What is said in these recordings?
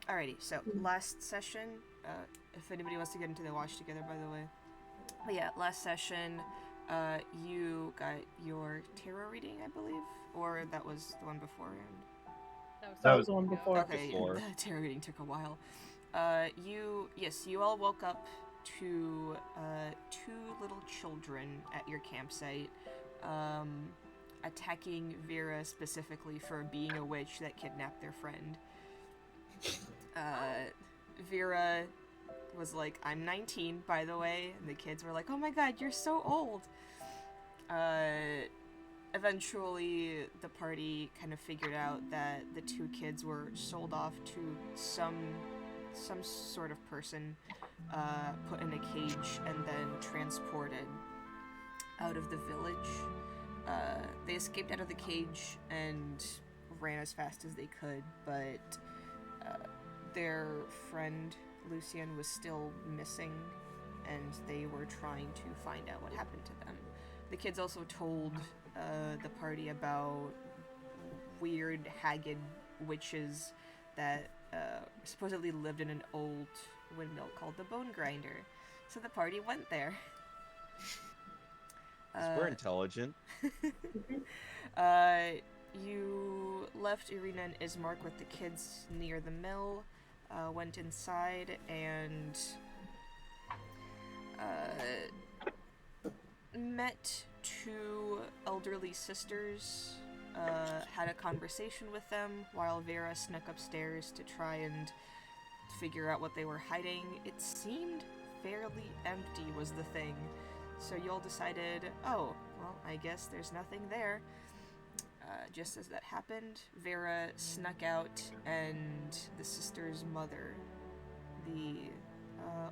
Alrighty, so last session, if anybody wants to get into the watch together, by the way. But yeah, last session, you got your tarot reading, I believe? Or that was the one beforehand? That That was was the one before. Okay, before. the tarot reading took a while. You all woke up to two little children at your campsite, um, attacking Vera specifically for being a witch that kidnapped their friend. Uh, Vera was like, I'm 19, by the way, and the kids were like, oh my god, you're so old. Uh, Eventually, the party kind of figured out that the two kids were sold off to some sort of person, put in a cage, and then transported out of the village. They escaped out of the cage and ran as fast as they could, but their friend Lucian was still missing, and they were trying to find out what happened to them. The kids also told the party about weird, haggard witches that supposedly lived in an old windmill called the Bone Grinder. So the party went there. We're intelligent. Uh, you left Irina and Ismark with the kids near the mill, went inside, and met two elderly sisters, had a conversation with them while Vera snuck upstairs to try and figure out what they were hiding. It seemed fairly empty, was the thing. So you all decided, oh, well, I guess there's nothing there. Just as that happened, Vera snuck out, and the sister's mother, the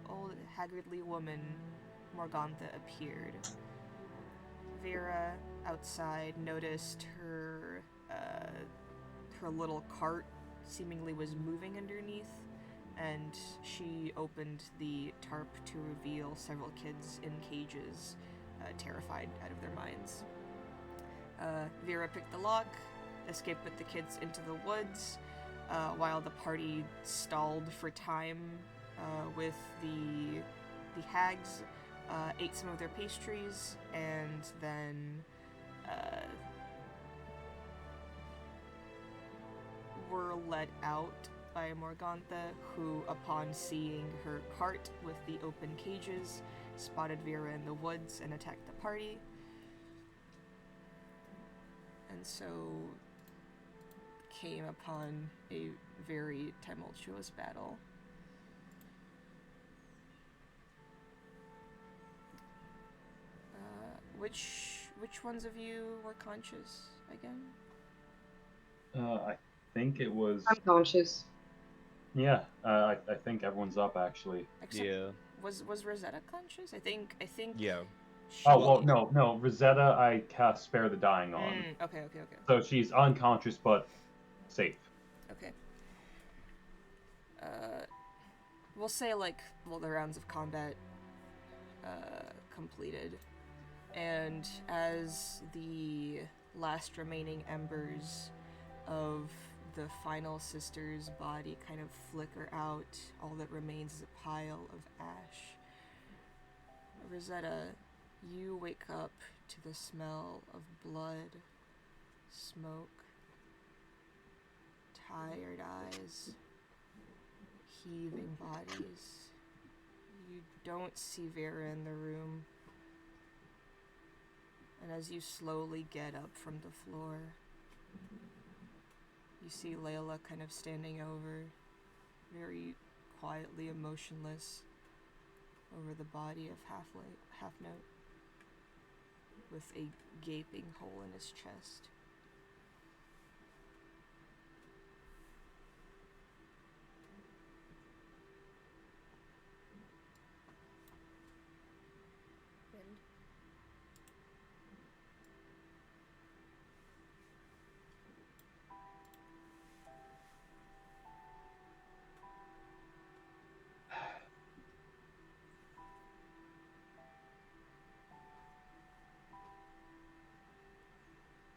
old haggardly woman, Morgantha, appeared. Vera, outside, noticed her little cart seemingly was moving underneath, and she opened the tarp to reveal several kids in cages, terrified out of their minds. Vera picked the lock, escaped with the kids into the woods, while the party stalled for time with the hags, ate some of their pastries, and then were led out by Morgantha, who, upon seeing her cart with the open cages, spotted Vera in the woods and attacked the party. And so came upon a very tumultuous battle. Which ones of you were conscious again? I think it was. I'm conscious. Yeah, I think everyone's up actually. Except Yeah. was Rosetta conscious? I think Yeah. she... Oh well, no. Rosetta, I cast Spare the Dying on. Okay. So she's unconscious but safe. Okay. We'll say the rounds of combat completed, and as the last remaining embers of the final sister's body kind of flicker out, all that remains is a pile of ash. Rosetta, you wake up to the smell of blood, smoke, tired eyes, heaving bodies. You don't see Vera in the room. And as you slowly get up from the floor, you see Layla kind of standing over, very quietly emotionless, over the body of Half Note, with a gaping hole in his chest.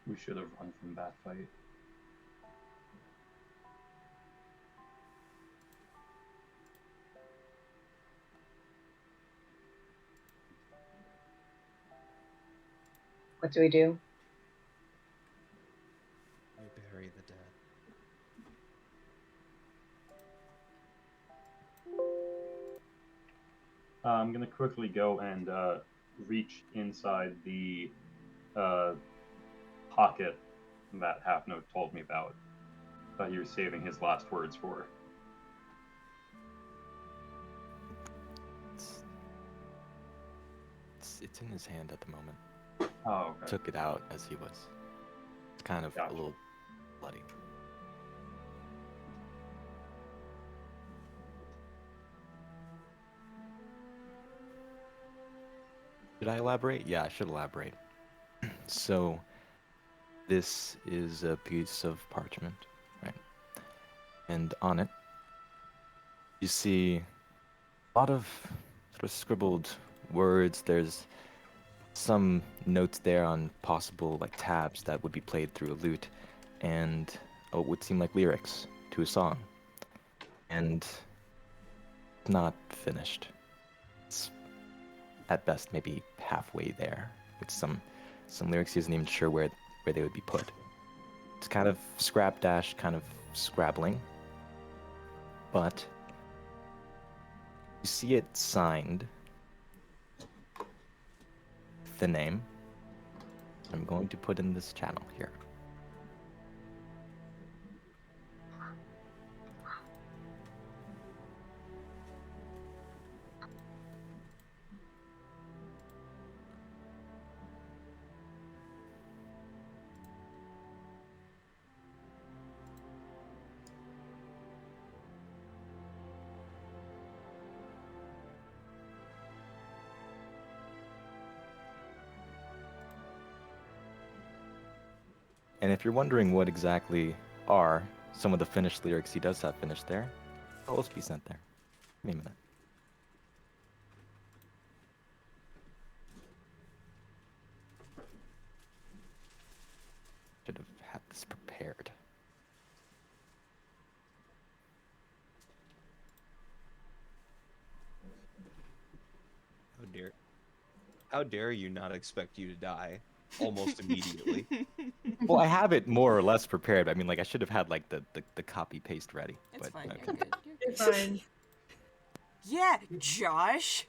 We should have run from that fight. What do we do? We bury the dead. I'm gonna quickly go and reach inside the pocket that Half Note told me about, that he was saving his last words for. It's in his hand at the moment. Oh, okay. Took it out as he was. It's kind of Gotcha. a little bloody. Should I elaborate? Yeah, I should elaborate. So, this is a piece of parchment, right? And on it, you see a lot of sort of scribbled words. There's some notes there on possible like tabs that would be played through a lute, and what would seem like lyrics to a song. And it's not finished. It's at best maybe halfway there, with some lyrics he isn't even sure where they would be put. It's kind of scrapdash, kind of scrabbling, but you see it signed with the name. I'm going to put in this channel here. And if you're wondering what exactly are some of the finished lyrics he does have finished there, I'll also be sent there. Give me a minute. Should have had this prepared. How dare you not expect you to die almost immediately? Well, I have it more or less prepared. I mean, like, I should have had, like, the copy-paste ready. It's but fine. okay. You're good. You're fine. Yeah, Josh.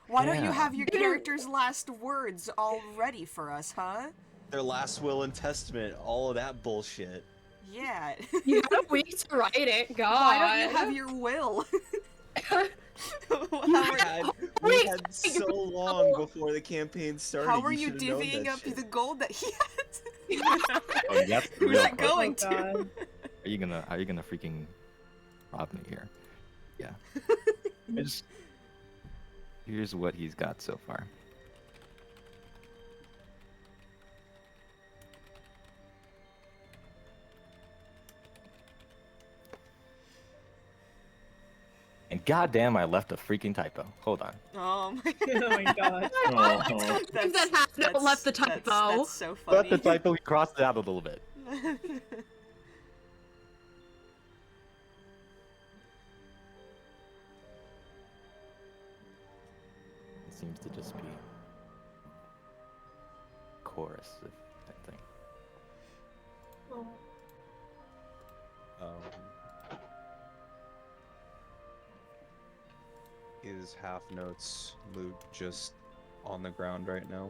Why don't you Yeah. have your character's last words all ready for us, huh? Their last will and testament, all of that bullshit. Yeah. You had a week to write it. God. Why don't you have your will? We had so long before the campaign started. How are you should have known divvying that up shit. the gold that he has? Oh, that's the Who's real it question. going Oh, to? God. Are you gonna freaking rob me here? Yeah. Here's what he's got so far. And goddamn, I left a freaking typo. Hold on. Oh my Oh my God. Oh, think that Half-Note left the typo. That's so funny. Left the typo. We crossed it out a little bit. It seems to just be chorus, I think. Is Half Note's loot just on the ground right now?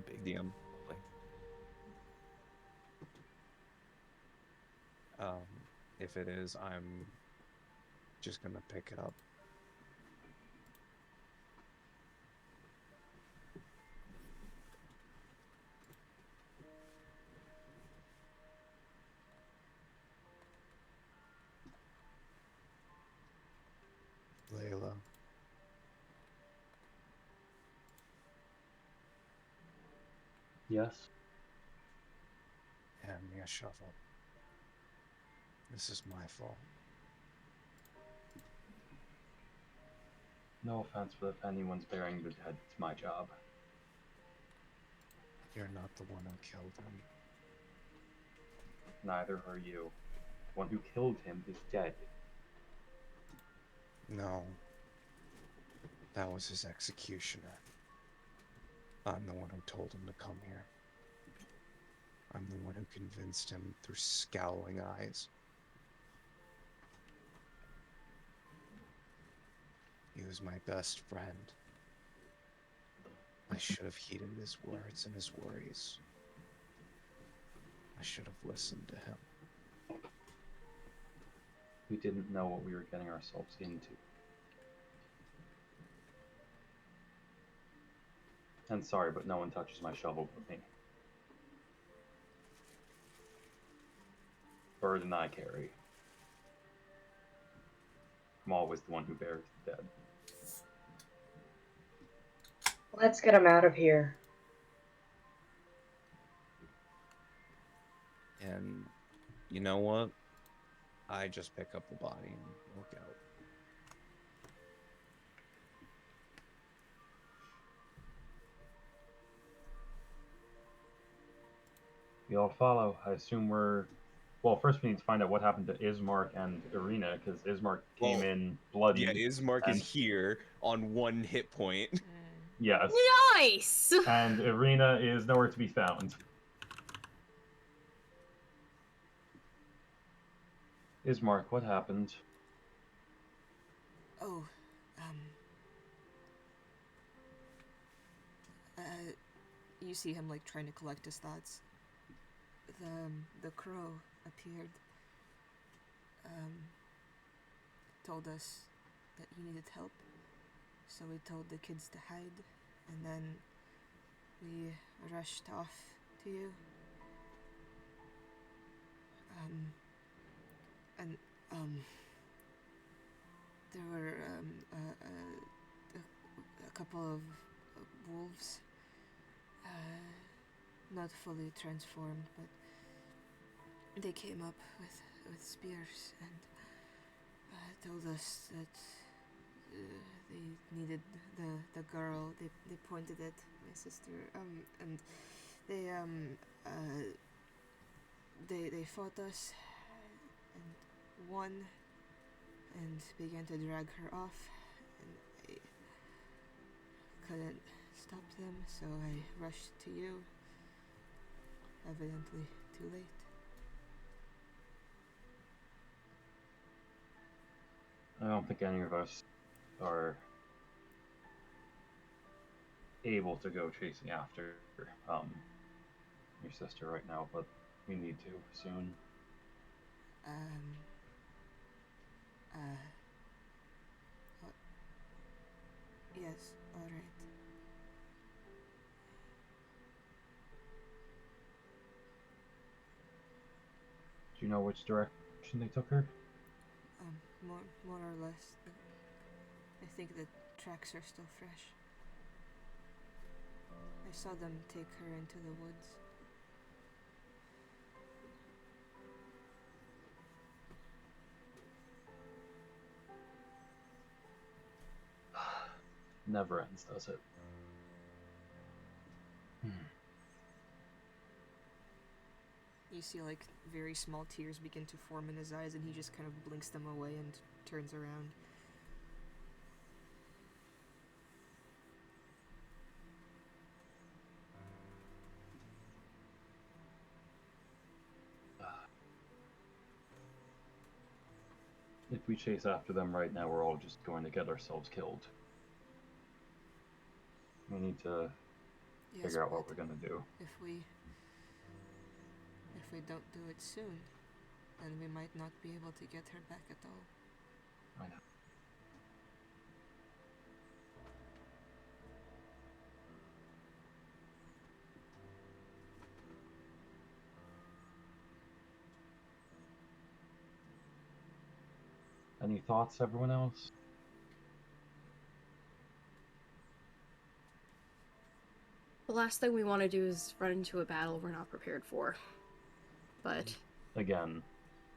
Big DM. play. If it is, I'm just gonna pick it up. Layla. yes. Hand me a shovel. This is my fault. No offense, but if anyone's burying the dead, it's my job. You're not the one who killed him. Neither are you. The one who killed him is dead. No. That was his executioner. I'm the one who told him to come here. I'm the one who convinced him through scowling eyes. He was my best friend. I should have heeded his words and his worries. I should have listened to him. We didn't know what we were getting ourselves into. And sorry, but no one touches my shovel but me. Burden I carry. I'm always the one who bears the dead. Let's get him out of here. And you know what? I just pick up the body and walk out. We all follow. I assume we're... Well, first we need to find out what happened to Ismark and Irina, because Ismark came in bloody. Yeah, Ismark and... is here on 1 hit point. Yes. Nice! And Irina is nowhere to be found. Ismark, what happened? Oh, you see him like trying to collect his thoughts. The crow appeared, told us that you needed help, so we told the kids to hide, and then we rushed off to you. There were a couple of wolves, not fully transformed, but they came up with spears and told us that they needed the girl. They pointed at my sister, and they fought us and won and began to drag her off, and I couldn't stop them, so I rushed to you. Evidently too late. I don't think any of us are able to go chasing after your sister right now, but we need to soon. Yes, alright. Do you know which direction they took her? More or less. I think the tracks are still fresh. I saw them take her into the woods. Never ends, does it? You see like very small tears begin to form in his eyes, and he just kind of blinks them away and turns around. If we chase after them right now, we're all just going to get ourselves killed. We need to figure out what we're gonna do. If we don't do it soon, then we might not be able to get her back at all. I know. Any thoughts, everyone else? The last thing we want to do is run into a battle we're not prepared for. But Again,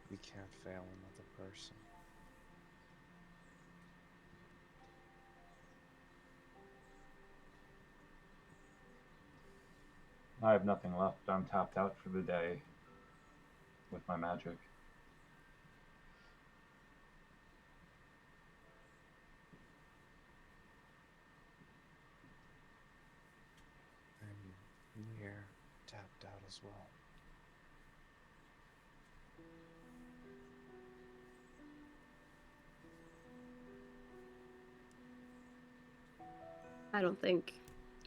We can't fail another person. I have nothing left. I'm tapped out for the day with my magic. I don't think,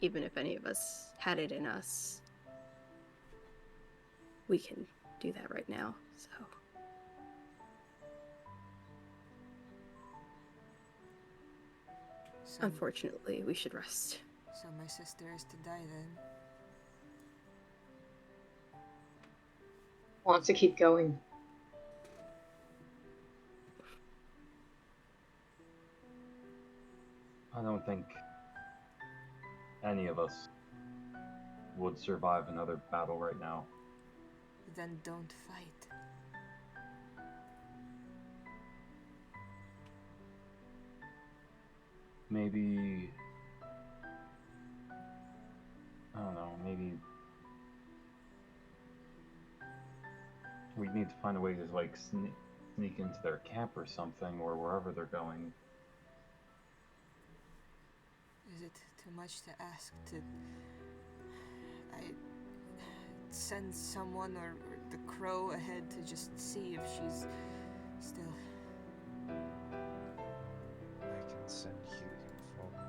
even if any of us had it in us, we can do that right now, so. So, Unfortunately, we should rest. so my sister is to die then. Wants to keep going. I don't think any of us would survive another battle right now. Then don't fight. Maybe, I don't know, maybe we need to find a way to like sneak into their camp or something, or wherever they're going. Is it too much to ask to I send someone or the crow ahead to just see if she's still? I can send Hugin forward.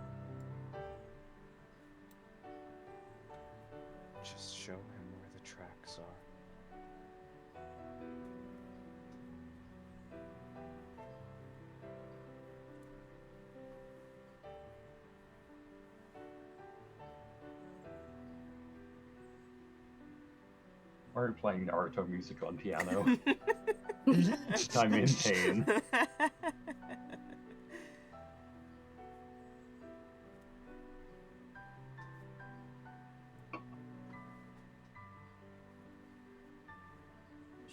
Just show him where the tracks are. Why are you playing Naruto music on piano? I'm in pain.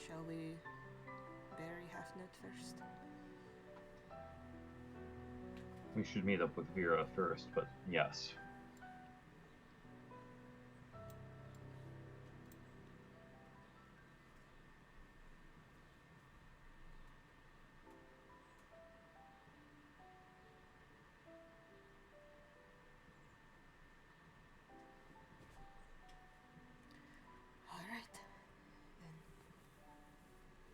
Shall we bury Half Note first? We should meet up with Vera first, but yes. Alright.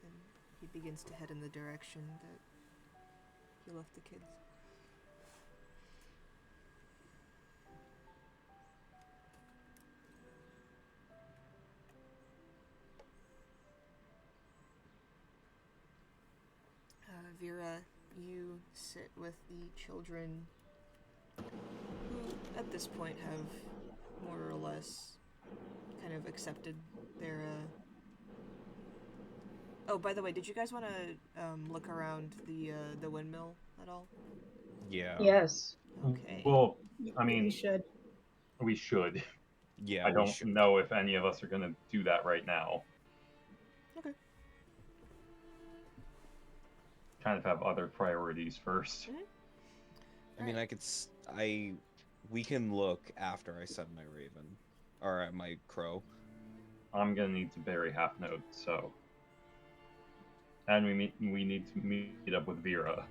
Then he begins to head in the direction that he left the kids. Vera, you sit with the children who, at this point, have more or less kind of accepted their, Oh, by the way, did you guys want to look around the windmill at all? Yeah. Yes. Okay. Well, I We mean, should. we should. Yeah, I we don't should. know if any of us are gonna do that right now. Okay. Kind of have other priorities first. I mean, we can look after I send my raven. Or my crow. I'm gonna need to bury Half Note, so. And we need to meet up with Vera.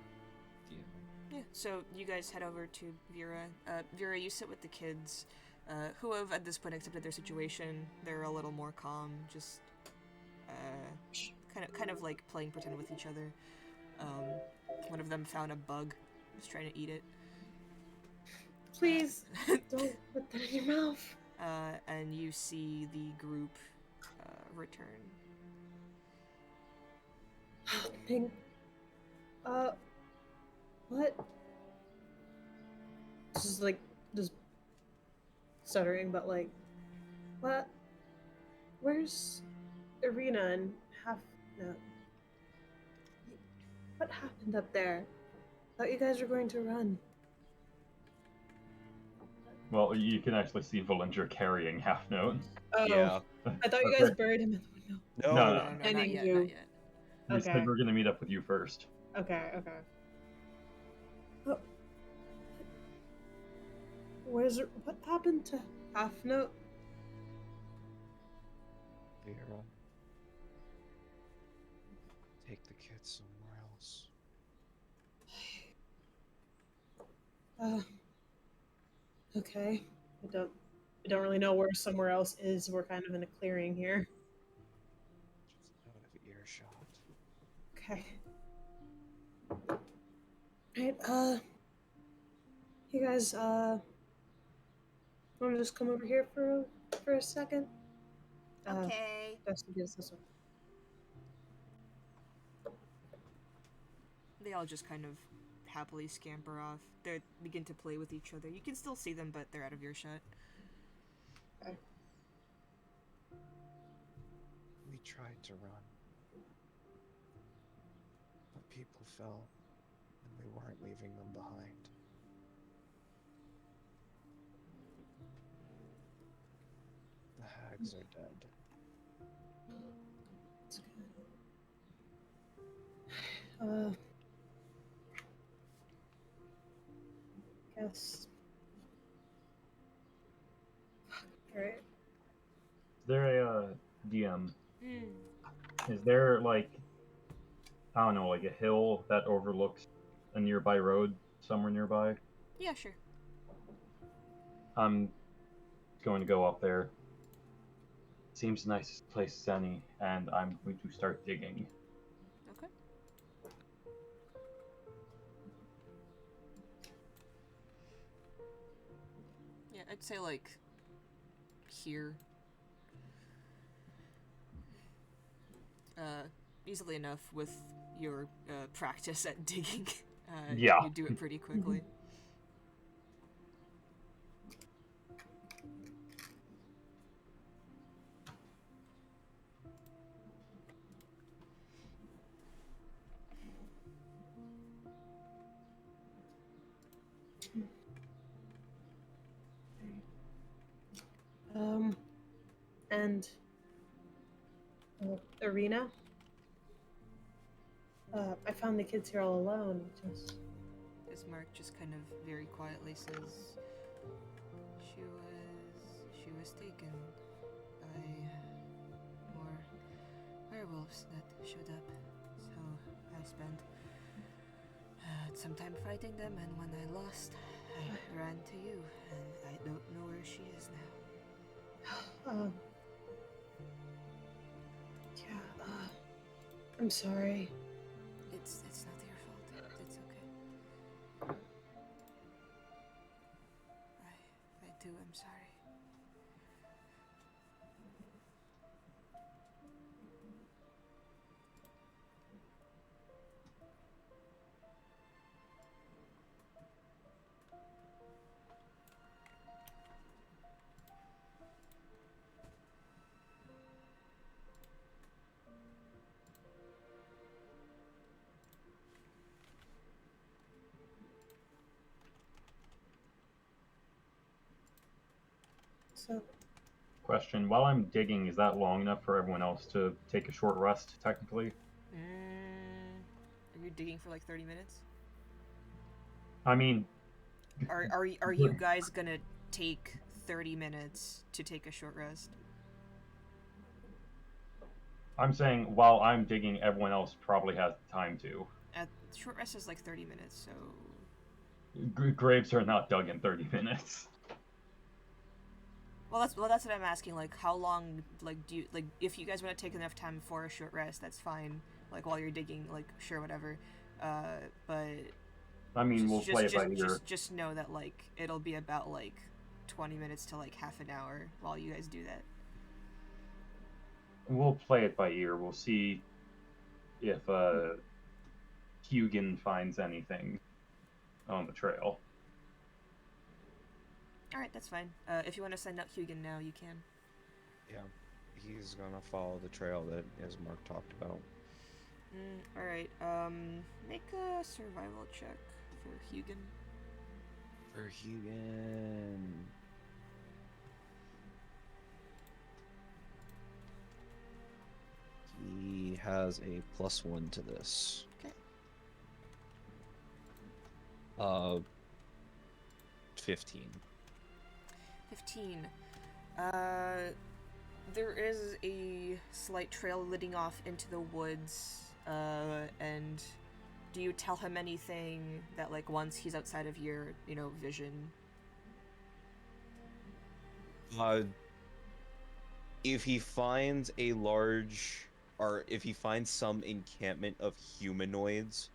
Yeah, so you guys head over to Vera. Vera, you sit with the kids, who have at this point accepted their situation. They're a little more calm, just kind of like playing pretend with each other. One of them found a bug, was trying to eat it. Please don't put that in your mouth. And you see the group return. Pink. What? This is like just stuttering, but like, what? Where's Arena and Half Note? What happened up there? Thought you guys were going to run. Well, you can actually see Valinger carrying Half Note. Oh, Yeah. I thought you guys buried him in the window. No. No, No, I not need yet, you. not yet. We Okay. said we're gonna meet up with you first. Okay. Oh. What happened to Half Note? Vera. Take the kids somewhere else. Okay. I don't really know where somewhere else is. We're kind of in a clearing here. Just out of earshot. Okay. Right, you guys, Want to just come over here for a second? Okay. Dusty does this one. They all just kind of happily scamper off. They begin to play with each other. You can still see them, but they're out of earshot. We tried to run, but people fell, and we weren't leaving them behind. The hags are dead. It's good. Guess. Alright. Is there a DM? Mm. Is there like, I don't know, like a hill that overlooks a nearby road somewhere nearby? Yeah, sure. I'm going to go up there. Seems the nicest place any, and I'm going to start digging. Okay. Yeah, I'd say like here. Easily enough with your practice at digging. Yeah. You do it pretty quickly. And Arena. I found the kids here all alone. Ismark just kind of very quietly says, she was taken by more werewolves that showed up. So I spent some time fighting them, and when I lost, I ran to you, and I don't know where she is now. Yeah. I'm sorry. It's not your fault. It's okay. I too am sorry. So, Question: while I'm digging, is that long enough for everyone else to take a short rest, technically? Are you digging for like 30 minutes? I mean... Are you guys gonna take 30 minutes to take a short rest? I'm saying while I'm digging, everyone else probably has time to. Short rest is like 30 minutes, so... Graves are not dug in 30 minutes. Well, that's what I'm asking. Like, how long? Like, do you like if you guys want to take enough time for a short rest, that's fine. Like while you're digging, like sure, whatever. But I mean, we'll play it by ear. Just know that like it'll be about like 20 minutes to like half an hour while you guys do that. We'll play it by ear. We'll see if Hugin finds anything on the trail. Alright, that's fine. If you want to send out Hugin now, you can. Yeah, he's gonna follow the trail that Ismark talked about. Alright, make a survival check for Hugin. For Hugin. He has a +1 to this. Okay. 15. 15. There is a slight trail leading off into the woods, and do you tell him anything that, like, once he's outside of your, vision? If he finds a large, or if he finds some encampment of humanoids,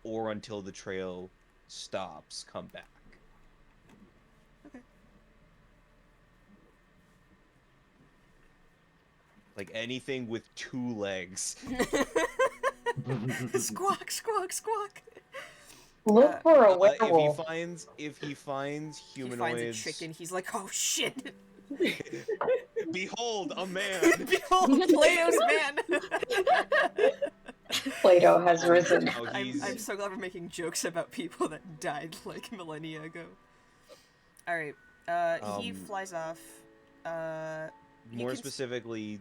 or until the trail stops, come back. Okay. Like anything with 2 legs. Squawk, squawk, squawk. Look for a If he werewolf. finds He humanoids, finds a chicken. He's like, oh shit. behold a man. Behold, Plato's man. Plato has risen. Oh, I'm so glad we're making jokes about people that died like millennia ago. All right. He flies off. More specifically,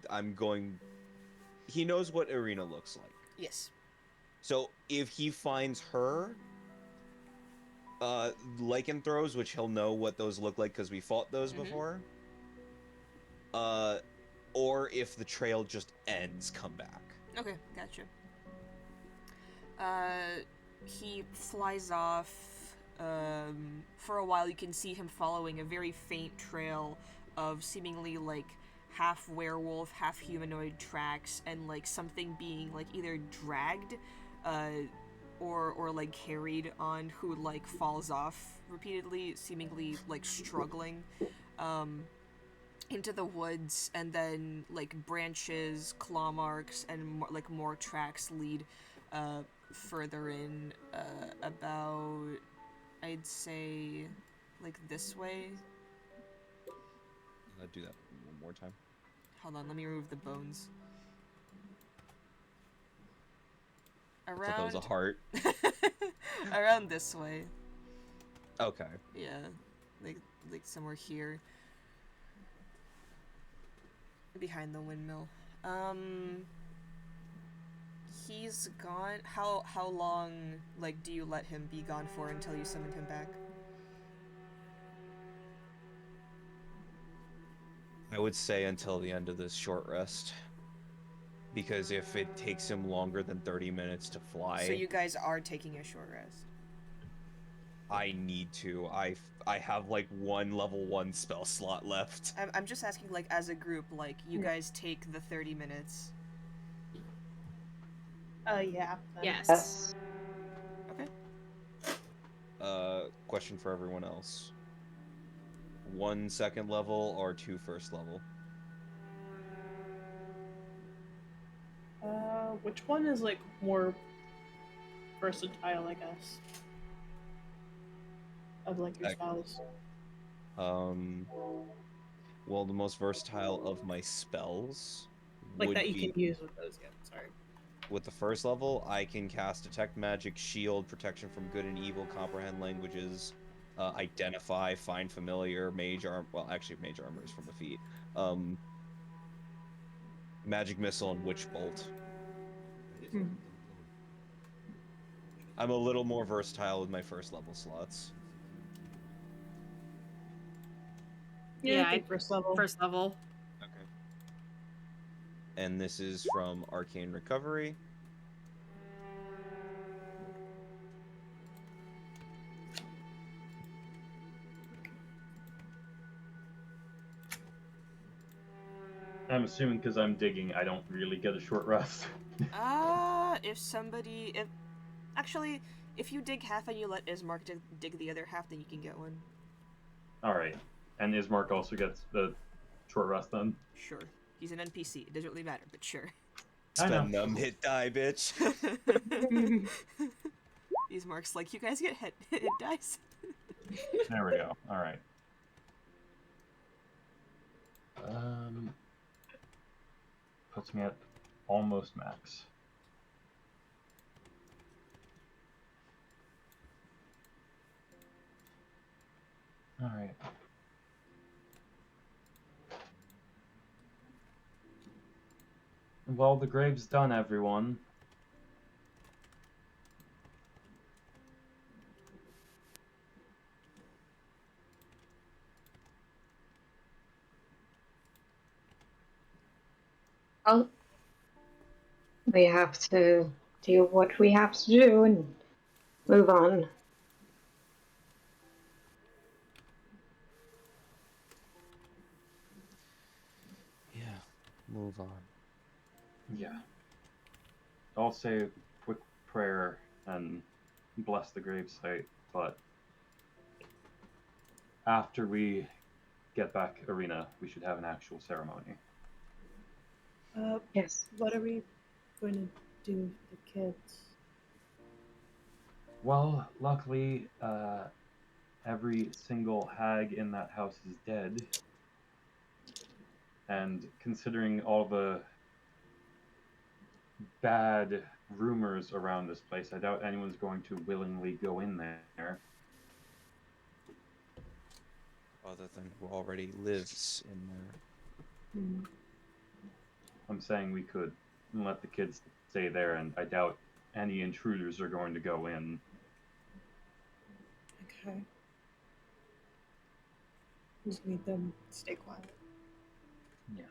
he knows what Irina looks like. Yes. So if he finds her, lycanthropes, which he'll know what those look like because we fought those before. Or if the trail just ends, come back. Okay, gotcha. He flies off. For a while, you can see him following a very faint trail of seemingly like half werewolf, half humanoid tracks, and like something being like either dragged, or like carried on, who like falls off repeatedly, seemingly like struggling, into the woods, and then like branches, claw marks, and more tracks lead further in, about, I'd say, like this way. Do that one more time. Hold on, let me remove the bones. I thought that was a heart. Around this way. Okay. Yeah, like somewhere here. Behind the windmill. He's gone. How long, like, do you let him be gone for until you summon him back? I would say until the end of this short rest. Because if it takes him longer than 30 minutes to fly... So you guys are taking a short rest? I need to. I have, like, 1 level 1 spell slot left. I'm just asking, like, as a group, like, you guys take the 30 minutes? Yeah. Yes. Okay. Question for everyone else. 1 second level or 2 first level? Which one is like more versatile, I guess? Of like your spells. Well, the most versatile of my spells Like would that you be... can use with those, yeah, sorry. With the first level, I can cast Detect Magic, Shield, Protection from Good and Evil, Comprehend Languages, Identify, Find Familiar, Mage Armor... Well, actually, Mage Armor is from a feat. Magic Missile, and Witch Bolt. I'm a little more versatile with my first level slots. Yeah, I think first level. First level. Okay. And this is from Arcane Recovery. I'm assuming because I'm digging, I don't really get a short rest. Actually, if you dig half and you let Ismark dig the other half, then you can get one. Alright. And Ismark also gets the short rest then? Sure. He's an NPC. It doesn't really matter, but sure. Spend them, hit die, bitch. Ismark's like, you guys get hit dice. There we go. Alright. Puts me at almost max. Alright. Well, the grave's done, everyone. Well, we have to do what we have to do and move on. Yeah, move on. Yeah. I'll say a quick prayer and bless the gravesite, but after we get back Irina, we should have an actual ceremony. Yes. What are we going to do with the kids? Well, luckily, every single hag in that house is dead. And considering all the bad rumors around this place, I doubt anyone's going to willingly go in there. Other than who already lives in there. Hmm. I'm saying we could let the kids stay there, and I doubt any intruders are going to go in. Okay. Just need them to stay quiet. Yeah.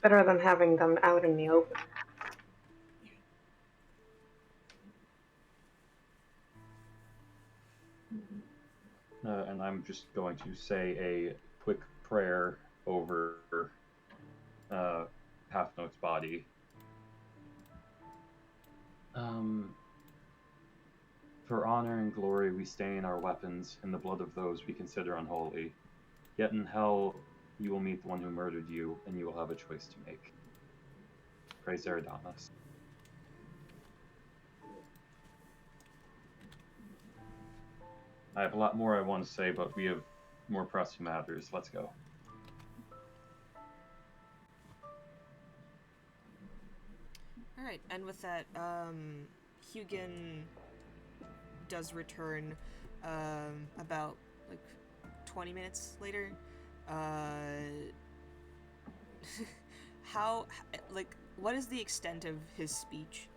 Better than having them out in the open. And I'm just going to say a quick prayer over Half Note's body. For honor and glory we stain our weapons in the blood of those we consider unholy. Yet in hell you will meet the one who murdered you, and you will have a choice to make. Praise Eridanos. I have a lot more I want to say, but we have more pressing matters. Let's go. All right, and with that, Hugin does return about like 20 minutes later. How, like, what is the extent of his speech?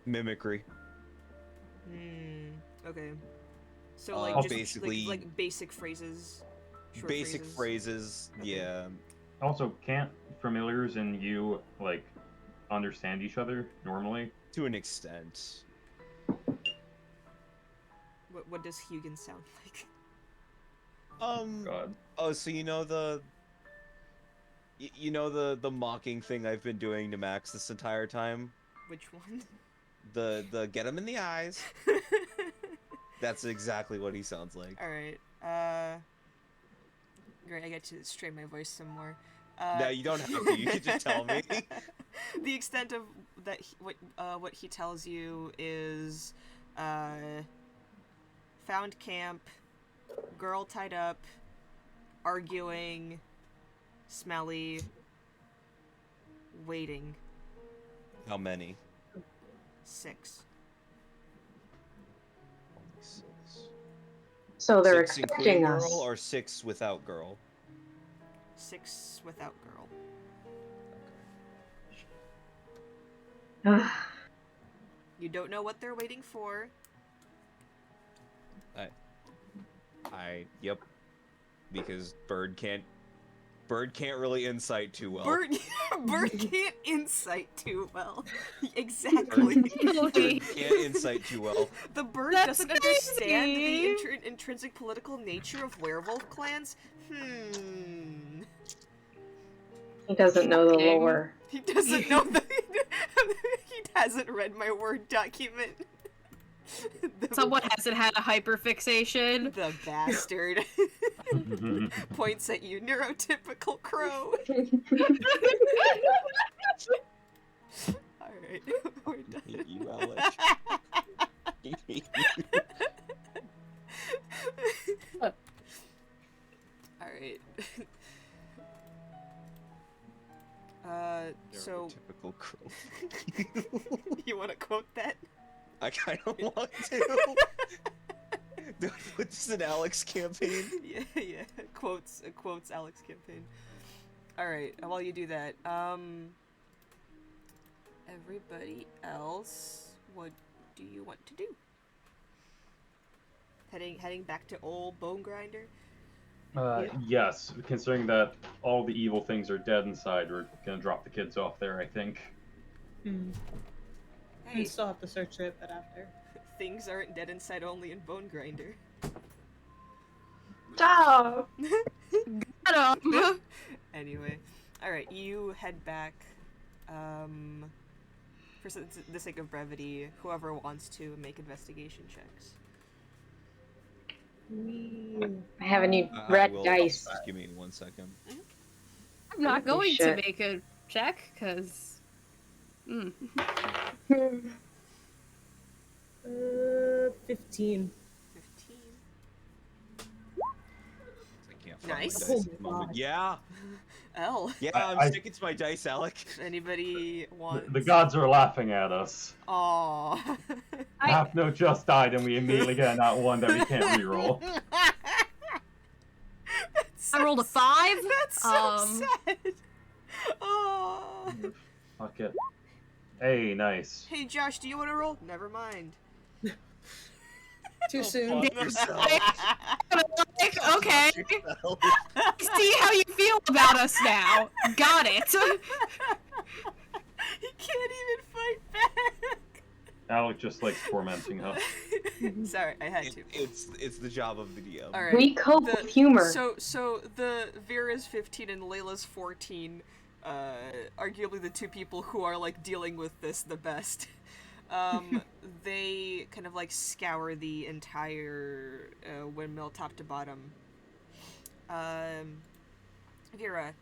Mimicry. Okay. So Uh, like just basically- like basic phrases. Short Basic phrases. phrases, Okay. yeah. Also, can't familiars and you, like, understand each other normally? To an extent. What does Hugin sound like? God. Oh, so you know you know the mocking thing I've been doing to Max this entire time? Which one? The get him in the eyes. That's exactly what he sounds like. All right. Great. I get to strain my voice some more. No, you don't have to. You can just tell me. The extent of that, what he tells you is, found camp, girl tied up, arguing, smelly, waiting. How many? 6. Only 6. So they're 6 including expecting girl us. or 6 without girl? 6 without girl. You don't know what they're waiting for. Yep. Because Bird can't really insight too well. Bird can't insight too well. Exactly. Bird can't insight too well. The bird That's doesn't understand the crazy. intrinsic political nature of werewolf clans. He doesn't know the Shocking. lore. He doesn't know that. He hasn't read my Word document. Someone hasn't had a hyperfixation. The bastard. Points at you, neurotypical crow. Alright, we're done. You, Alex. Alright. So Typical crow. you want to quote that? I kind of want to. This is an Alex campaign. Yeah. Quotes Alex campaign. All right. While you do that, everybody else, what do you want to do? Heading back to old Bone Grinder. Yes, considering that all the evil things are dead inside, we're gonna drop the kids off there, I think. Hey, We still have to search it, but after. things aren't dead inside, only in Bone Grinder. Stop! Got 'em. Anyway, all right. You head back. For the sake of brevity, whoever wants to make investigation checks. I have a new I red will- dice. Just give me 1 second. I'm not Holy going to shit. make a check, because... 15. 15. I can't find Nice. my Oh dice my at the moment. God. Yeah, L. yeah, I- I'm I- sticking to my dice, Alec. If anybody wants. The gods are laughing at us. Aww. Half note just died, and we immediately get a nat one that we can't reroll. I rolled a 5. That's so sad. Oh. Fuck it. Hey, nice. Hey Josh, do you want to roll? Never mind. Too Go soon. fuck yourself. Like, okay, Yourself. see how you feel about us now. Got it. He can't even fight back. Alec just likes tormenting us. Sorry, I had to. It's the job of the DM. All right. We cope with humor. So the Vera's 15 and Layla's 14, arguably the two people who are like dealing with this the best. They kind of like scour the entire windmill top to bottom. Vera,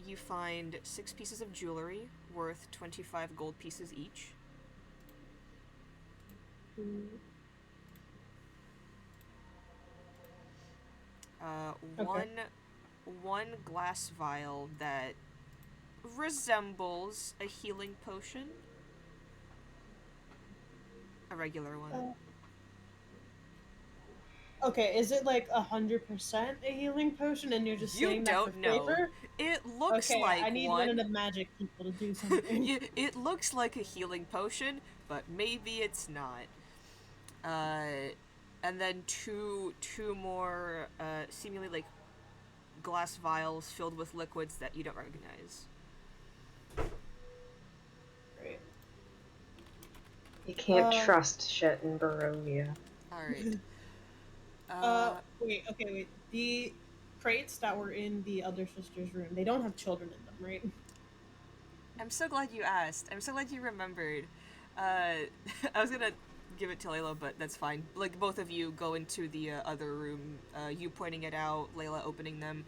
you find 6 pieces of jewelry worth 25 gold pieces each. Okay. One glass vial that resembles a healing potion. A regular one. Okay, is it like 100% a healing potion, and you're just You saying that don't for know. flavor? It looks Okay, like I need one of the magic people to do something. It looks like a healing potion, but maybe it's not. And then two more seemingly like glass vials filled with liquids that you don't recognize. Great. You can't Uh, trust shit in Barovia. All right. Wait. The crates that were in the other sister's room, they don't have children in them, right? I'm so glad you asked. I'm so glad you remembered. I was gonna give it to Layla, but that's fine. Like, both of you go into the other room, you pointing it out, Layla opening them.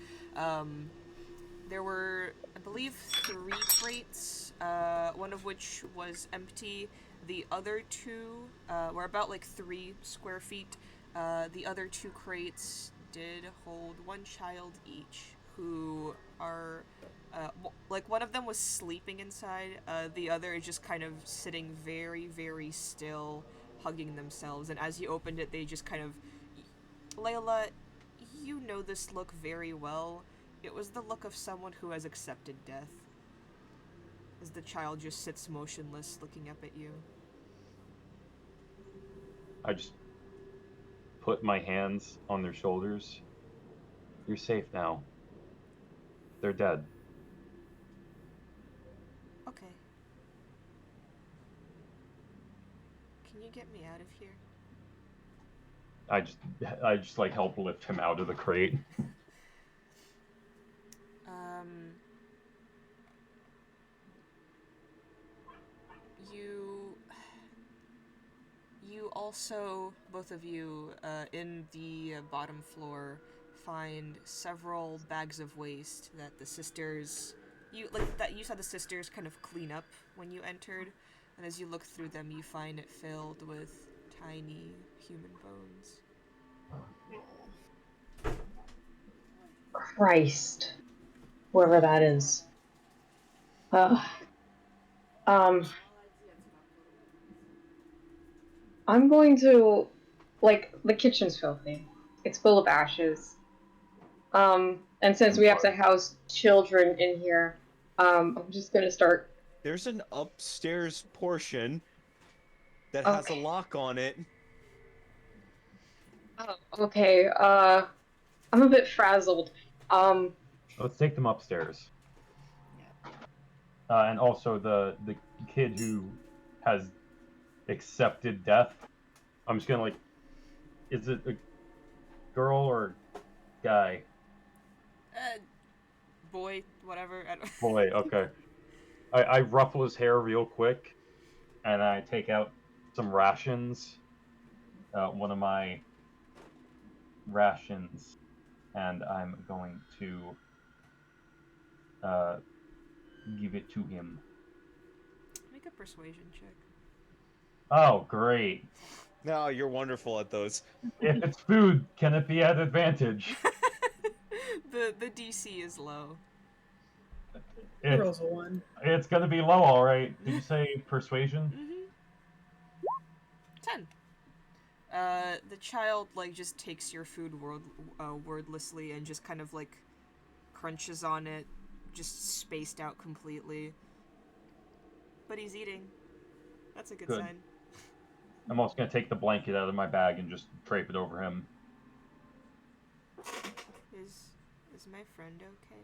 There were, I believe, 3 crates, one of which was empty. The other 2 were about like 3 square feet. The other 2 crates did hold 1 child each, who are like one of them was sleeping inside, the other is just kind of sitting very, very still, hugging themselves, and as you opened it, they just kind of... Layla, you know this look very well. It was the look of someone who has accepted death. As the child just sits motionless, looking up at you. I just put my hands on their shoulders. You're safe now. They're dead. Okay. Can you get me out of here? I just like help lift him out of the crate. You also, both of you, in the bottom floor, find several bags of waste that the sisters, you saw the sisters kind of clean up when you entered, and as you look through them, you find it filled with tiny human bones. Christ. Whoever that is. I'm going to, like, the kitchen's filthy. It's full of ashes. And since we have to house children in here, I'm just gonna start... There's an upstairs portion that has a Okay. lock on it. Oh, okay, I'm a bit frazzled. Let's take them upstairs. And also the kid who has accepted death. I'm just gonna like, is it a girl or guy? Boy, whatever. I don't... Boy, okay. I ruffle his hair real quick, and I take out some rations. One of my rations, and I'm going to give it to him. Make a persuasion check. Oh, great. No, you're wonderful at those. If it's food, can it be at advantage? The DC is low. He It's, rolls a 1. it's gonna be low, alright. Did you say persuasion? 10. The child like just takes your food wordlessly and just kind of like crunches on it, just spaced out completely. But he's eating. That's a good Good. sign. I'm also gonna take the blanket out of my bag and just drape it over him. Is my friend okay?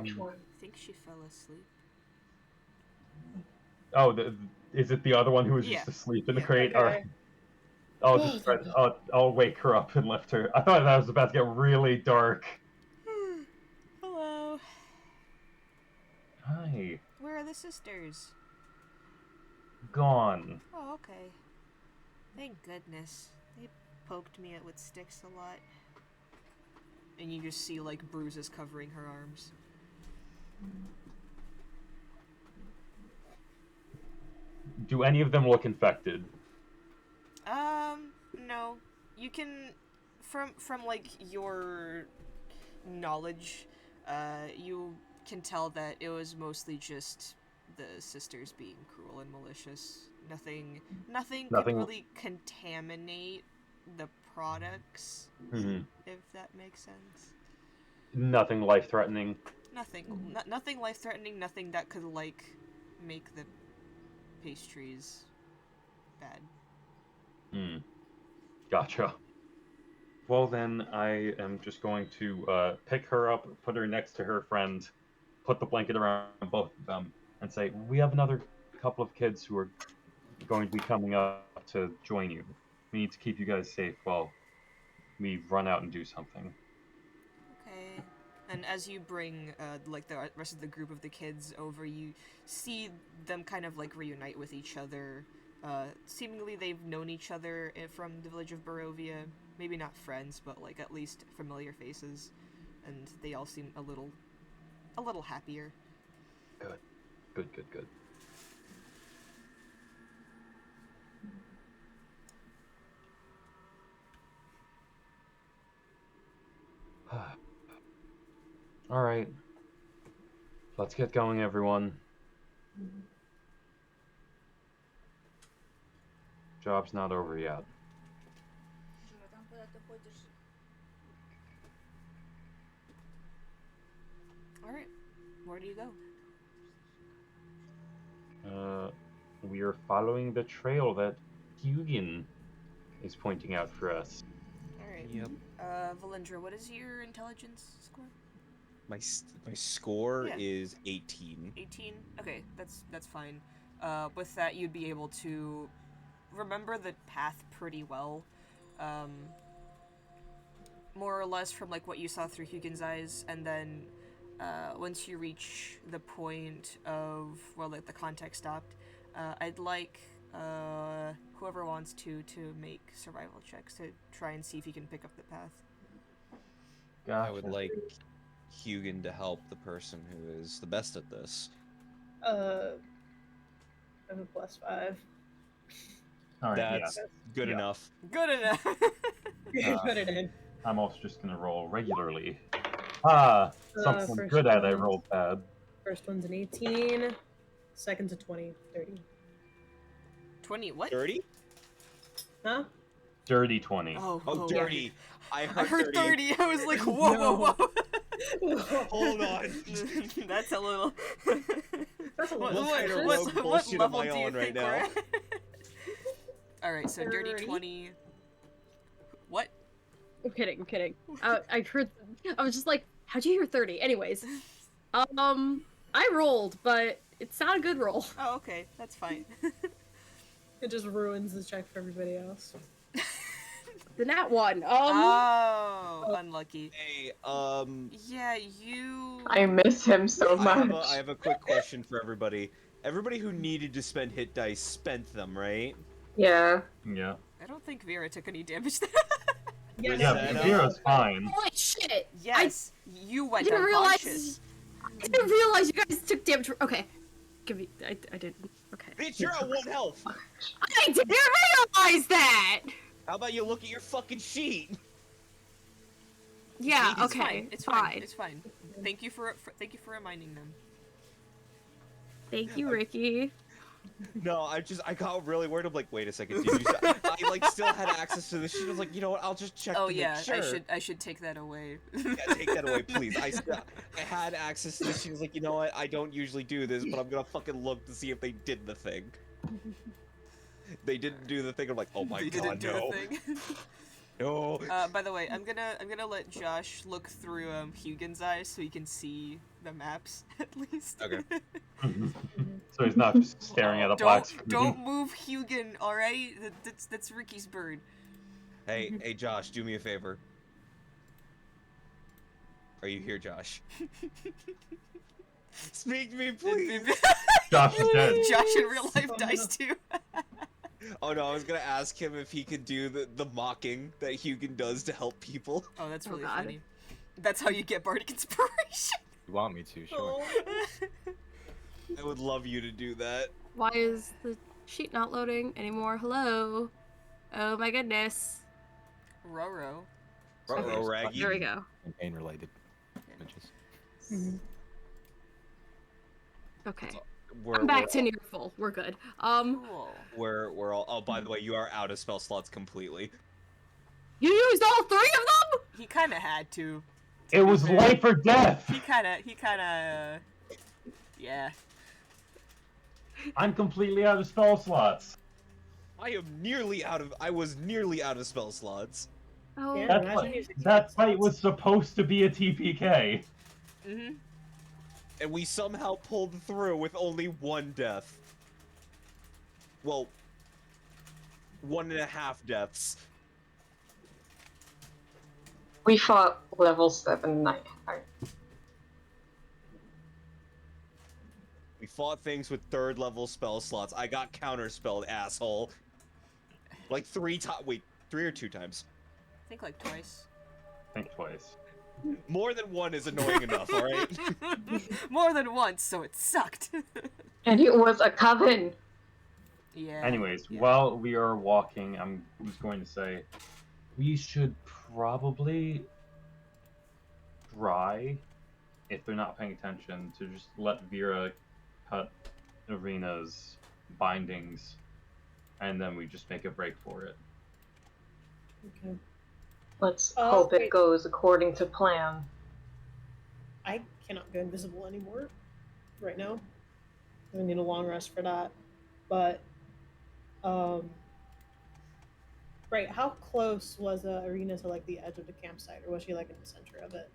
Which one? I think she fell asleep. Oh, is it the other one who was Yeah. just asleep in the Yeah. crate? Okay. Alright. I'll wake her up and lift her. I thought that was about to get really dark. Hello. Hi. Where are the sisters? Gone. Oh, okay. Thank goodness. They poked me with sticks a lot. And you just see, like, bruises covering her arms. Do any of them look infected? No. You can, from like, your knowledge, you can tell that it was mostly just the sisters being cruel and malicious. Nothing could really contaminate the products, Mm-hmm. if that makes sense. Nothing life-threatening. Nothing life-threatening, nothing that could, like, make the pastries bad. Hmm. Gotcha. Well then, I am just going to pick her up, put her next to her friend, put the blanket around both of them, and say, we have another couple of kids who are going to be coming up to join you. We need to keep you guys safe while we run out and do something. Okay. And as you bring, like, the rest of the group of the kids over, you see them kind of, like, reunite with each other. Seemingly they've known each other from the village of Barovia. Maybe not friends, but, like, at least familiar faces. And they all seem a little happier. Good. Alright. Let's get going, everyone. Job's not over yet. Alright. Where do you go? We are following the trail that Hugin is pointing out for us. Alright. Yep. Valindra, what is your intelligence score? My score Yeah. is 18. 18? Okay, that's fine. With that, you'd be able to remember the path pretty well. More or less from, like, what you saw through Hugin's eyes, and then once you reach the point of, well, like, the contact stopped, I'd like whoever wants to make survival checks to try and see if you can pick up the path. Gotcha. I would like Hugin to help the person who is the best at this. I have a +5. Alright, That's good Yeah. enough. Good enough! Put it in. I'm also just gonna roll regularly. Something first good at I one. rolled bad. First one's an 18. Second's a 20. 30. 20, what? 30? Huh? Dirty 20. Oh, dirty. I I heard, heard 30. 30. I was like, whoa, No. whoa. Hold on. That's a little. That's a What, little what, rogue what, what bullshit of level my do you own right think now. we're at? Alright, so dirty 30? 20. What? I'm kidding. I heard. I was just like, how'd you hear 30? Anyways, I rolled, but it's not a good roll. Oh, okay. That's fine. It just ruins the check for everybody else. The nat one. Oh, unlucky. Hey, Yeah, you. I miss him so I much. have a quick question for everybody. Everybody who needed to spend hit dice spent them, right? Yeah. Yeah. I don't think Vera took any damage there. Yes. Yeah, That, Vera's fine. Holy shit! Yes, you went didn't realize- unconscious. didn't realize you guys took damage. Okay. Give me. I didn't. Okay. Bitch, you're at 1 health. I didn't realize that! How about you look at your fucking sheet? Yeah, It's It's okay. fine. It's fine. It's fine. Thank you for reminding them. Thank you, Ricky. No, I got really worried. I'm like, wait a second, did you? I like still had access to the sheet. I was like, you know what? I'll just check. Oh to yeah, make sure. I should take that away. Yeah, take that away, please. I had access to this. She was like, you know what? I don't usually do this, but I'm gonna fucking look to see if they did the thing. They didn't do the thing. I'm like, oh my They god, didn't do no, the thing. no. By the way, I'm gonna let Josh look through Hugin's eyes so he can see the maps at least. Okay. So he's not just staring at a black screen. Don't move Hugin, all right? That's Ricky's bird. Hey, Josh, do me a favor. Are you here, Josh? Speak to me, please. Josh is dead. Josh in real life dies too. Oh no, I was gonna ask him if he could do the mocking that Hugin does to help people. Oh, that's Oh, really God. funny. That's how you get bardic inspiration. You want me to, sure. I would love you to do that. Why is the sheet not loading anymore? Hello? Oh my goodness. Roro. Ruh-roh, Raggy. There we go. Campaign related images. Mhm. Okay. We're, I'm back we're, to near full. We're good. Cool. we're all. Oh, by the way, you are out of spell slots completely. You used all 3 of them? He kind of had to. It was fair. life or death. He kind of. Yeah. I'm completely out of spell slots. I was nearly out of spell slots. Oh. Yeah, That imagine fight, using that spell fight was supposed to be a TPK. Mhm. And we somehow pulled through with only 1 death. Well, 1.5 deaths. We fought level 7 night. We fought things with 3rd level spell slots. I got counterspelled, asshole. Like 3 times. Wait, 3 or 2 times? I think like twice. I think twice. More than 1 is annoying enough, alright? More than once, so it sucked. And it was a coven. Yeah. Anyways, yeah. while we are walking, I'm just going to say we should probably try, if they're not paying attention, to just let Vera cut Irina's bindings, and then we just make a break for it. Okay. Let's Oh, hope it wait. goes according to plan. I cannot go invisible anymore right now. I need a long rest for that. But, right, how close was Irina to like the edge of the campsite, or was she like in the center of it?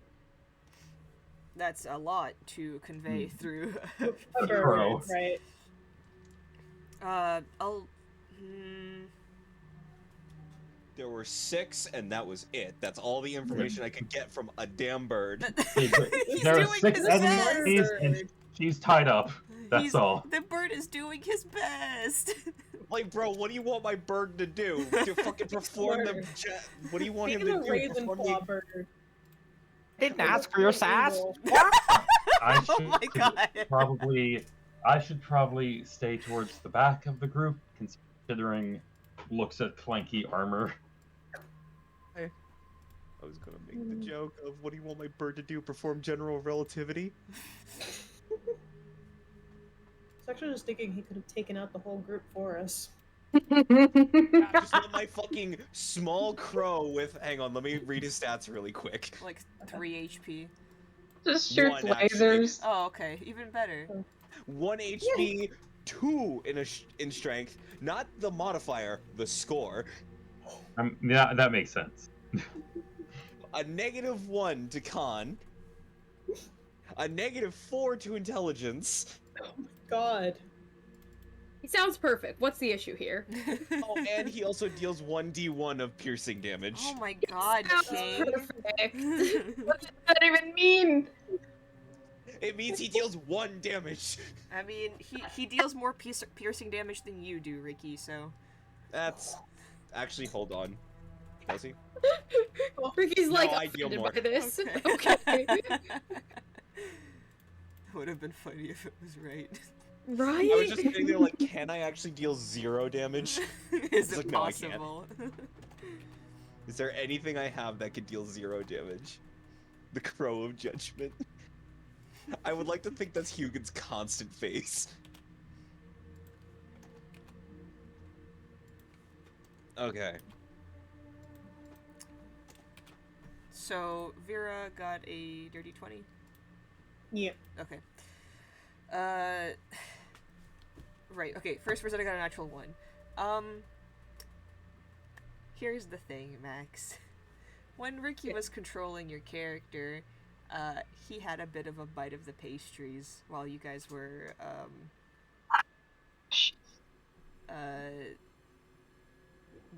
That's a lot to convey through. A bird, Bro. right? I'll. There were 6, and that was it. That's all the information I could get from a damn bird. He's There are doing 6 his enemies, best. and she's tied up. That's all. The bird is doing his best. Like, bro, what do you want my bird to do? To fucking perform the what do you want him Speaking to of do? raisin Perform claw the... bird. Didn't ask for your sass. I Oh should my god. I should probably stay towards the back of the group, considering looks at clanky armor. I was gonna make the joke of what do you want my bird to do? Perform general relativity? I was actually just thinking he could have taken out the whole group for us. Yeah, just let my fucking small crow with. Hang on, let me read his stats really quick. Like 3 HP. Just shoots 1 actually. lasers. Oh, okay. Even better. 1 HP, 2 in strength. Not the modifier, the score. Yeah, that makes sense. A -1 to con. A -4 to intelligence. God. He sounds perfect. What's the issue here? Oh, and he also deals 1d1 of piercing damage. Oh my god, Sounds King. perfect. What does that even mean? It means he deals 1 damage. I mean, he deals more piercing damage than you do, Ricky, so. That's... Actually, hold on. Does he? Ricky's No, like I deal offended more. by this. Okay. Okay. would have been funny if it was right. Right? I was just sitting there like, can I actually deal 0 damage? Is It's it like, no, I can't. possible? Is there anything I have that could deal 0 damage? The Crow of Judgment. I would like to think that's Hugin's constant face. Okay. So Vera got a dirty 20. Yeah. Okay. Right. Okay. First Rosetta got a natural 1. Here's the thing, Max. When Ricky was controlling your character, he had a bit of a bite of the pastries while you guys were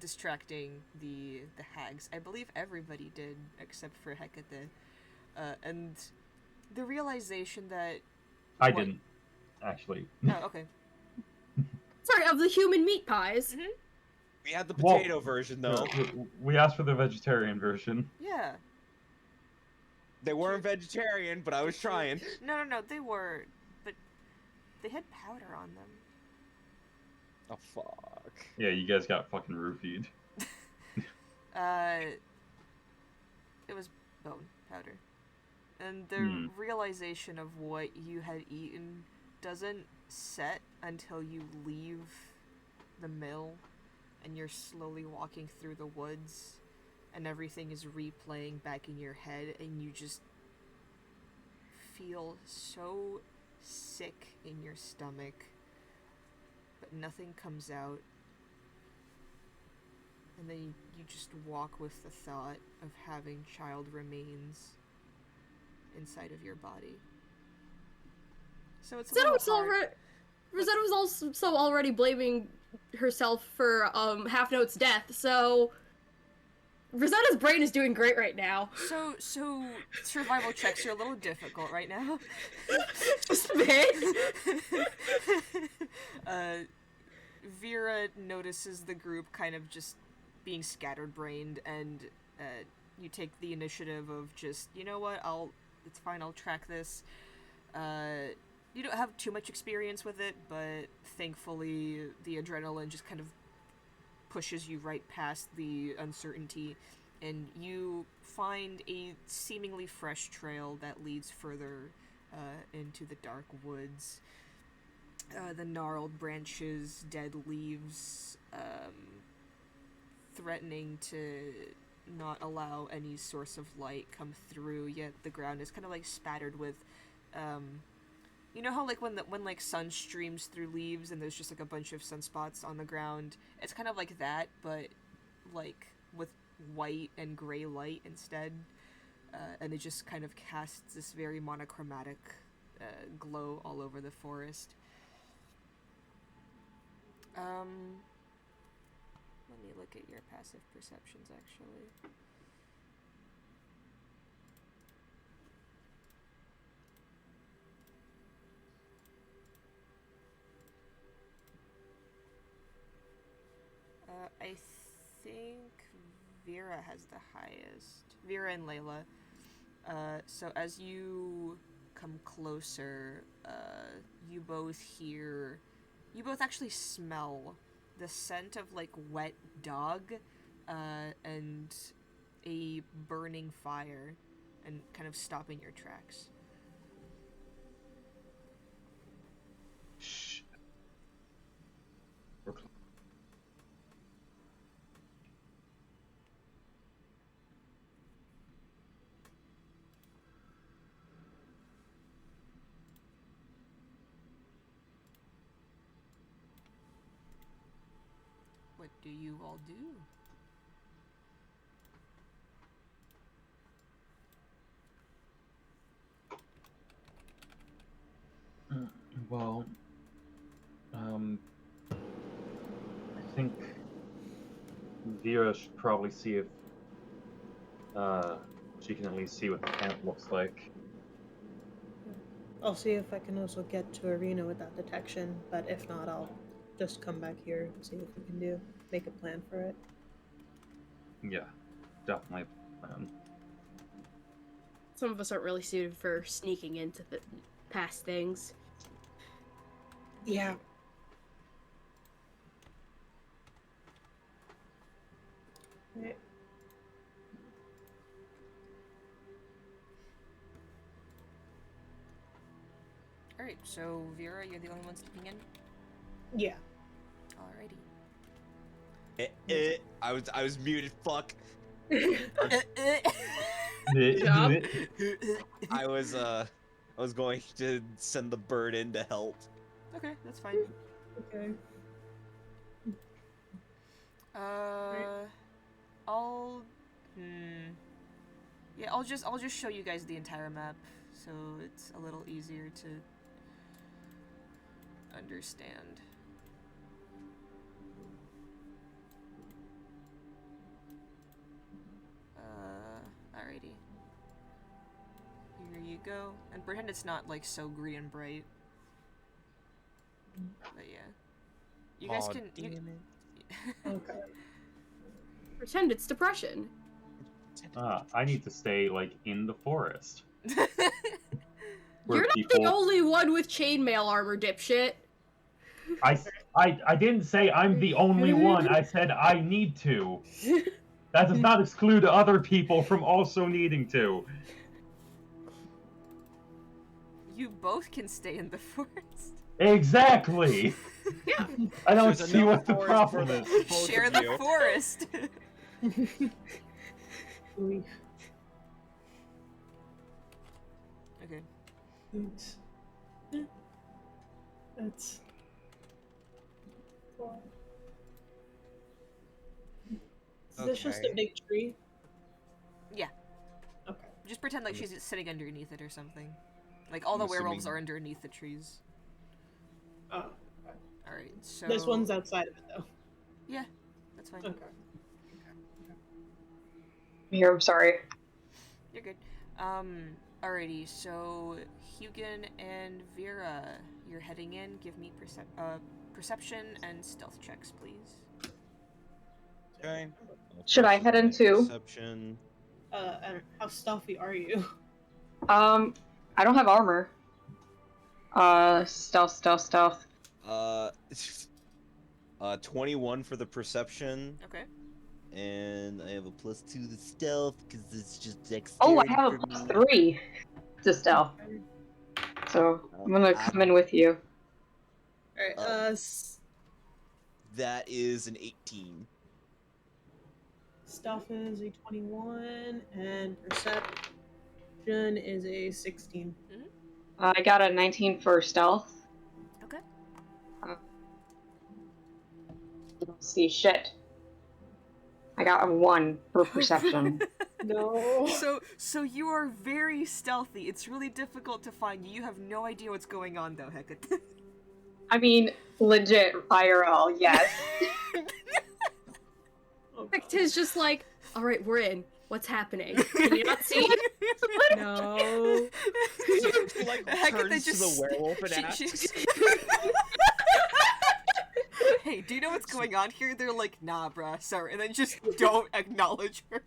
distracting the hags. I believe everybody did except for Hecate. And the realization that I what- didn't, actually. Oh, okay. Sorry, of the human meat pies. Mhm. We had the Well, potato version, though. We asked for the vegetarian version. Yeah. They weren't vegetarian, but I was trying. No, they were, but they had powder on them. Oh, fuck. Yeah, you guys got fucking roofied. It was bone powder. And the realization of what you had eaten doesn't set until you leave the mill and you're slowly walking through the woods and everything is replaying back in your head and you just feel so sick in your stomach, but nothing comes out. And then you just walk with the thought of having child remains inside of your body. So it's a Rosetta little was hard. Rosetta was also already blaming herself for Half Note's death, so Rosetta's brain is doing great right now. So survival checks are a little difficult right now. Just a bit. Vera notices the group kind of just being scattered-brained, and you take the initiative of just, you know what, it's fine, I'll track this. You don't have too much experience with it, but thankfully the adrenaline just kind of pushes you right past the uncertainty, and you find a seemingly fresh trail that leads further into the dark woods. The gnarled branches, dead leaves, threatening to not allow any source of light come through, yet the ground is kind of like spattered with you know how like when like sun streams through leaves and there's just like a bunch of sunspots on the ground? It's kind of like that, but like with white and gray light instead, and it just kind of casts this very monochromatic glow all over the forest. Let me look at your passive perceptions actually. I think Vera has the highest. Vera and Layla. So as you come closer, you both actually smell the scent of like wet dog, and a burning fire, and kind of stop in your tracks. Shh. We're close. What do you all do? Well, I think Vera should probably see if she can at least see what the camp looks like. I'll see if I can also get to Arena without detection, but if not, I'll just come back here and see what we can make a plan for it. Yeah, definitely a plan. Some of us aren't really suited for sneaking into past things. Yeah. Right. Alright, so Vera, you're the only one sleeping in? Yeah. Alrighty. I was muted. Fuck. Job. I was going to send the bird in to help. Okay, that's fine. Okay. I'll yeah, I'll just show you guys the entire map so it's a little easier to understand. Alrighty. Here you go. And pretend it's not like so green and bright. But yeah. You guys Aw, can damn it. Okay. Pretend it's depression. I need to stay like in the forest. You're not the only one with chainmail armor, dipshit. I didn't say I'm the only one. I said I need to. That does not exclude other people from also needing to. You both can stay in the forest. Exactly. Yeah. I don't There's see what enough the forest problem for is. both Share of the you. forest. Oof. Okay. Oops. That's. Is this just a Okay. big tree? Yeah. Okay. Just pretend like she's sitting underneath it or something. Like all the I'm werewolves assuming- are underneath the trees. Oh, okay. Alright, so This one's outside of it though. Yeah, that's fine. Okay. Here, I'm sorry. You're good. Alrighty, so Hugin and Vera, you're heading in. Give me perception and stealth checks, please. Okay. Should I head in too? Perception. How stealthy are you? I don't have armor. Stealth. 21 for the perception, Okay. and I have a +2 to stealth because it's just Oh, dexterity I have a for me. +3 to stealth. So I'm gonna come in with you. Alright, That is an 18. stealth is a 21, and perception is a 16. I got a 19 for stealth. Okay. Let's see, shit. I got a 1 for perception. No. So you are very stealthy. It's really difficult to find you. You have no idea what's going on though, Hecate. I mean, legit IRL, yes. Hecta's just like, alright, we're in. What's happening? Can you not see? No. She like Hecate turns to just the werewolf and she- asks. Hey, do you know what's going on here? They're like, nah, bruh, sorry, and then just don't acknowledge her.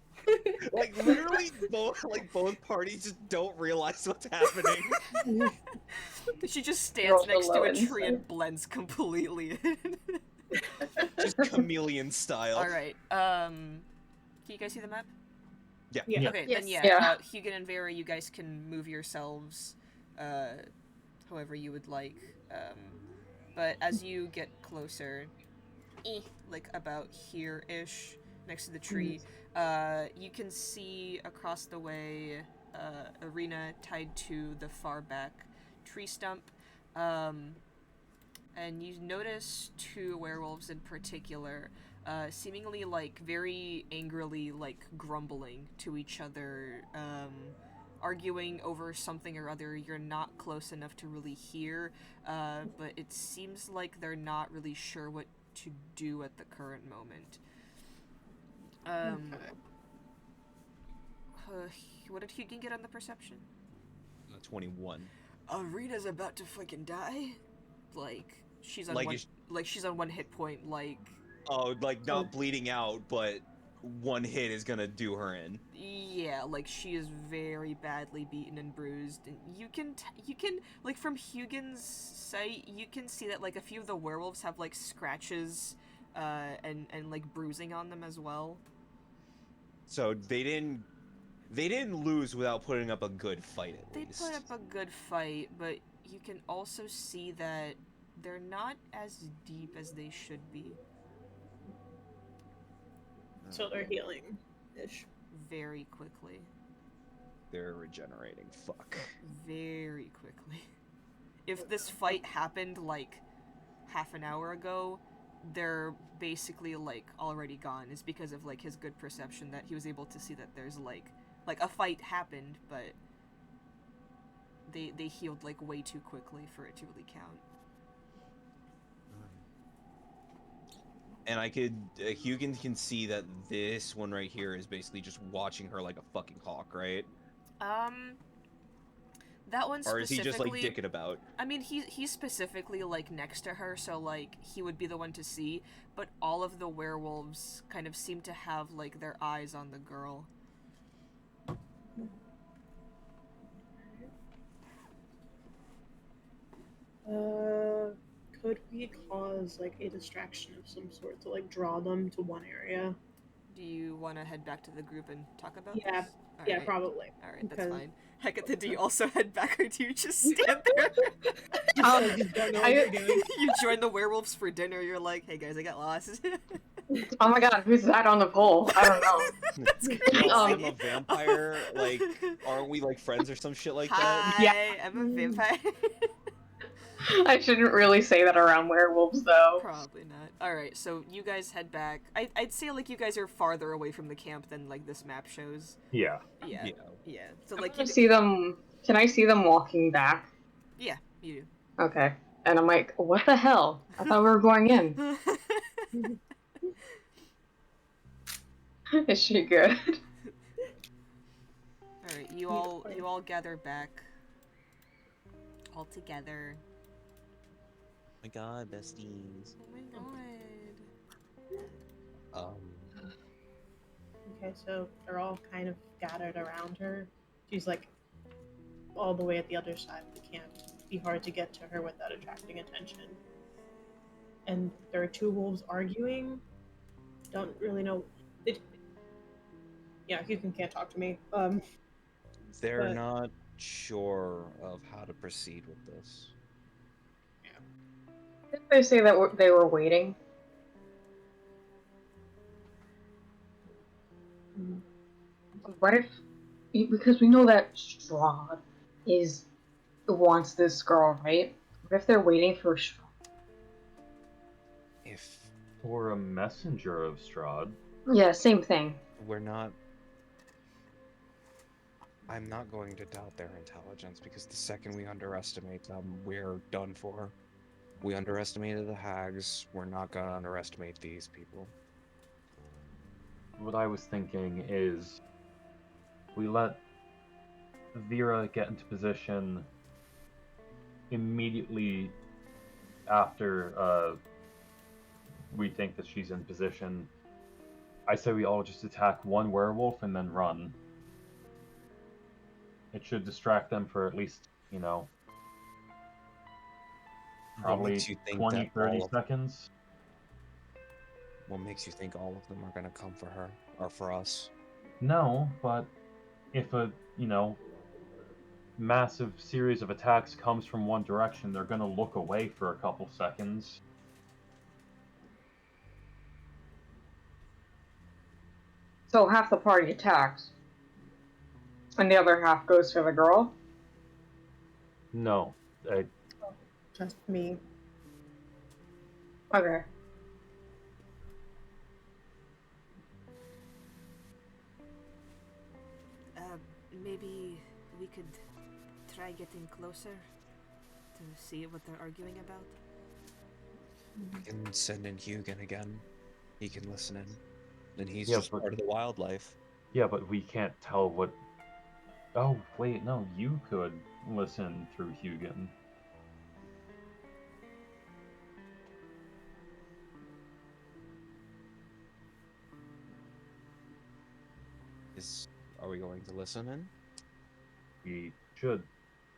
Like literally, both parties just don't realize what's happening. She just stands Roll next to below a and tree say- and blends completely in. Just chameleon style. Alright, can you guys see the map? Yeah. Yeah. Okay, Yes. then yeah, Yeah. Hugin and Vera, you guys can move yourselves however you would like. But as you get closer, like about here-ish, next to the tree, you can see across the way Arena tied to the far back tree stump. And you notice 2 werewolves in particular, seemingly like very angrily like grumbling to each other, arguing over something or other you're not close enough to really hear, but it seems like they're not really sure what to do at the current moment. What did Hugin get on the perception? 21. Arena's about to fucking die. Like she's on Like, one, is- like she's on 1 hit point. Like Oh, like not bleeding out, but one hit is gonna do her in. Yeah, like she is very badly beaten and bruised, and you can like from Hugin's sight, you can see that like a few of the werewolves have like scratches, and like bruising on them as well. So they didn't lose without putting up a good fight at They least. put up a good fight, but you can also see that they're not as deep as they should be. So they're healing ish. Very quickly. They're regenerating. Fuck. Very quickly. If this fight happened like half an hour ago, they're basically like already gone. It's because of like his good perception that he was able to see that there's like a fight happened, but they healed like way too quickly for it to really count. And I could, Hugin can see that this one right here is basically just watching her like a fucking hawk, right? That one specifically. Or is he just like dicking about? I mean, he's specifically like next to her, so like he would be the one to see. But all of the werewolves kind of seem to have like their eyes on the girl. Could we cause like a distraction of some sort to like draw them to one area? Do you want to head back to the group and talk about Yeah, this? yeah, Alright. probably. Alright, that's Because- fine. Hecate, do you also head back, or do you just stand there? I just don't know what you're doing. You join the werewolves for dinner, you're like, hey guys, I got lost. Oh my god, who's that on the pole? I don't know. That's Well, crazy. I'm a vampire. Like, aren't we like friends or some shit like that? Hi, Yeah. I'm a vampire. I shouldn't really say that around werewolves, though. Probably not. Alright, so you guys head back. I'd say like you guys are farther away from the camp than like this map shows. Yeah. Yeah. Yeah. Yeah. So Can like I see them? Can I see them walking back? yeah, you Okay. And I'm like, what the hell? I thought we were going in. do. Is she good? Alright, you all gather back. All together. Oh my god, besties. Oh my god. Okay, so they're all kind of gathered around her. She's like all the way at the other side of the camp. It'd be hard to get to her without attracting attention. And there are two wolves arguing. Don't really know. Yeah, you can't talk to me. They're But- not sure of how to proceed with this. Didn't they say that they were waiting? What if? Because we know that Strahd wants this girl, right? What if they're waiting for Strahd? If Or a messenger of Strahd. Yeah, same thing. we're not... I'm not going to doubt their intelligence, because the second we underestimate them, we're done for. We underestimated the hags, we're not gonna underestimate these people. What I was thinking is we let Vera get into position immediately after we think that she's in position. I say we all just attack one werewolf and then run. It should distract them for at least, probably makes you think 20, that 30 all of- seconds. What makes you think all of them are gonna come for her, or for us? No, but if a, massive series of attacks comes from one direction, they're gonna look away for a couple seconds. So half the party attacks, and the other half goes for the girl. No, Just me. Okay. Maybe we could try getting closer to see what they're arguing about. We can send in Hugin again. He can listen in. And he's Yeah, just but- part of the wildlife. yeah, but we can't tell what. Oh wait, no, you could listen through Hugin. we going to listen in? We should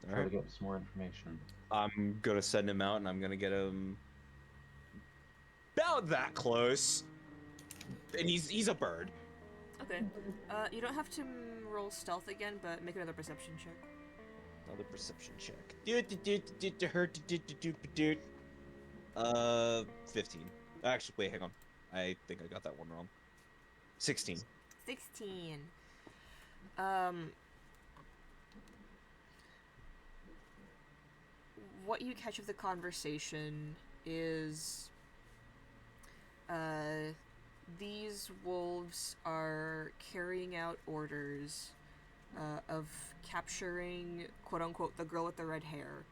All try to right. get some more information. I'm gonna send him out, and I'm gonna get him about that close. And he's a bird. Okay. You don't have to roll stealth again, but make another perception check. Another perception check. 15. Actually, wait, hang on. I think I got that one wrong. 16. 16. What you catch of the conversation is these wolves are carrying out orders of capturing, quote-unquote, the girl with the red hair,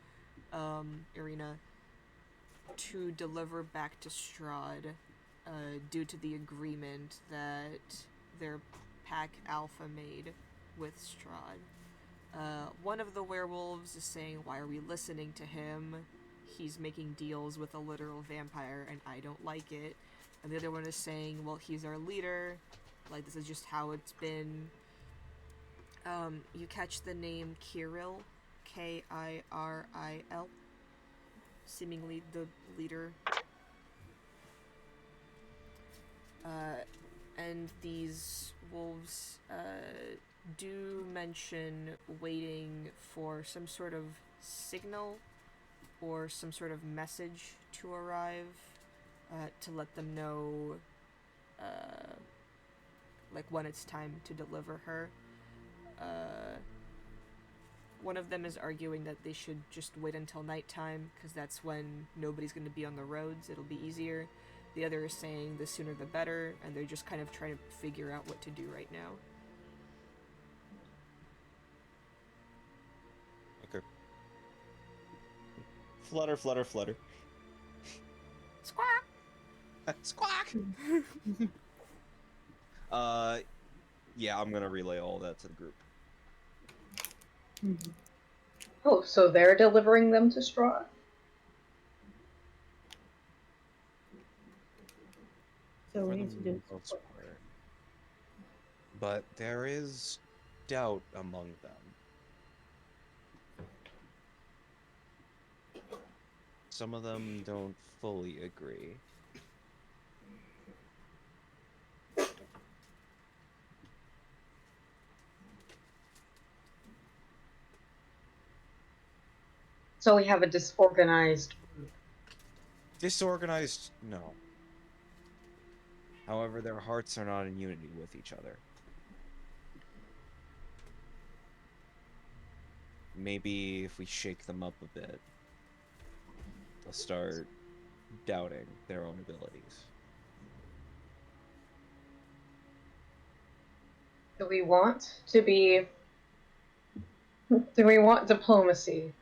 Irina, to deliver back to Strahd, due to the agreement that their pack alpha made with Strahd. One of the werewolves is saying, why are we listening to him? He's making deals with a literal vampire, and I don't like it. And the other one is saying, well, he's our leader. Like, this is just how it's been. You catch the name Kirill. Kiril. Seemingly the leader. And these wolves, do mention waiting for some sort of signal or some sort of message to arrive, to let them know, like, when it's time to deliver her. One of them is arguing that they should just wait until nighttime, because that's when nobody's going to be on the roads, it'll be easier. The other is saying the sooner the better, and they're just kind of trying to figure out what to do right now. Okay. Flutter, flutter, flutter. Squawk! Squawk! Yeah, I'm gonna relay all that to the group. Oh, so they're delivering them to Strahd? So For we the need to do most part. But there is doubt among them. Some of them don't fully agree. So we have a disorganized group. Disorganized? No. However, their hearts are not in unity with each other. Maybe if we shake them up a bit, they'll start doubting their own abilities. Do we want diplomacy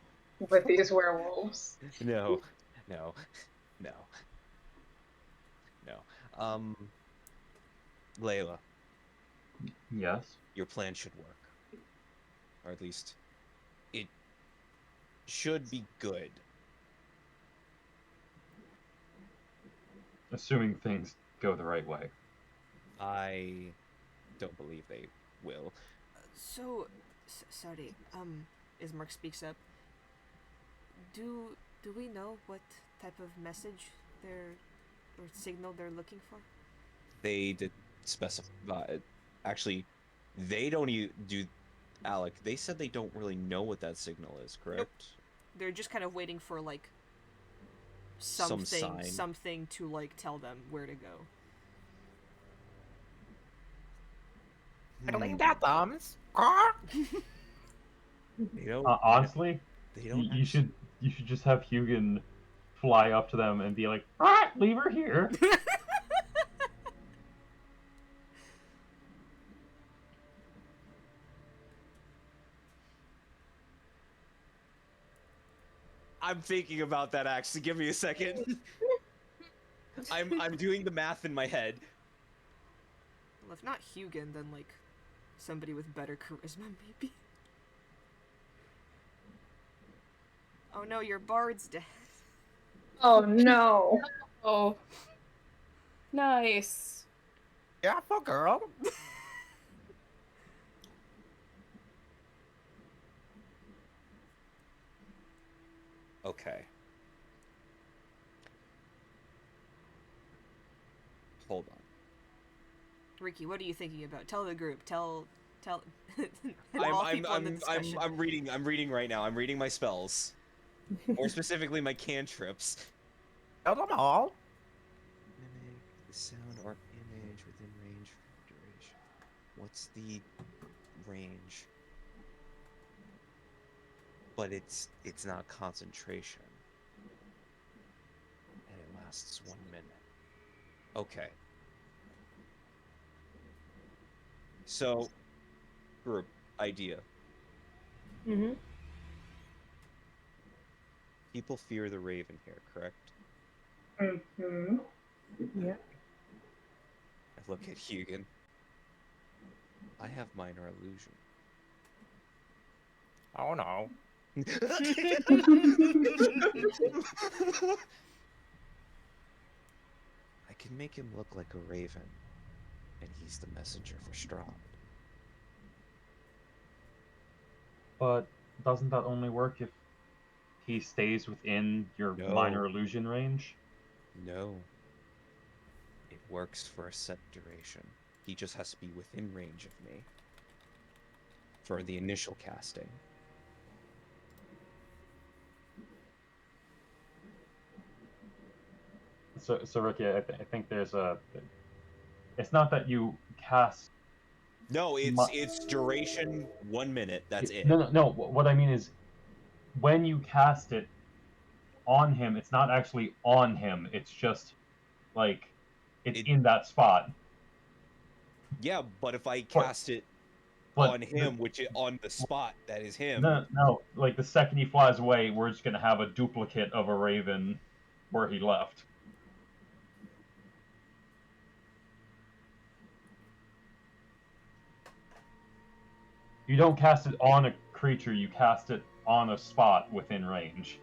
with these werewolves? No, no, no, no. Layla, Yes. your plan should work. Or at least, it should be good. Assuming things go the right way. I don't believe they will. So, sorry, Ismark speaks up. Do we know what type of message or signal they're looking for? They did specify. Actually, they don't even do. Alec, they said they don't really know what that signal is, correct? Nope. They're just kind of waiting for, like, Some sign. something to, like, tell them where to go. Fiddling their thumbs. They don't. Honestly, They don't. you should just have Hugin fly up to them and be like, "Ah, leave her here." I'm thinking about that actually. Give me a second. I'm doing the math in my head. Well, if not Hugin, then, like, somebody with better charisma, maybe. Oh no, your bard's dead. Oh no. Oh. Nice. Careful, girl. Okay. Hold on. Ricky, what are you thinking about? Tell the group. Tell all I'm people in the discussion. I'm reading right now. I'm reading my spells. More specifically my cantrips. Tell them all. Mimic the sound or image within range for duration. What's the range? But it's not concentration. And it lasts 1 minute. Okay. So, group idea. Mm-hmm. People fear the Raven here, correct? Mm-hmm. Yeah. I look at Hugin. I have minor illusion. Oh no. I can make him look like a raven, and he's the messenger for Strahd. But doesn't that only work if he stays within your No. minor illusion range? No. It works for a set duration. He just has to be within range of me. For the initial casting. So Ricky, I think there's a. It's not that you cast. No, it's duration 1 minute. That's it. No. What I mean is, when you cast it on him, it's not actually on him. It's just like it's in that spot. Yeah, but if I cast it on him, which is on the spot that is him. No. Like the second he flies away, we're just gonna have a duplicate of a raven where he left. You don't cast it on a creature, you cast it on a spot within range.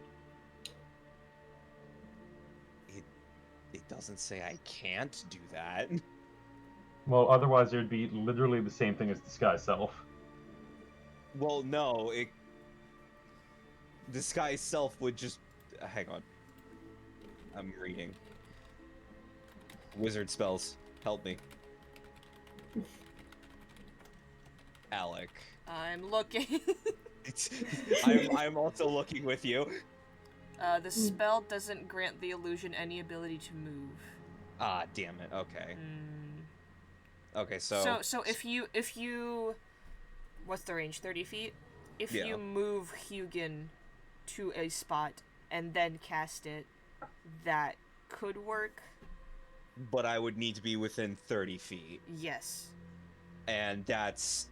It doesn't say I can't do that. Well, otherwise there'd be literally the same thing as Disguise Self. Well, no, Disguise Self would just... hang on. I'm reading. Wizard spells. Help me. Alec. I'm looking. I'm also looking with you. The spell doesn't grant the illusion any ability to move. Ah, damn it. Okay. Okay, So if you what's the range? 30 feet? If you move Hugin to a spot and then cast it, that could work. But I would need to be within 30 feet. Yes. And that's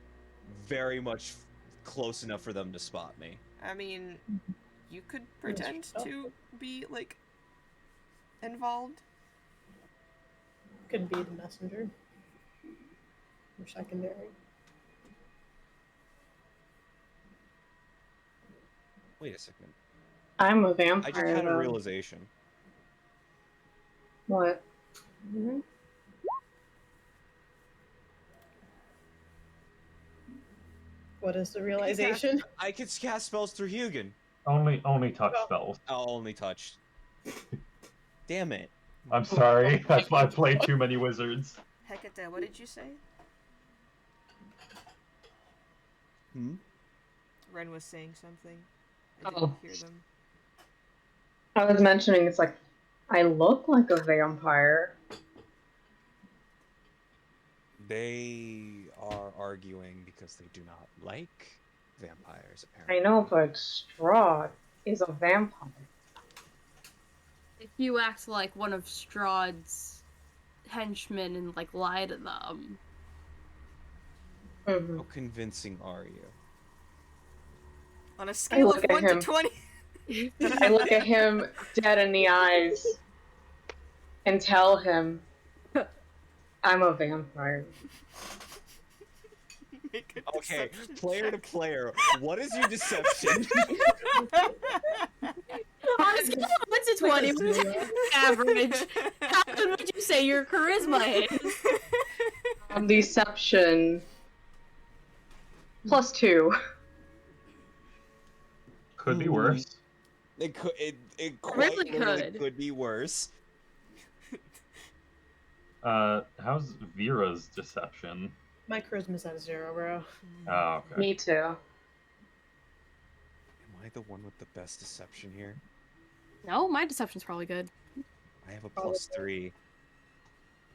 very much close enough for them to spot me. I mean, you could pretend to be, like, involved. Could be the messenger. Or secondary. Wait a second. I'm a I vampire. just had a though. realization. What? Mm-hmm. What is the realization? I could cast spells through Hugin. Only touch spells. I'll only touch. Damn it. I'm sorry, that's why I played too many wizards. Hecate, what did you say? Ren was saying something. I didn't hear them. I was mentioning it's like, I look like a vampire. They are arguing because they do not like vampires, apparently. I know, but Strahd is a vampire. If you act like one of Strahd's henchmen and like lie to them. Mm-hmm. How convincing are you? On a scale of look at 1 to him. 20. I look at him dead in the eyes and tell him, I'm a vampire. Make a Okay, deception player to check. player, what is your deception? On a scale of 1 to 20, which is average, how good would you say your charisma is? Deception +2. Could be worse. It could. It quite really literally could. could be worse. How's Vera's deception? My charisma's at 0, bro. Oh, okay. Me too. Am I the one with the best deception here? No, my deception's probably good. I have a +3.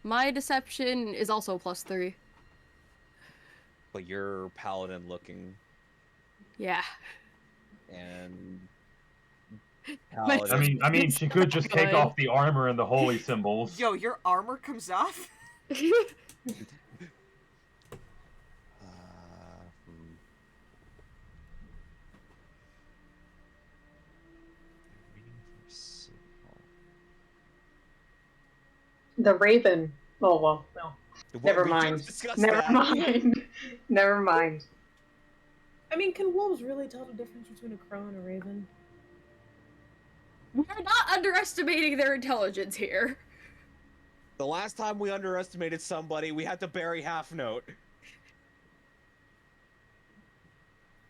My deception is also +3. But you're paladin looking, Yeah. and My- paladin. I mean, she could just take Good. off the armor and the holy symbols. Yo, your armor comes off? Hmm. Reading for signal. The Raven. Oh well, no. What, Never we mind. just discussed Never that. mind. Never mind. I mean, can wolves really tell the difference between a crow and a raven? We're not underestimating their intelligence here. The last time we underestimated somebody, we had to bury half note.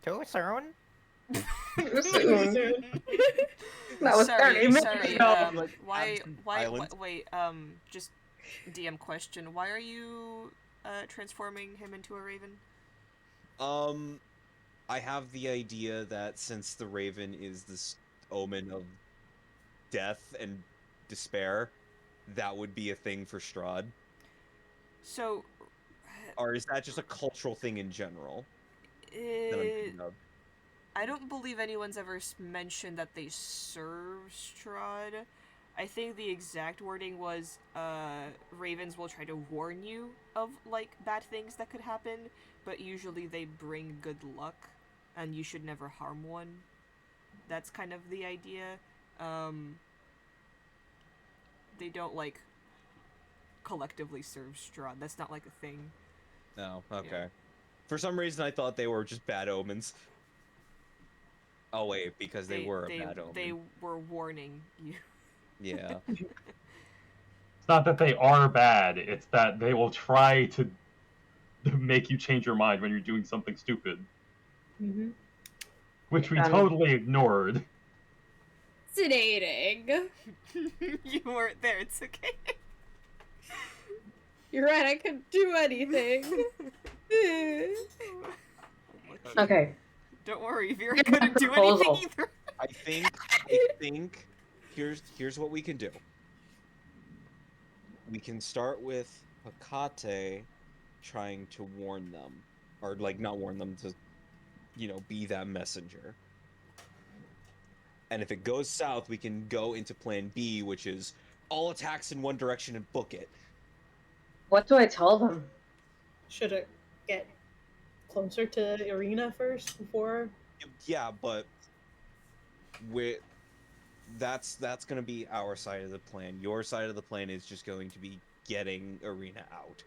Too soon? Soon. That was 30 minutes sorry. ago. Why? Island. Wait. Just DM question. Why are you transforming him into a raven? I have the idea that since the raven is this omen of death and despair, that would be a thing for Strahd. So, Or is that just a cultural thing in general that I'm thinking of? I don't believe anyone's ever mentioned that they serve Strahd. I think the exact wording was, ravens will try to warn you of, like, bad things that could happen, but usually they bring good luck, and you should never harm one. That's kind of the idea. They don't, like, collectively serve Strahd. That's not, like, a thing. No, okay. Yeah. For some reason, I thought they were just bad omens. Oh wait, because they were a bad omen. They were warning you. Yeah. It's not that they are bad, it's that they will try to make you change your mind when you're doing something stupid. Mm-hmm. Which we Um, totally ignored. Fascinating. You weren't there, it's okay. You're right, I couldn't do anything. Okay. Don't worry, Vera couldn't do Proposal. anything either. I think here's what we can do. We can start with Hecate trying to warn them. Or like not warn them to, be that messenger. And if it goes south, we can go into plan B, which is all attacks in one direction and book it. What do I tell them? Should it get closer to Arena first before? Yeah, but that's gonna be our side of the plan. Your side of the plan is just going to be getting Arena out.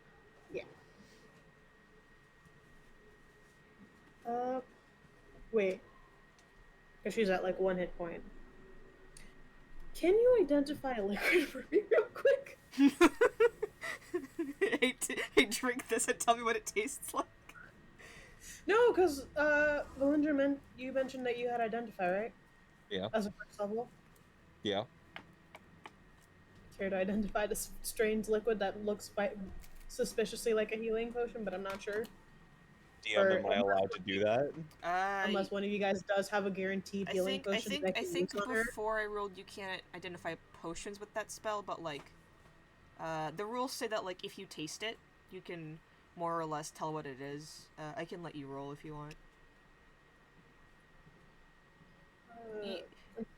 Wait. Because she's at like 1 hit point. Can you identify a liquid for me real quick? Hey, drink this and tell me what it tastes like. No, because Valindra, you mentioned that you had identify, right? Yeah. As a first level. Yeah. Care to identify this strange liquid that looks suspiciously like a healing potion, but I'm not sure. DM, am I allowed to do that? Unless one of you guys does have a guaranteed healing potion. I think before I rolled, you can't identify potions with that spell, but like, the rules say that like if you taste it, you can more or less tell what it is. I can let you roll if you want.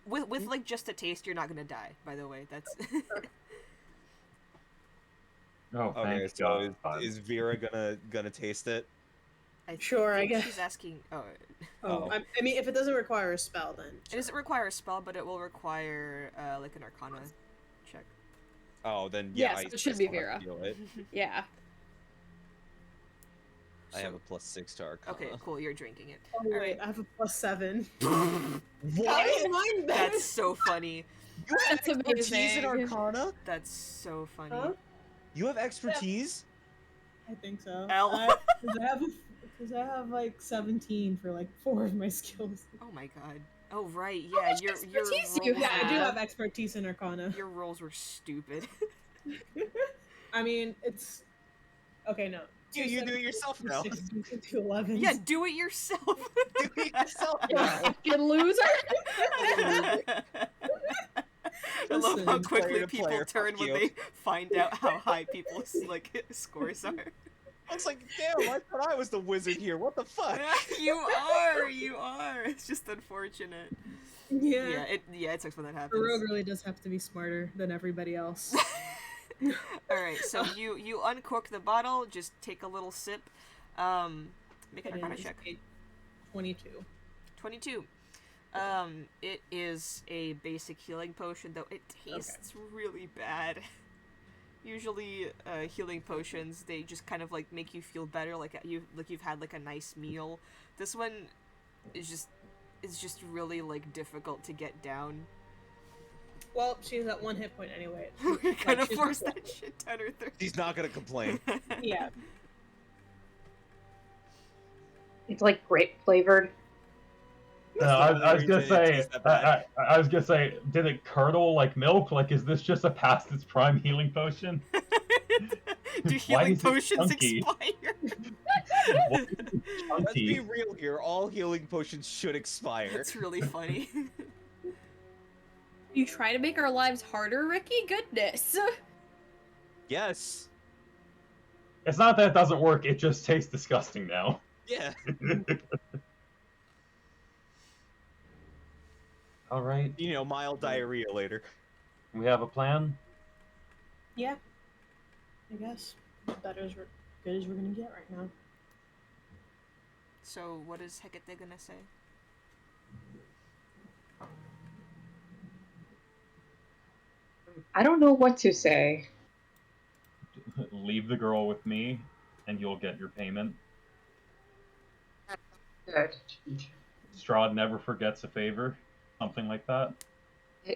With like just a taste, you're not gonna die. By the way, that's. Oh, Okay, thank so God. is Vera gonna taste it? Sure, I think guess. she's asking. Oh. Oh. I mean, if it doesn't require a spell, then. It doesn't require a spell, but it will require like an Arcana check. Oh, then Yes, yeah, it should be still have Vera. to do it. Yeah. I have a +6 to Arcana. Okay, cool. You're drinking it. Oh, wait, I have a +7. What? Mine That's so funny. You have That's expertise in amazing. Arcana? That's so funny. Huh? You have expertise? I think so. L. Because I have like 17 for like 4 of my skills. Oh my god. Oh right, yeah. much expertise you rolls Yeah, I do were- have expertise in Arcana. Your rolls were stupid. I mean, it's okay. No, You do it yourself now. 16 to 11. Yeah, do it yourself. Do it yourself You now. fucking loser. I love how Listen, quickly player to people player, turn fuck when you. they find out how high people's like scores are. I was like, damn, I thought I was the wizard here. What the fuck? You are. It's just unfortunate. Yeah. It sucks when that The happens. rogue really does have to be smarter than everybody else. All right, so you uncork the bottle. Just take a little sip. Make an It Arcana is check. a 22. 22. It is a basic healing potion, though it tastes really bad. Usually, healing potions, they just kind of like make you feel better, like you've had like a nice meal. This one is just really like difficult to get down. Well, she's at 1 hit point anyway. We're gonna she's- force that shit down her throat. He's not gonna complain. Yeah. It's like grape flavored. No, I was gonna It say, tastes that bad. I was gonna say, did it curdle like milk? Like, is this just a past its prime healing potion? Do Why healing is it potions chunky? expire? Why is it Let's be chunky? real here. All healing potions should expire. That's really funny. You try to make our lives harder, Ricky? Goodness. Yes. It's not that it doesn't work; it just tastes disgusting now. Yeah. All right, You know, mild diarrhea later. we have a plan. Yeah. I guess. About as good as we're gonna get right now. So, what is Hecate gonna say? I don't know what to say. Leave the girl with me, and you'll get your payment. Good. Strahd never forgets a favor, something like that.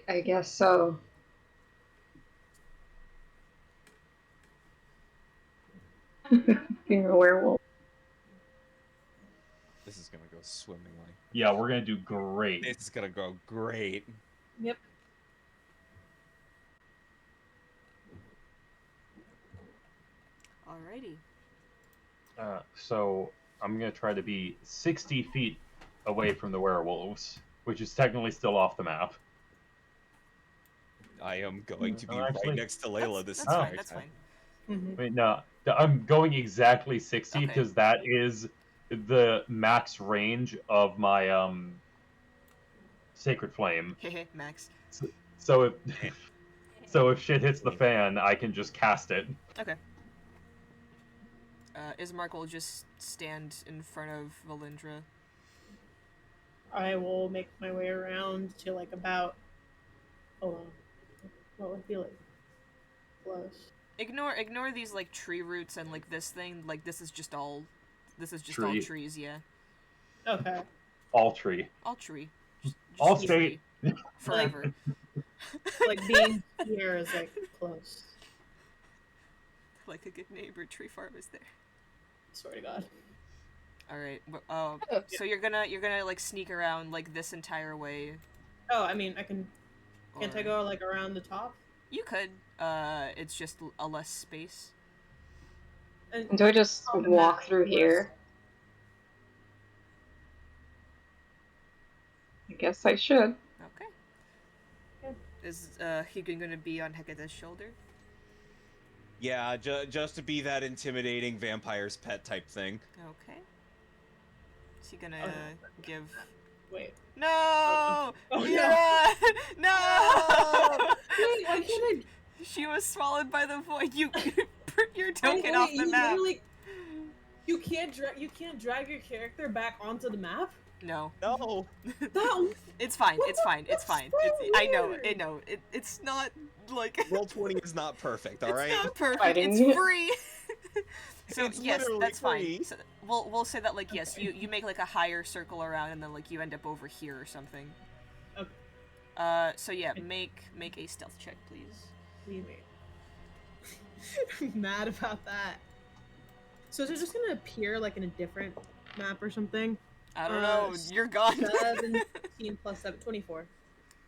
I guess so. Being a werewolf. This is gonna go swimmingly. Yeah, we're gonna do great. This is gonna go great. Yep. Alrighty. So I'm gonna try to be 60 feet away from the werewolves, which is technically still off the map. I am going to be Actually- right next to Layla this That's entire fine. That's time. fine. Mm-hmm. Wait, no, I'm going exactly 60 Okay. because that is the max range of my sacred flame. Hehe, Max. So if so if shit hits the fan, I can just cast it. Okay. Ismark will just stand in front of Valindra. I will make my way around to like about. Hold on. What would be like close? Ignore these like tree roots and like this thing. Like this is just all Tree. trees. Yeah, Okay. All tree. all tree. All Just state. tree. Forever. Like being here is like close. Like a good neighbor, tree farm is there. Swear to God. All right. So you're gonna like sneak around like this entire way. Oh, I mean, I can. Can't I or- go like around the top? You could. It's just a less space. And Do I just on the walk map, through where's- here? I guess I should. Okay. Yeah. Is Higun gonna be on Hecate's shoulder? Yeah, just to be that intimidating vampire's pet type thing. Okay. Is he gonna Okay. give? Wait. No! Oh, no. Mira! No! Wait, why can't I? She was swallowed by the void. Your token off the you map. literally- You can't drag your character back onto the map. No, No. That it's fine. What It's the- fine. It's that's fine. so I know. weird. I know. It's not like Roll 20 is not perfect, it's alright? not perfect. Fighting. It's free. So It's yes, literally that's free. fine. So we'll say that like yes, you make like a higher circle around and then like you end up over here or something. Okay. So yeah, make a stealth check, please. Leave me. I'm mad about that. So is it just gonna appear like in a different map or something? I don't know. You're gone. 17 plus 7, 24.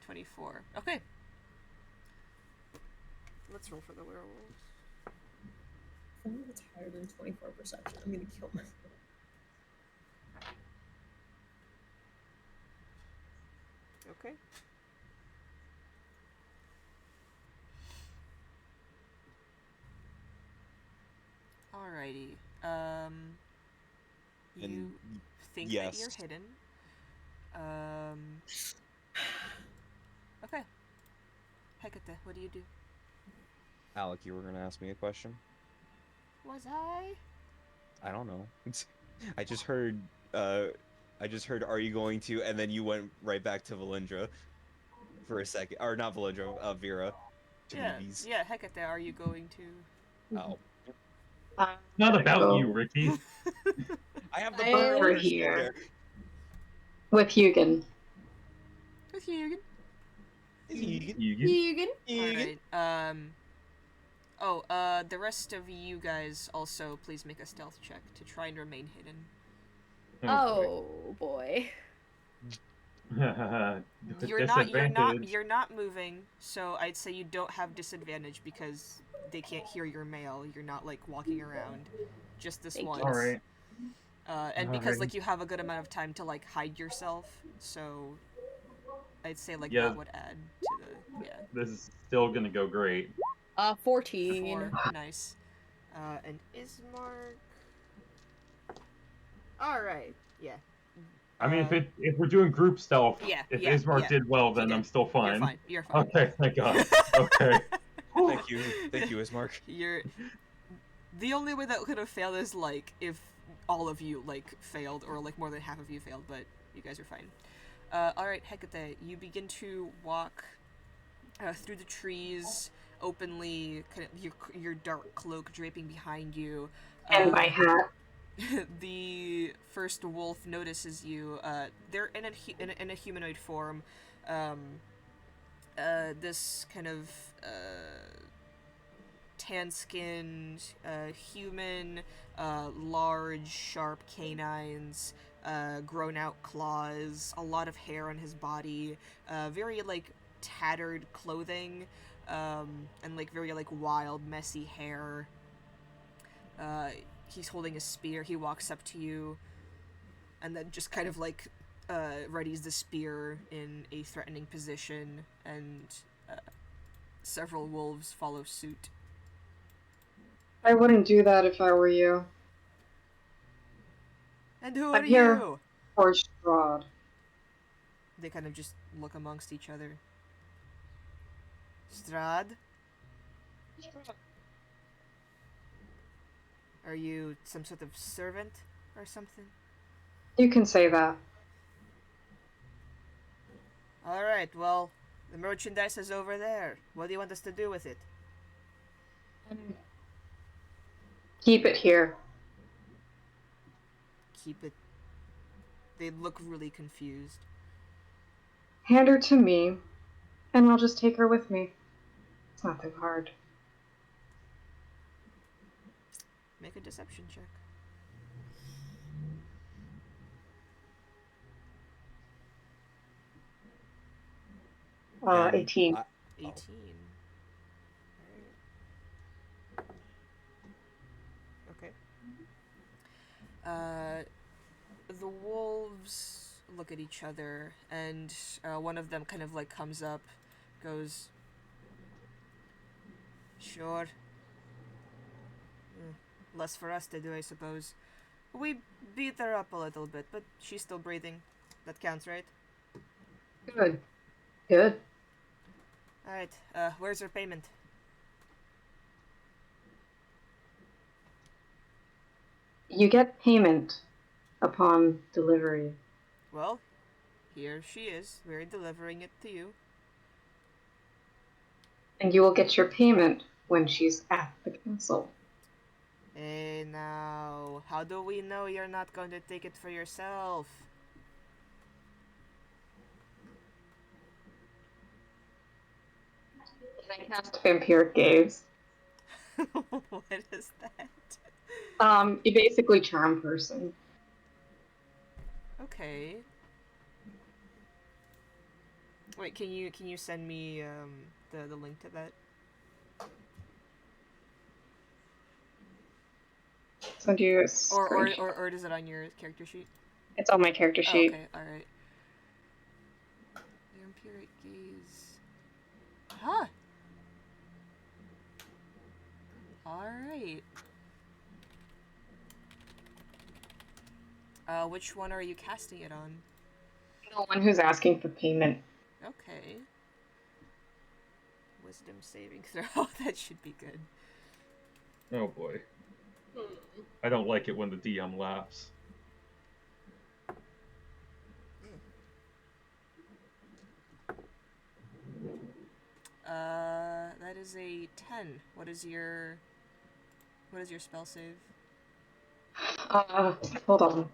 24. Okay. Let's roll for the werewolves. Oh, it's higher than 24 perception. I'm gonna kill myself. Okay. Alrighty. You And think that yes. you're hidden. Okay. Hecate, what do you do? Alec, you were gonna ask me a question? Was I? I don't know. I just heard, are you going to, and then you went right back to Valindra for a second, or not Valindra, Vera. Yeah, Jeez. yeah, Hecate, are you going to? Oh. Not Gotta about go you, Ricky. I have the I burner over over here. there. with Hugin. With Hugin. You Alright, the rest of you guys also please make a stealth check to try and remain hidden. Oh boy. You're not moving, so I'd say you don't have disadvantage because they can't hear your mail. You're not like walking around. Just this Thank you. once. Alright. And because Alrighty. like you have a good amount of time to like hide yourself, so I'd say like Yeah. that would add to the This is still gonna go great. 14. 4. Nice. And Ismark. Alright, yeah. I mean, if we're doing group stealth, Yeah, if yeah, Ismark yeah. did well, He then did. I'm still fine. You're fine. You're fine. Okay, thank God. Okay. Thank you, Ismark. You're the only way that could have failed is like if all of you like failed or like more than half of you failed, but you guys are fine. Alright, Hecate, you begin to walk through the trees openly, kind of your dark cloak draping behind you. And my hat. The first wolf notices you. They're in a humanoid form. This kind of tan-skinned human, large, sharp canines, grown-out claws, a lot of hair on his body, very like tattered clothing, and like very like wild, messy hair. He's holding a spear. He walks up to you, and then just kind of like readies the spear in a threatening position, and several wolves follow suit. I wouldn't do that if I were you. And who I'm are here. you? Or Strahd. They kind of just look amongst each other. Strahd? Are you some sort of servant or something? You can say that. Alright, well, the merchandise is over there. What do you want us to do with it? Keep it here. Keep it. They look really confused. Hand her to me, and I'll just take her with me. It's not too hard. Make a deception check. And 18. 18. Okay. The wolves look at each other, and one of them kind of like comes up, goes, "Sure. Less for us to do, I suppose. We beat her up a little bit, but she's still breathing. That counts, right? Good. Good. Alright, where's her payment?" You get payment upon delivery. Well, here she is. We're delivering it to you. And you will get your payment when she's at the castle. Hey now, how do we know you're not going to take it for yourself? Can I cast Vampiric Gaze? What is that? You basically charm person. Okay. Wait, can you send me the link to that? Send you a Or screenshot. is it on your character sheet? It's on my character Oh, sheet. okay, alright. Vampiric gaze. Huh. Alright. Which one are you casting it on? The one who's asking for payment. Okay. Wisdom saving throw. That should be good. Oh boy. I don't like it when the DM laughs. That is a 10. What is your spell save? Hold on.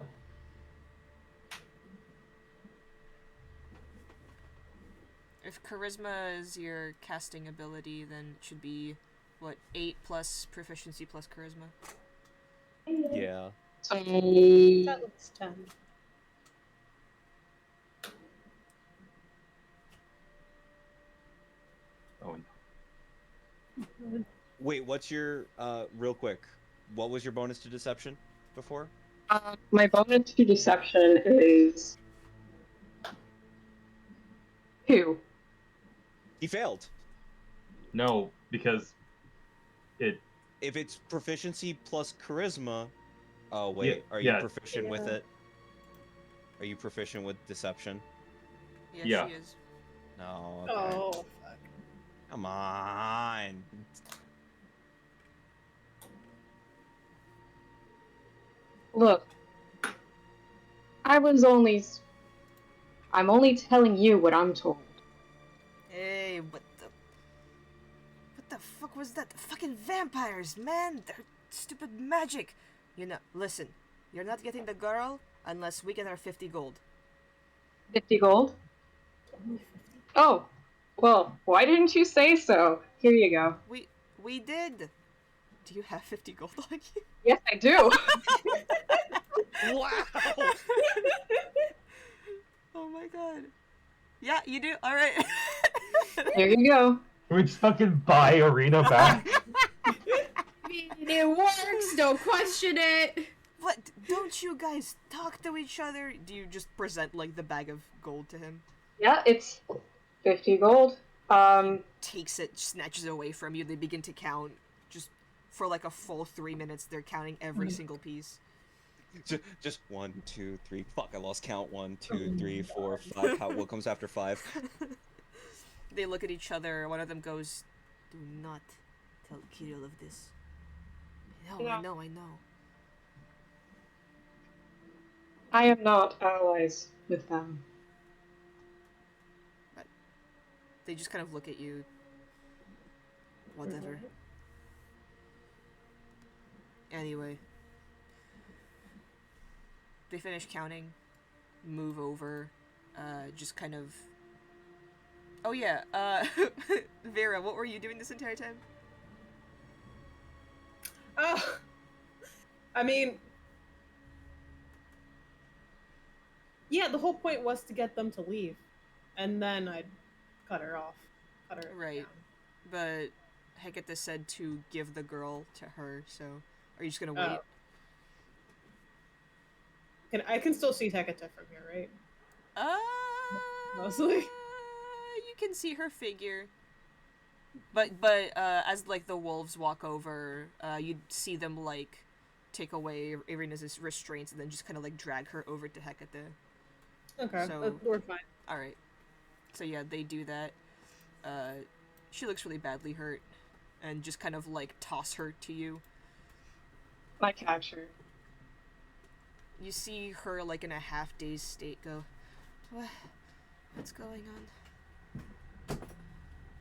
If charisma is your casting ability, then it should be, what, 8 plus proficiency plus charisma? Yeah. That looks 10. Oh, Wait, what's your real quick? What was your bonus to deception before? My bonus to deception is 2. He failed. no, because it. If it's proficiency plus charisma, oh wait, are you yeah. proficient with Yeah. it? Are you proficient with deception? Yes, Yeah. she is. No. Okay. Oh, fuck. Come on. Look, I'm only telling you what I'm told. Hey, what the fuck was that? The fucking vampires, man! They're stupid magic! You know, listen, you're not getting the girl unless we get our 50 gold. 50 gold? Oh, well, why didn't you say so? Here you go. We did! Do you have 50 gold on you? Yes, I do. Wow. Oh my god. Yeah, you do? Alright. Here you go. We just fucking buy Arena back. I mean, it works. Don't question it. What? Don't you guys talk to each other? Do you just present, like, the bag of gold to him? Yeah, it's 50 gold. Takes it, snatches it away from you, they begin to count. Just for like a full 3 minutes, they're counting every single piece. Just 1, 2, 3. Fuck, I lost count. 1, 2, 3, 4, 5. What comes after 5? They look at each other, one of them goes, "Do not tell Kirill of this." No, Yeah. I know. I am not allies with them. They just kind of look at you. Whatever. Anyway. They finish counting, move over, just kind of... Oh yeah, Vera, what were you doing this entire time? I mean, yeah, the whole point was to get them to leave, and then I'd cut her off. Cut her Right. down. But Hecate said to give the girl to her, so are you just gonna wait? I can still see Hecate from here, right? Mostly. You can see her figure. But as like the wolves walk over, you see them like take away Irina's restraints and then just kind of like drag her over to Hecate. Okay, So- we're fine. All right. So yeah, they do that. She looks really badly hurt, and just kind of like toss her to you. I catch her. You see her like in a half-dazed state go, what's going on?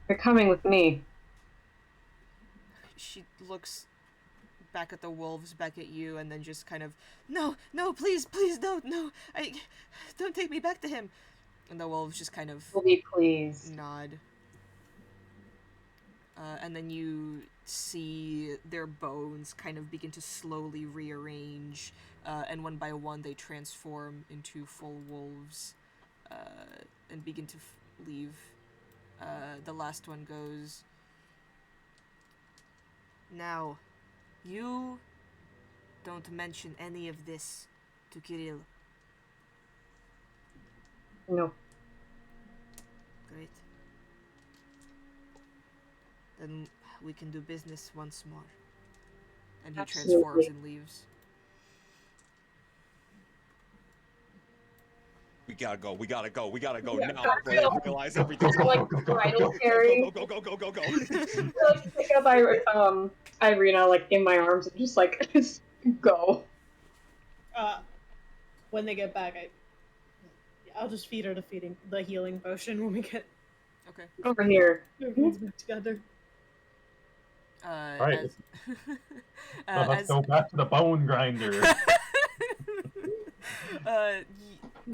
You're coming with me. She looks back at the wolves, back at you, and then just kind of, no, please, no, don't take me back to him. And the wolves just kind of Will be pleased. nod. And then you see their bones kind of begin to slowly rearrange. and one by one they transform into full wolves and begin to leave. The last one goes, "Now, you don't mention any of this to Kirill." No. Great. Then we can do business once more. And he Absolutely. transforms and leaves. We gotta go. We gotta go. We gotta go Yeah, now. I Before feel- they realize everything's Like wrong. bridal carry. Go, go, go, go, go, go. I like to pick up Irina like in my arms and just like just go. When they get back, I'll just feed her the healing potion when we get Okay. Over here. everyone's back together. Alright, As, let's go back to the bone grinder.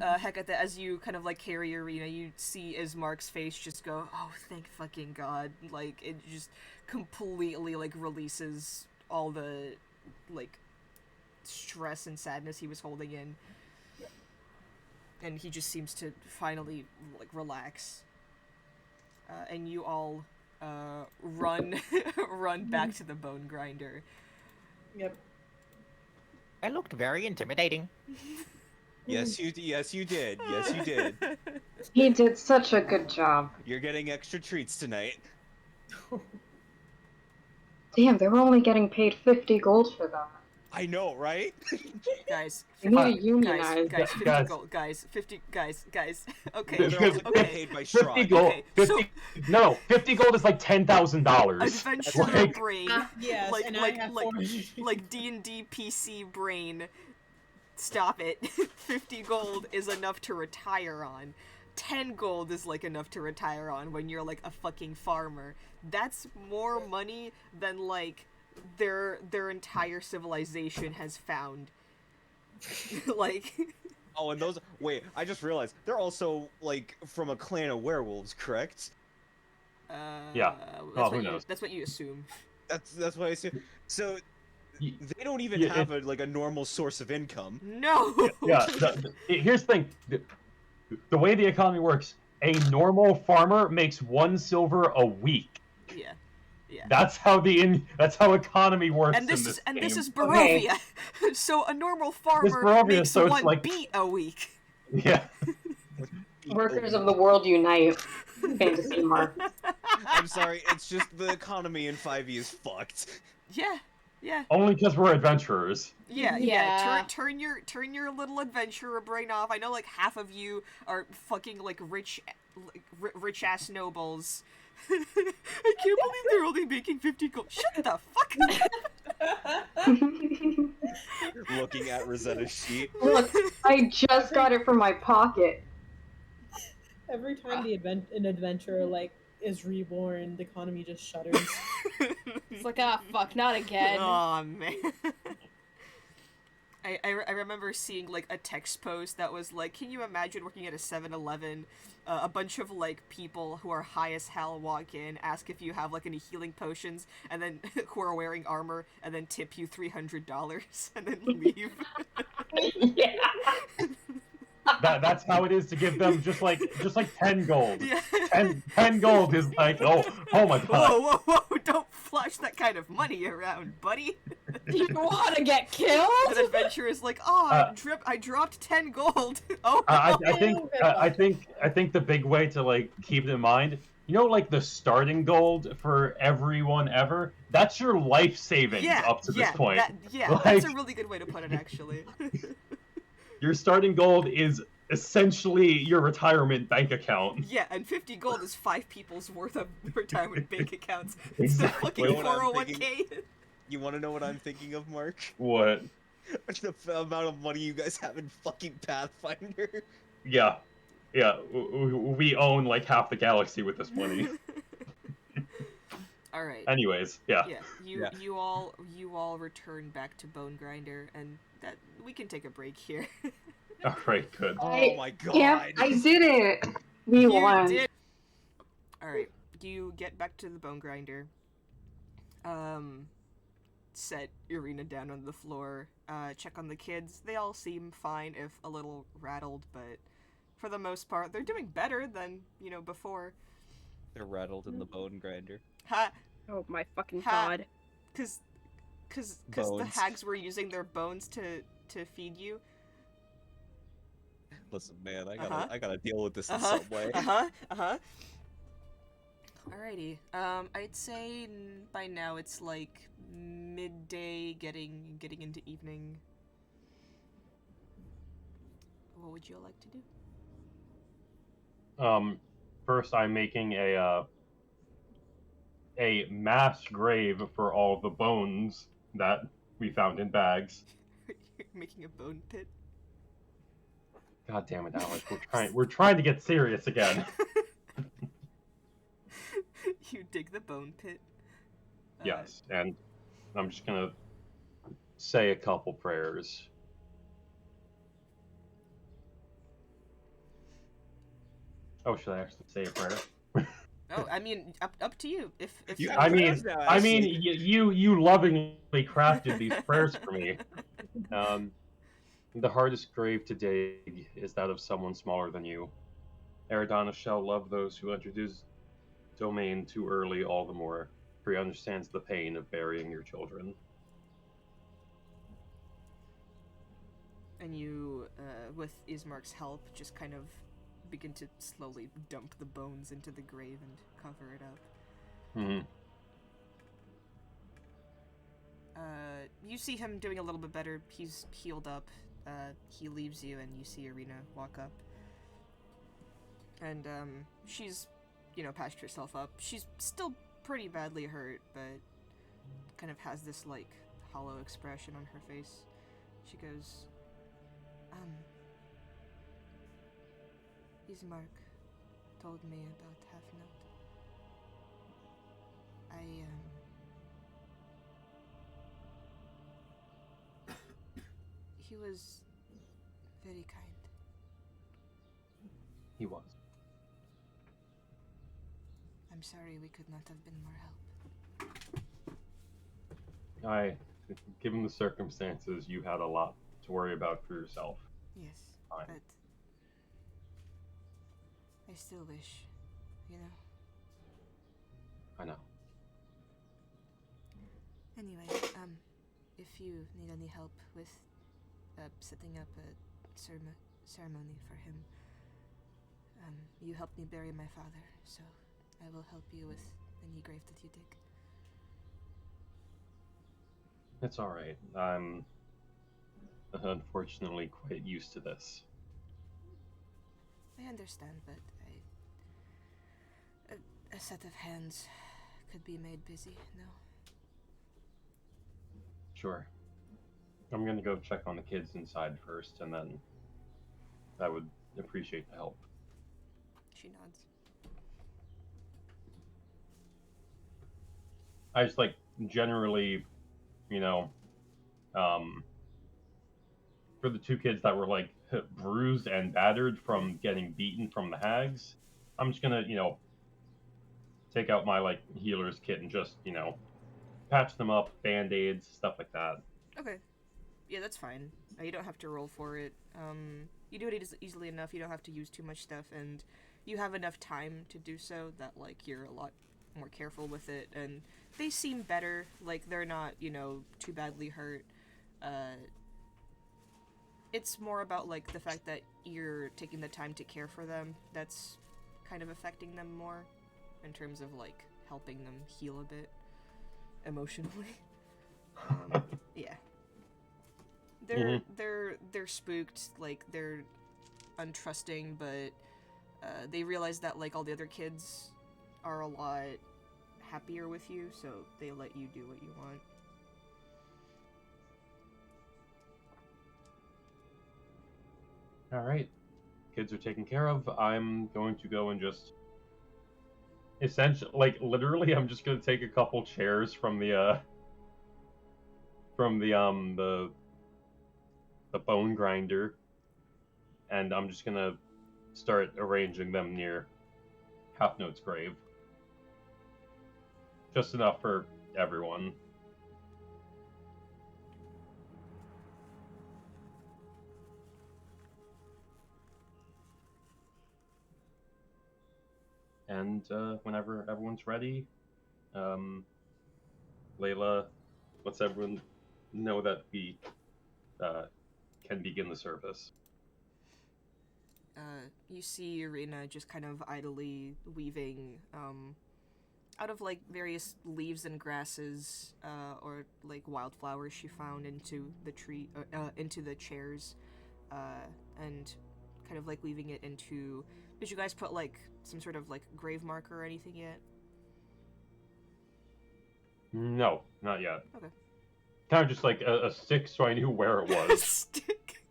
Hecate, as you kind of like carry Arena, you see Ismark's face just go, "Oh, thank fucking God!" Like it just completely like releases all the like stress and sadness he was holding in, and he just seems to finally like relax. And you all run run back to the bone grinder. Yep. That looked very intimidating. Yes, you did. Yes, you did. He did such a good job. You're getting extra treats tonight. Damn, they were only getting paid 50 gold for that. I know, right? Guys, We need to guys, unionize. guys, 50 Guys. gold, guys, 50, guys. Okay, They're They're also also okay. paid by 50 Strahd. gold. Okay, 50. No, 50 gold is like $10,000. Adventure Like- brain, Yes, like and like I have like 400. like D&D PC brain. Stop it. 50 gold is enough to retire on. 10 gold is like enough to retire on when you're like a fucking farmer. That's more money than like their entire civilization has found. Like Oh, and those. Wait, I just realized they're also like from a clan of werewolves, correct? Yeah. That's Oh, who what knows? that's what you assume. That's what I assume. So Y- they don't even yeah, have a normal source of income. No. Yeah, here's the thing. The way the economy works, a normal farmer makes 1 silver a week. Yeah. Yeah. That's how economy works And this in is this and game. this is Barovia. So a normal farmer Barovia, makes so it's 1 like- beat a week. Yeah. Workers of the world unite. Fantasy mark. I'm sorry, it's just the economy in 5e is fucked. Yeah. Yeah. Only because we're adventurers. Yeah, Yeah. Turn your little adventurer brain off. I know like half of you are fucking like rich ass nobles. I can't believe they're only making 50 gold. Shut the fuck up. Looking at Rosetta's sheet. Look, I just got it from my pocket. Every time an adventurer like is reborn, the economy just shudders. It's like, ah, fuck, not again. Oh man. I remember seeing like a text post that was like, can you imagine working at a 7-Eleven? A bunch of like people who are high as hell walk in, ask if you have like any healing potions, and then who are wearing armor, and then tip you $300 and then leave. Yeah. That's how it is to give them just like 10 gold. Yeah. 10 gold is like oh my god. Whoa, whoa, whoa! Don't flush that kind of money around, buddy. You want to get killed? An adventurer is like, oh, I dropped 10 gold. Oh, I no. think the big way to like keep it in mind, you know, like the starting gold for everyone ever, that's your life savings up to this point. That's a really good way to put it, actually. Your starting gold is essentially your retirement bank account. Yeah, and 50 gold is 5 people's worth of retirement bank accounts. Exactly. It's the You know fucking what I'm 401k. You want to know what I'm thinking of, Mark? What? The amount of money you guys have in fucking Pathfinder. Yeah. We own like half the galaxy with this money. All right. Anyways, yeah. Yeah, you all return back to Bone Grinder, and that we can take a break here. All right, good. Oh my god. Yeah, I did it. We won. did. All right, you get back to the Bone Grinder. set Irina down on the floor, check on the kids. They all seem fine, if a little rattled, but for the most part, they're doing better than, before. They're rattled in the bone grinder. Ha! Oh my fucking Ha. god. Cause the Bones. hags were using their bones to feed you. Listen, man, Uh-huh. I gotta deal with this in Uh-huh. some way. Alrighty. I'd say by now it's like midday, getting into evening. What would you like to do? First I'm making a mass grave for all the bones that we found in bags. You're making a bone pit. God damn it, Alex. We're trying to get serious again. You dig the bone pit. Yes, and I'm just gonna say a couple prayers. Oh, should I actually say a prayer? Oh, I mean, up to you. If You you- have prayers now, I mean, actually. you lovingly crafted these prayers for me. The hardest grave to dig is that of someone smaller than you. Eridana shall love those who enter his domain too early all the more, for he understands the pain of burying your children. and you, with Ismark's help, just kind of begin to slowly dump the bones into the grave and cover it up. Mm-hmm. You see him doing a little bit better. He's healed up. He leaves you, and you see Irina walk up. And, she's, patched herself up. She's still pretty badly hurt, but kind of has this, hollow expression on her face. She goes, Ismark told me about Half Note. He was very kind. He was. I'm sorry we could not have been more help. Given the circumstances, you had a lot to worry about for yourself. Yes, Fine. but I still wish, I know. Anyway, if you need any help with setting up a ceremony for him, you helped me bury my father, so I will help you with any grave that you dig. It's alright. I'm unfortunately quite used to this. I understand, but a set of hands could be made busy, no? Sure. I'm gonna go check on the kids inside first, and then I would appreciate the help. She nods. I just generally, for the two kids that were bruised and battered from getting beaten from the hags, I'm just gonna, take out my healer's kit and just, patch them up, band-aids, stuff like that. Okay. Yeah, that's fine. You don't have to roll for it. You do it easily enough, you don't have to use too much stuff, and you have enough time to do so that, you're a lot more careful with it, and they seem better. They're not, too badly hurt. It's more about, the fact that you're taking the time to care for them that's kind of affecting them more, in terms of, helping them heal a bit emotionally. Yeah. They're spooked, they're untrusting, but they realize that all the other kids are a lot happier with you, so they let you do what you want. Alright. Kids are taken care of. I'm going to go and just essentially, literally, I'm just gonna take a couple chairs from the bone grinder, and I'm just gonna start arranging them near Half Note's grave. Just enough for everyone. And whenever everyone's ready, Layla lets everyone know that we can begin the service. You see Irina just kind of idly weaving out of like various leaves and grasses or like wildflowers she found into the tree into the chairs and kind of like weaving it into. Did you guys put like some sort of like grave marker or anything yet? No, not yet. Okay. Kind of just like a stick so I knew where it was. Stick.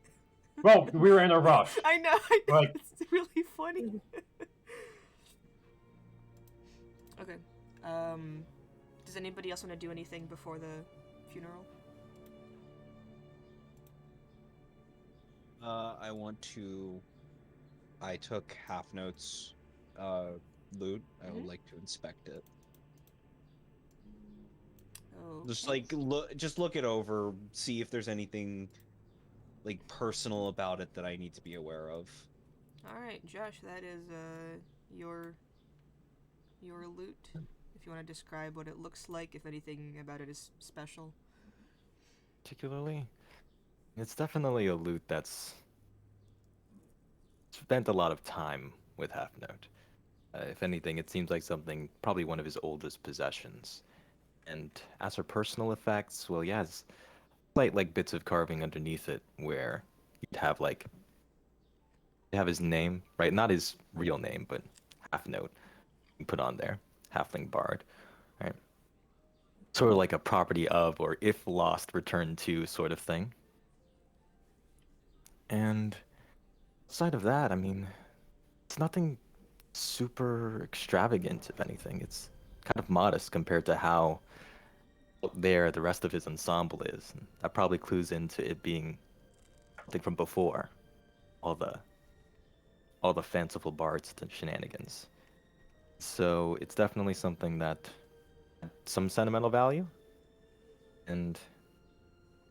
Well, we were in a rush. I know. Like- It's really funny. Okay. Does anybody else want to do anything before the funeral? I took Half Note's loot. I would like to inspect it. Oh. Just like look it over, see if there's anything like personal about it that I need to be aware of. All right, Josh. That is your loot. If you want to describe what it looks like, if anything about it is special. Particularly, it's definitely a loot that's spent a lot of time with Half Note. If anything, it seems like something, probably one of his oldest possessions. And as for personal effects, well, yeah, it's slight like bits of carving underneath it where you'd have like his name, right? Not his real name, but Half Note you put on there, Halfling Bard, right? Sort of like a property of, or if lost, return to sort of thing. And aside of that, I mean, it's nothing super extravagant, if anything. It's kind of modest compared to how there the rest of his ensemble is. And that probably clues into it being something from before all the fanciful bards and shenanigans. So it's definitely something that had some sentimental value, and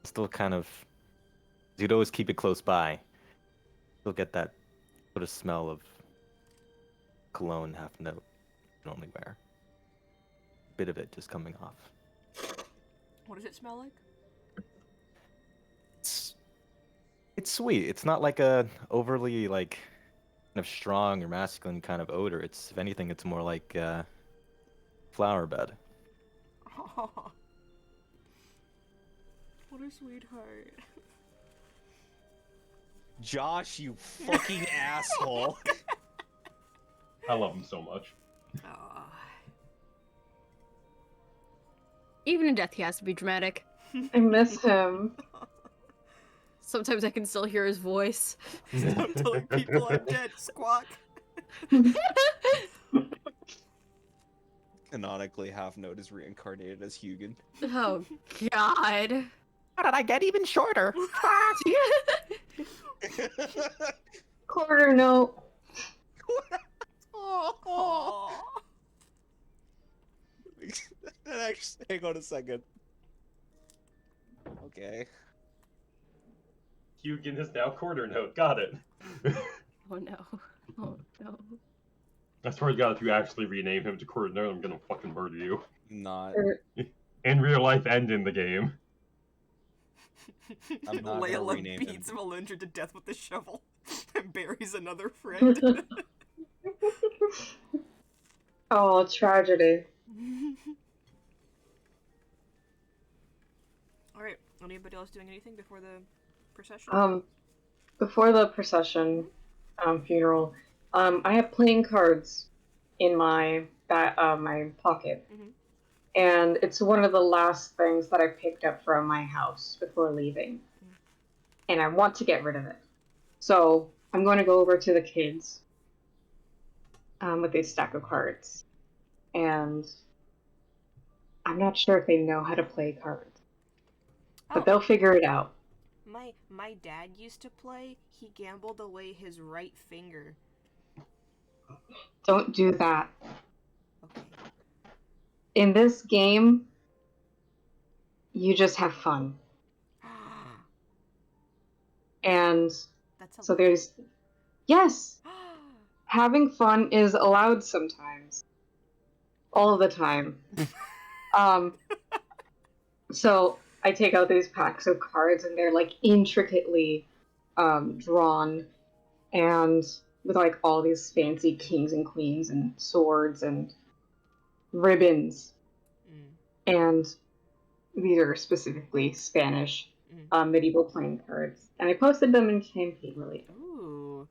still kind of, you'd always keep it close by. You'll get that sort of smell of cologne Half Note can only wear. A bit of it just coming off. What does it smell like? It's sweet. It's not like a overly like kind of strong or masculine kind of odor. It's, if anything, it's more like flower bed. Oh, what a sweetheart. Josh, you fucking asshole. I love him so much. Aw. Even in death, he has to be dramatic. I miss him. Sometimes I can still hear his voice. Stop telling people I'm dead. Squawk. Canonically, Half Note is reincarnated as Hugin. Oh, God. How did I get even shorter? Quarter note. Aw. Actually, hang on a second. Okay. Hugin is now quarter note. Got it. Oh, no. Oh, no. I swear to God, if you actually rename him to quarter note, I'm gonna fucking murder you. Not. In real life and in the game. I'm not gonna Layla rename him. beats Valindra to death with a shovel and buries another friend. Oh, tragedy. Alright, anybody else doing anything before the procession? Before the procession, funeral, I have playing cards in my my pocket, and it's one of the last things that I picked up from my house before leaving, and I want to get rid of it. So I'm going to go over to the kids with a stack of cards, and I'm not sure if they know how to play cards, but they'll figure it out. My dad used to play. He gambled away his right finger. Don't do that. Okay. In this game, you just have fun. And That's a so there's, yes, having fun is allowed sometimes. All the time. um, so I take out these packs of cards, and they're like intricately drawn, and with like all these fancy kings and queens and swords and ribbons. Mm. And these are specifically Spanish medieval playing cards. And I posted them in Campaign Relate. Ooh.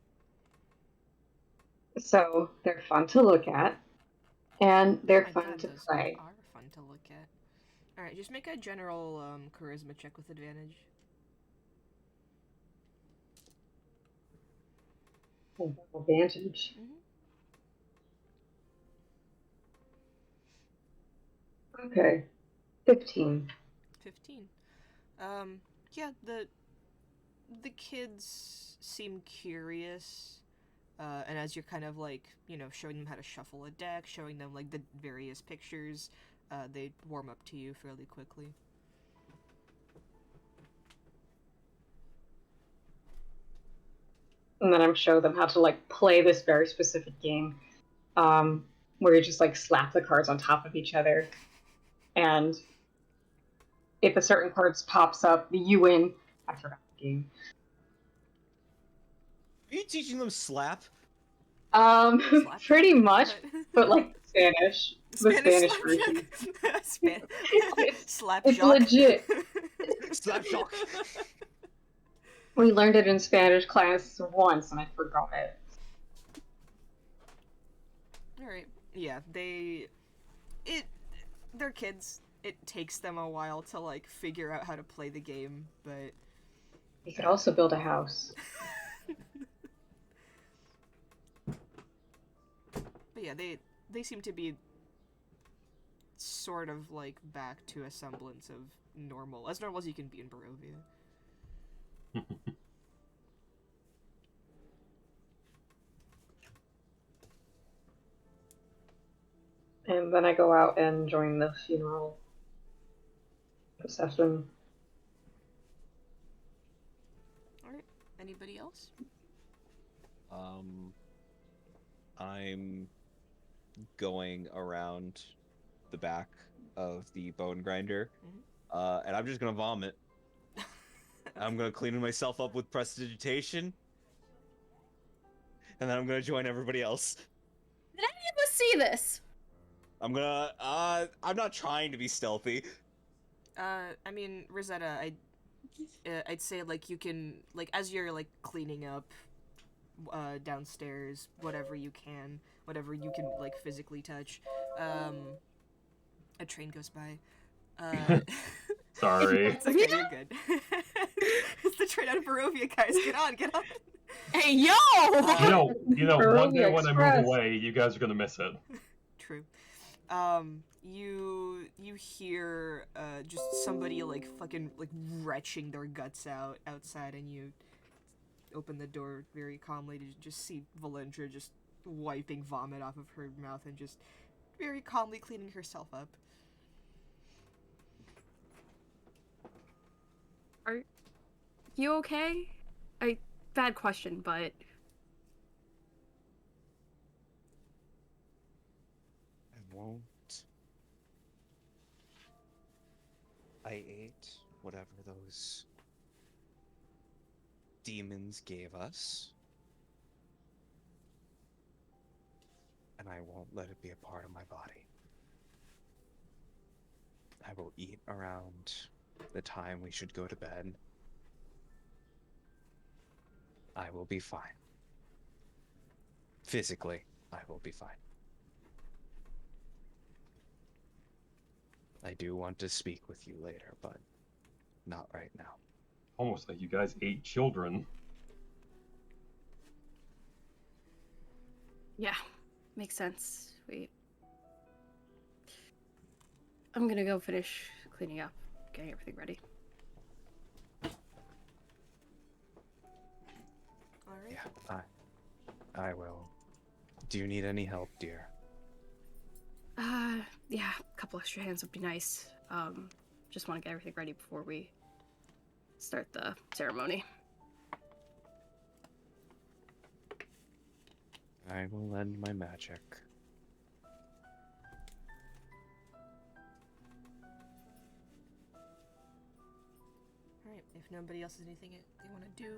So they're fun to look at, and they're My fun God, to those play. are fun to look at. Alright, just make a general charisma check with advantage. Advantage. Okay. 15. 15. Yeah, the kids seem curious, and as you're kind of like, you know, showing them how to shuffle a deck, showing them like the various pictures, they warm up to you fairly quickly. And then I'm showing them how to like play this very specific game, where you just like slap the cards on top of each other, and if a certain card pops up, you win. I forgot the game. Are you teaching them slap? Slapjack? Pretty much, What? but like Spanish, the Spanish version. Slap It's shock. legit. Slap shock. We learned it in Spanish class once, and I forgot it. Alright. Yeah, they're kids. It takes them a while to like figure out how to play the game, but You could also build a house. but yeah, they seem to be sort of like back to a semblance of normal as you can be in Barovia. And then I go out and join the funeral procession. Alright. Anybody else? I'm going around the back of the bone grinder, and I'm just gonna vomit. I'm gonna clean myself up with prestidigitation, and then I'm gonna join everybody else. Did any of us see this? I'm gonna, I'm not trying to be stealthy. I mean, Rosetta, I'd say like you can like as you're like cleaning up downstairs, whatever you can like physically touch. A train goes by. Sorry. It's okay, you're good. It's the train out of Barovia, guys. Get on. Hey, yo! You know, one day Barovia when I Express. move away, you guys are gonna miss it. True. You hear just somebody like fucking like retching their guts out outside, and you open the door very calmly to just see Valendra just wiping vomit off of her mouth and just very calmly cleaning herself up. Are you okay? Bad question, but I won't. I ate whatever those demons gave us, and I won't let it be a part of my body. I will eat around the time we should go to bed. I will be fine. Physically, I will be fine. I do want to speak with you later, but not right now. Almost like you guys ate children. yeah, makes sense. I'm gonna go finish cleaning up, getting everything ready. Alright. Yeah, I will. Do you need any help, dear? Yeah, a couple extra hands would be nice. Just want to get everything ready before we start the ceremony. I will end my magic. Alright, if nobody else has anything they want to do,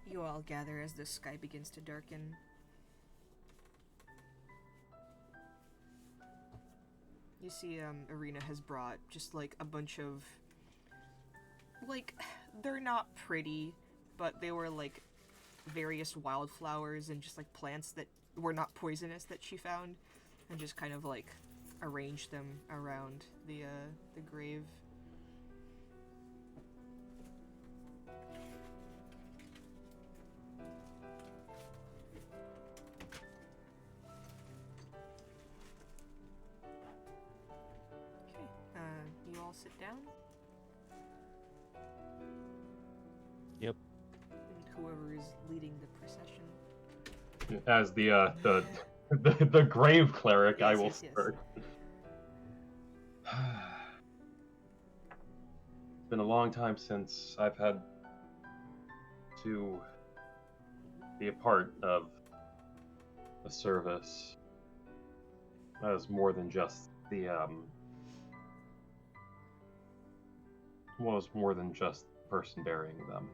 you all gather as the sky begins to darken. You see, Arena has brought just like a bunch of, like, they're not pretty, but they were like various wildflowers and just like plants that were not poisonous that she found, and just kind of like arranged them around the grave. You all sit down. Yep. And whoever is leading the procession. As the grave cleric, Yes, I will yes, yes. start. It's been a long time since I've had to be a part of a service that is more than just the was more than just the person burying them.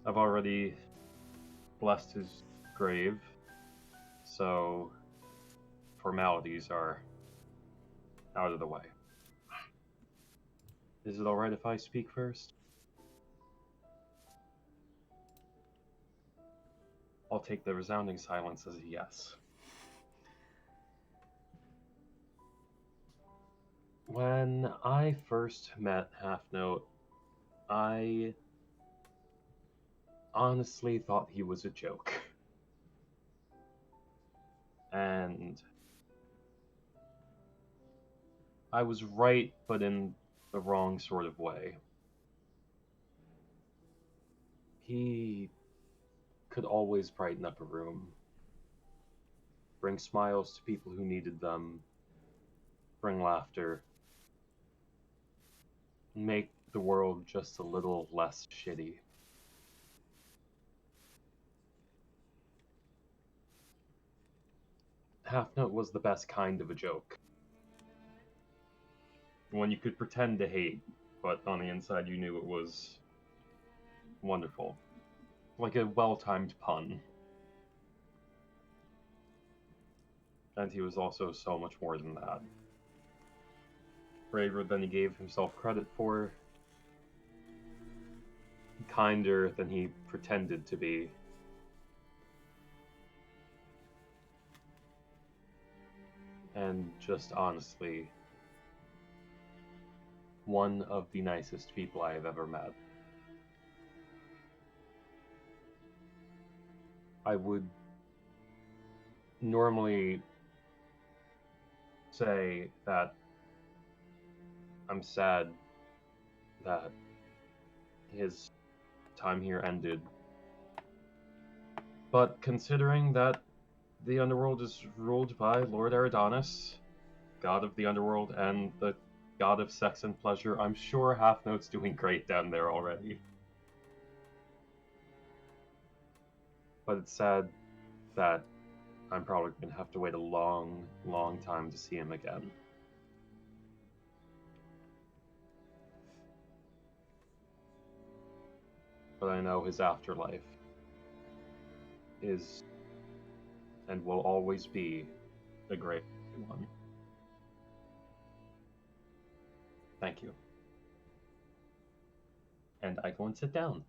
I've already blessed his grave, so formalities are out of the way. Is it alright if I speak first? I'll take the resounding silence as a yes. When I first met Half Note, I honestly thought he was a joke. And I was right, but in the wrong sort of way. He could always brighten up a room, bring smiles to people who needed them, bring laughter, make the world just a little less shitty. Half Note was the best kind of a joke. One you could pretend to hate, but on the inside you knew it was wonderful. Like a well-timed pun. And he was also so much more than that. Braver than he gave himself credit for. Kinder than he pretended to be. And just honestly, one of the nicest people I have ever met. I would normally say that I'm sad that his time here ended. But considering that the underworld is ruled by Lord Eridanus, god of the underworld and the god of sex and pleasure, I'm sure Half Note's doing great down there already. But it's sad that I'm probably going to have to wait a long, long time to see him again. But I know his afterlife is and will always be a great one. Thank you. And I go and sit down.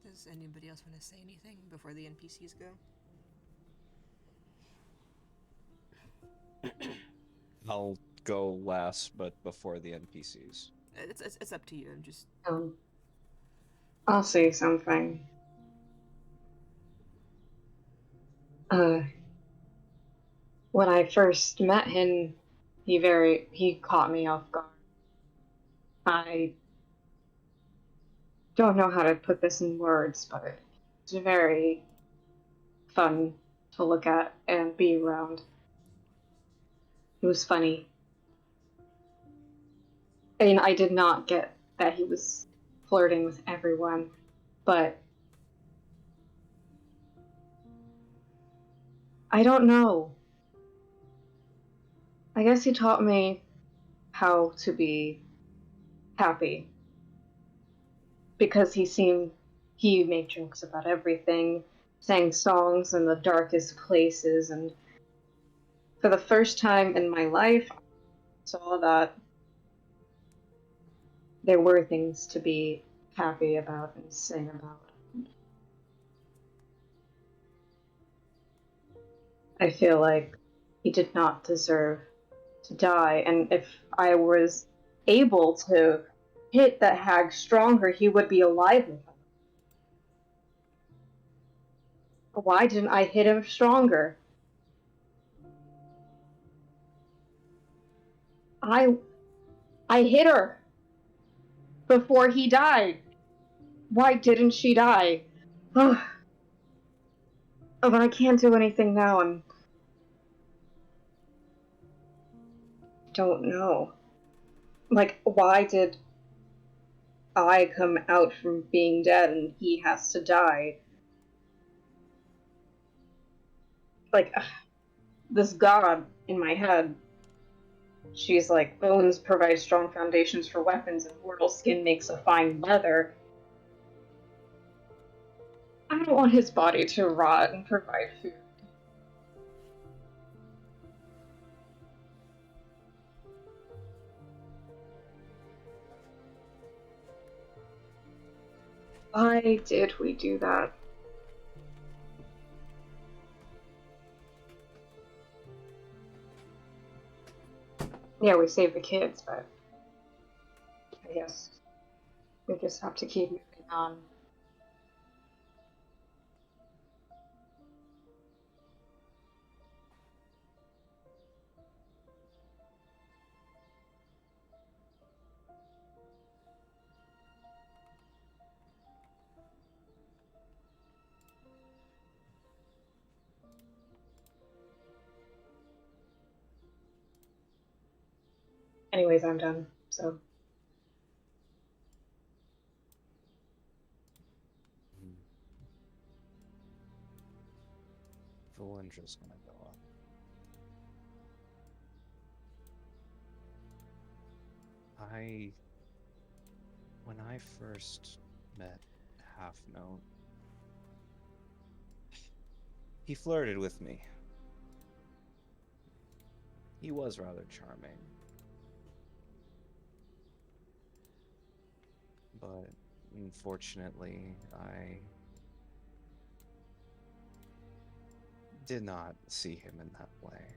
Does anybody else want to say anything before the NPCs go? I'll go last, but before the NPCs. It's up to you. I'm just. I'll say something. When I first met him, he caught me off guard. I don't know how to put this in words, but it's very fun to look at and be around. He was funny. I mean, I did not get that he was flirting with everyone, but I don't know. I guess he taught me how to be happy because he made jokes about everything, sang songs in the darkest places, and for the first time in my life, I saw that there were things to be happy about and sing about. I feel like he did not deserve to die, and if I was able to hit that hag stronger, he would be alive with us. Why didn't I hit him stronger? I I hit her before he died. Why didn't she die? Oh, but I can't do anything now. I don't know. Like, why did I come out from being dead and he has to die? Like, this god in my head, she's like, bones provide strong foundations for weapons, and mortal skin makes a fine leather. I don't want his body to rot and provide food. Why did we do that? Yeah, we saved the kids, but I guess we just have to keep moving on. Anyways, I'm done, so. Valendra's gonna go up. When I first met Half Note, he flirted with me. He was rather charming. But unfortunately, I did not see him in that way.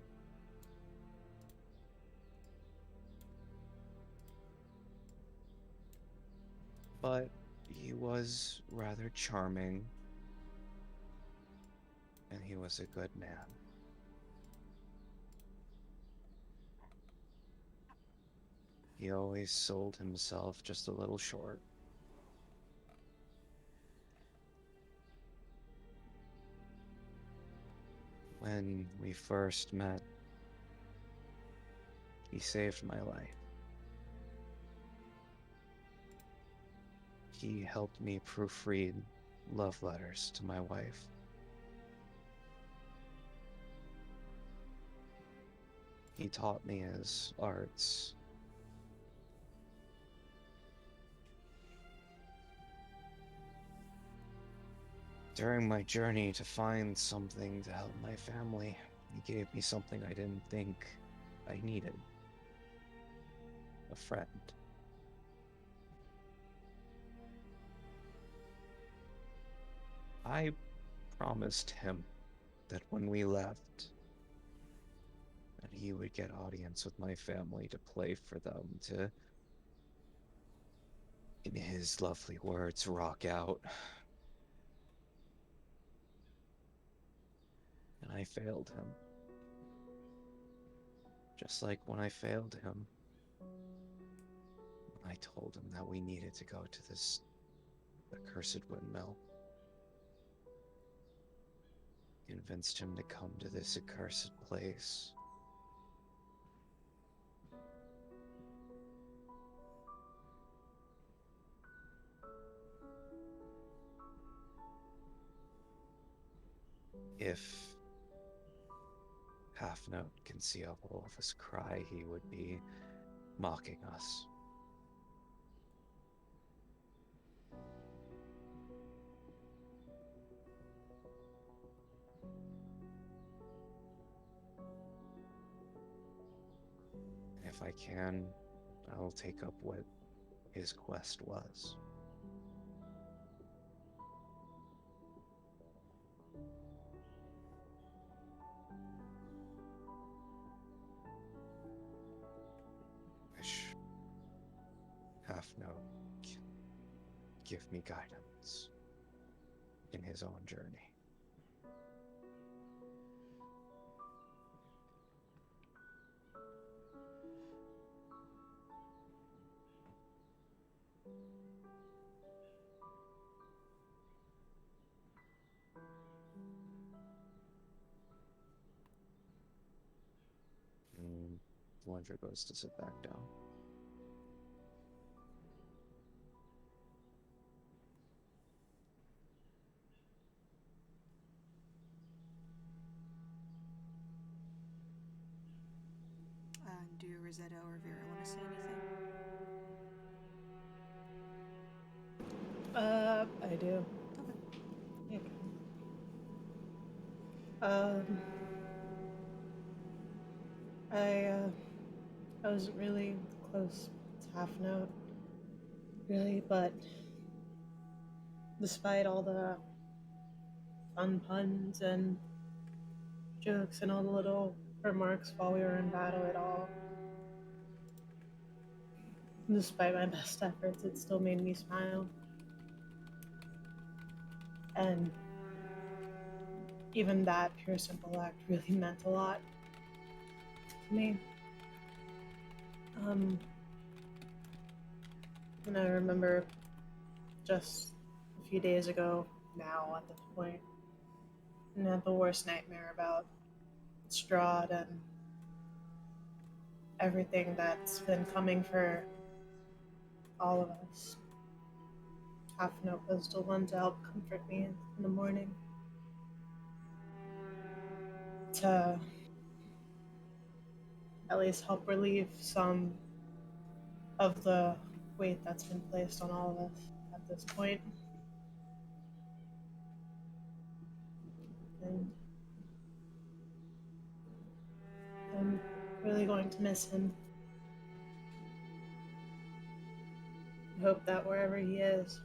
But he was rather charming, and he was a good man. He always sold himself just a little short. When we first met, he saved my life. He helped me proofread love letters to my wife. He taught me his arts. During my journey to find something to help my family, he gave me something I didn't think I needed. A friend. I promised him that when we left, that he would get audience with my family to play for them, to, in his lovely words, rock out. And I failed him. Just like when I failed him, when I told him that we needed to go to this accursed windmill. Convinced him to come to this accursed place. If Half Note can see a Wolf's cry, he would be mocking us. If I can, I'll take up what his quest was. Wish Half Note can give me guidance in his own journey. Vlendra goes to sit back down. Do Rosetta or Vera want to say anything? I do. Okay. I wasn't really close to Half Note, really, but despite all the fun puns and jokes and all the little remarks while we were in battle at all, despite my best efforts, it still made me smile. And even that pure simple act really meant a lot to me. And I remember just a few days ago now at this point, and I had the worst nightmare about Strahd and everything that's been coming for all of us. Half Note was the one to help comfort me in the morning. To at least help relieve some of the weight that's been placed on all of us at this point. And I'm really going to miss him. I hope that wherever he is,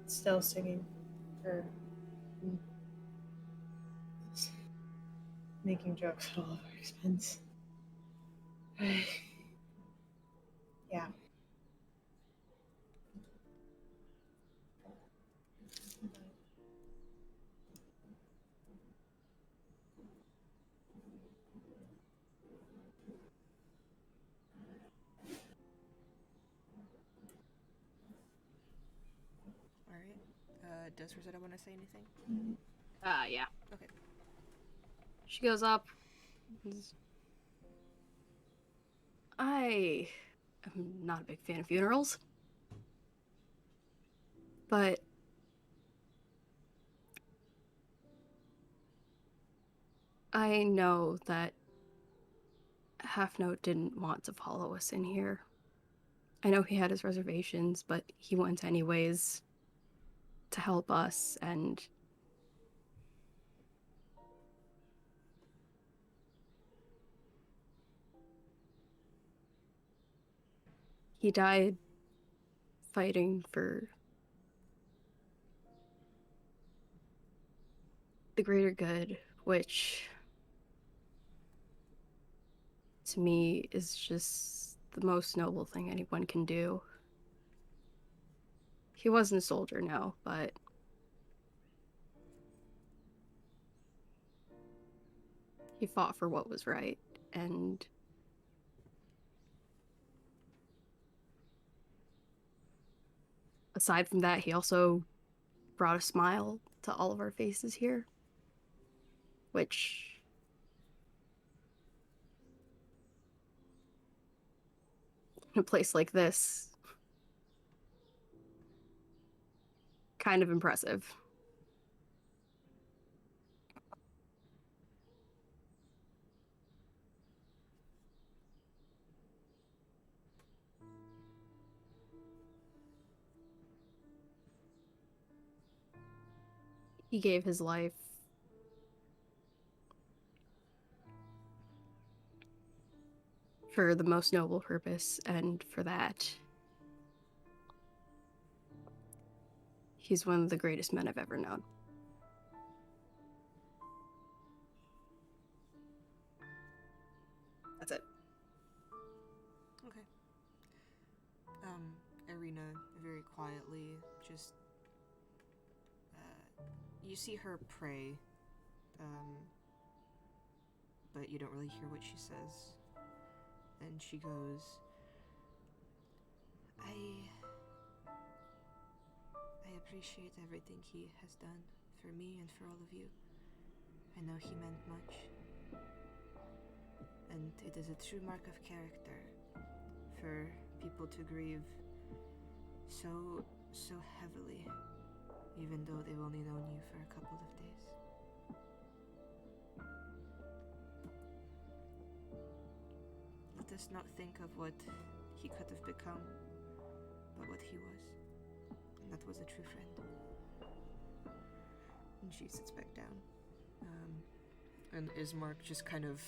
still singing or making jokes at all of our expense. Yeah. Alright. Does Rosetta want to say anything? Yeah. Okay. She goes up. I am not a big fan of funerals, but I know that Half Note didn't want to follow us in here. I know he had his reservations, but he went anyways to help us, and he died fighting for the greater good, which to me is just the most noble thing anyone can do. He wasn't a soldier, no, but he fought for what was right, and aside from that, he also brought a smile to all of our faces here, which in a place like this kind of impressive. He gave his life for the most noble purpose, and for that, he's one of the greatest men I've ever known. That's it. Okay. Irina very quietly just you see her pray, but you don't really hear what she says. And she goes, I appreciate everything he has done for me and for all of you. I know he meant much. And it is a true mark of character for people to grieve so heavily, even though they've only known you for a couple of days. Let us not think of what he could have become, but what he was. And that was a true friend. And she sits back down. And Ismark just kind of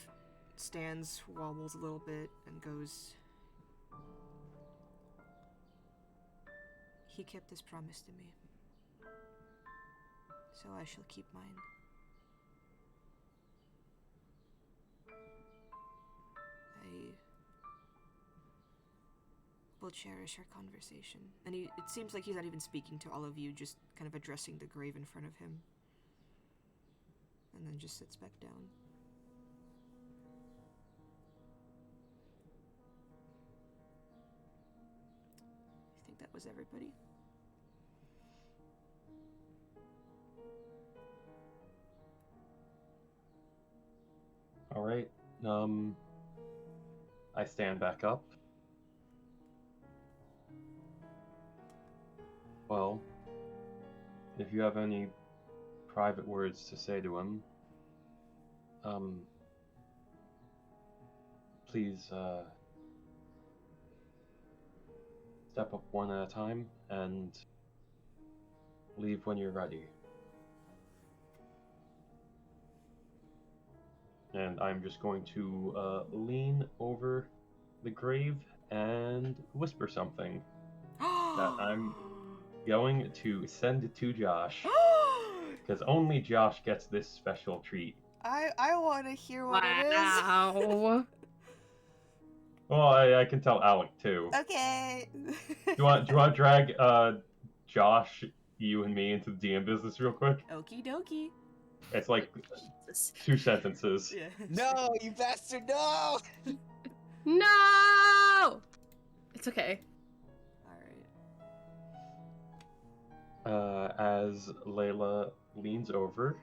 stands, wobbles a little bit, and goes, he kept his promise to me, so I shall keep mine. I will cherish our conversation. And it seems like he's not even speaking to all of you, just kind of addressing the grave in front of him. And then just sits back down. I think that was everybody. All right. I stand back up. Well, if you have any private words to say to him, please step up one at a time and leave when you're ready. And I'm just going to lean over the grave and whisper something that I'm going to send to Josh. Because only Josh gets this special treat. I want to hear what it is. Wow. Well, I can tell Alec too. Okay. Do you want to drag Josh, you and me into the DM business real quick? Okie dokie. It's like Jesus. 2 sentences. Yeah. No, you bastard, no! No! It's okay. Alright. As Layla leans over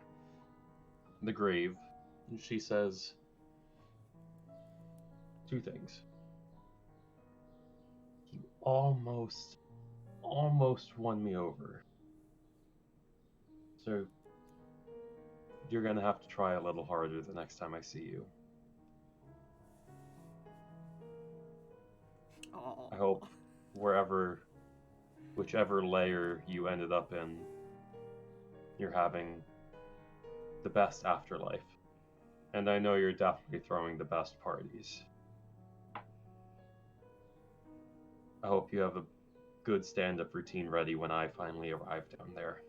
the grave, she says 2 things. You almost won me over. So you're gonna have to try a little harder the next time I see you. Oh. I hope whichever layer you ended up in, you're having the best afterlife. And I know you're definitely throwing the best parties. I hope you have a good stand-up routine ready when I finally arrive down there.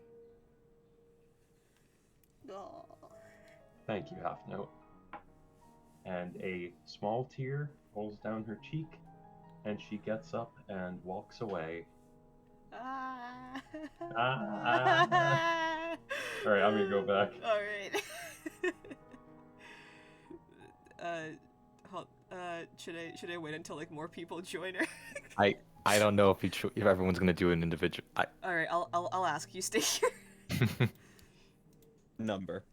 Oh. Thank you, Half Note. And a small tear rolls down her cheek, and she gets up and walks away. Ah. Alright, I'm gonna go back. Alright. Should I wait until like more people join her? I don't know if everyone's gonna do an individual. Alright, I'll ask you. Stay here. Number.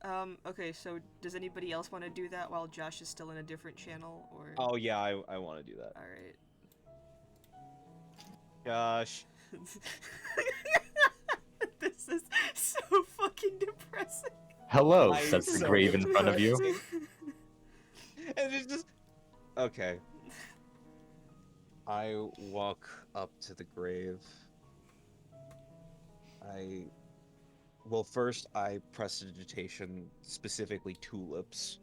Okay, so does anybody else want to do that while Josh is still in a different channel, or? Oh yeah, I want to do that. Alright. Gosh. This Hello, I'm says the so grave in front of you. interested. And it's just okay. I walk up to the grave. Well, first I prestidigitation specifically tulips.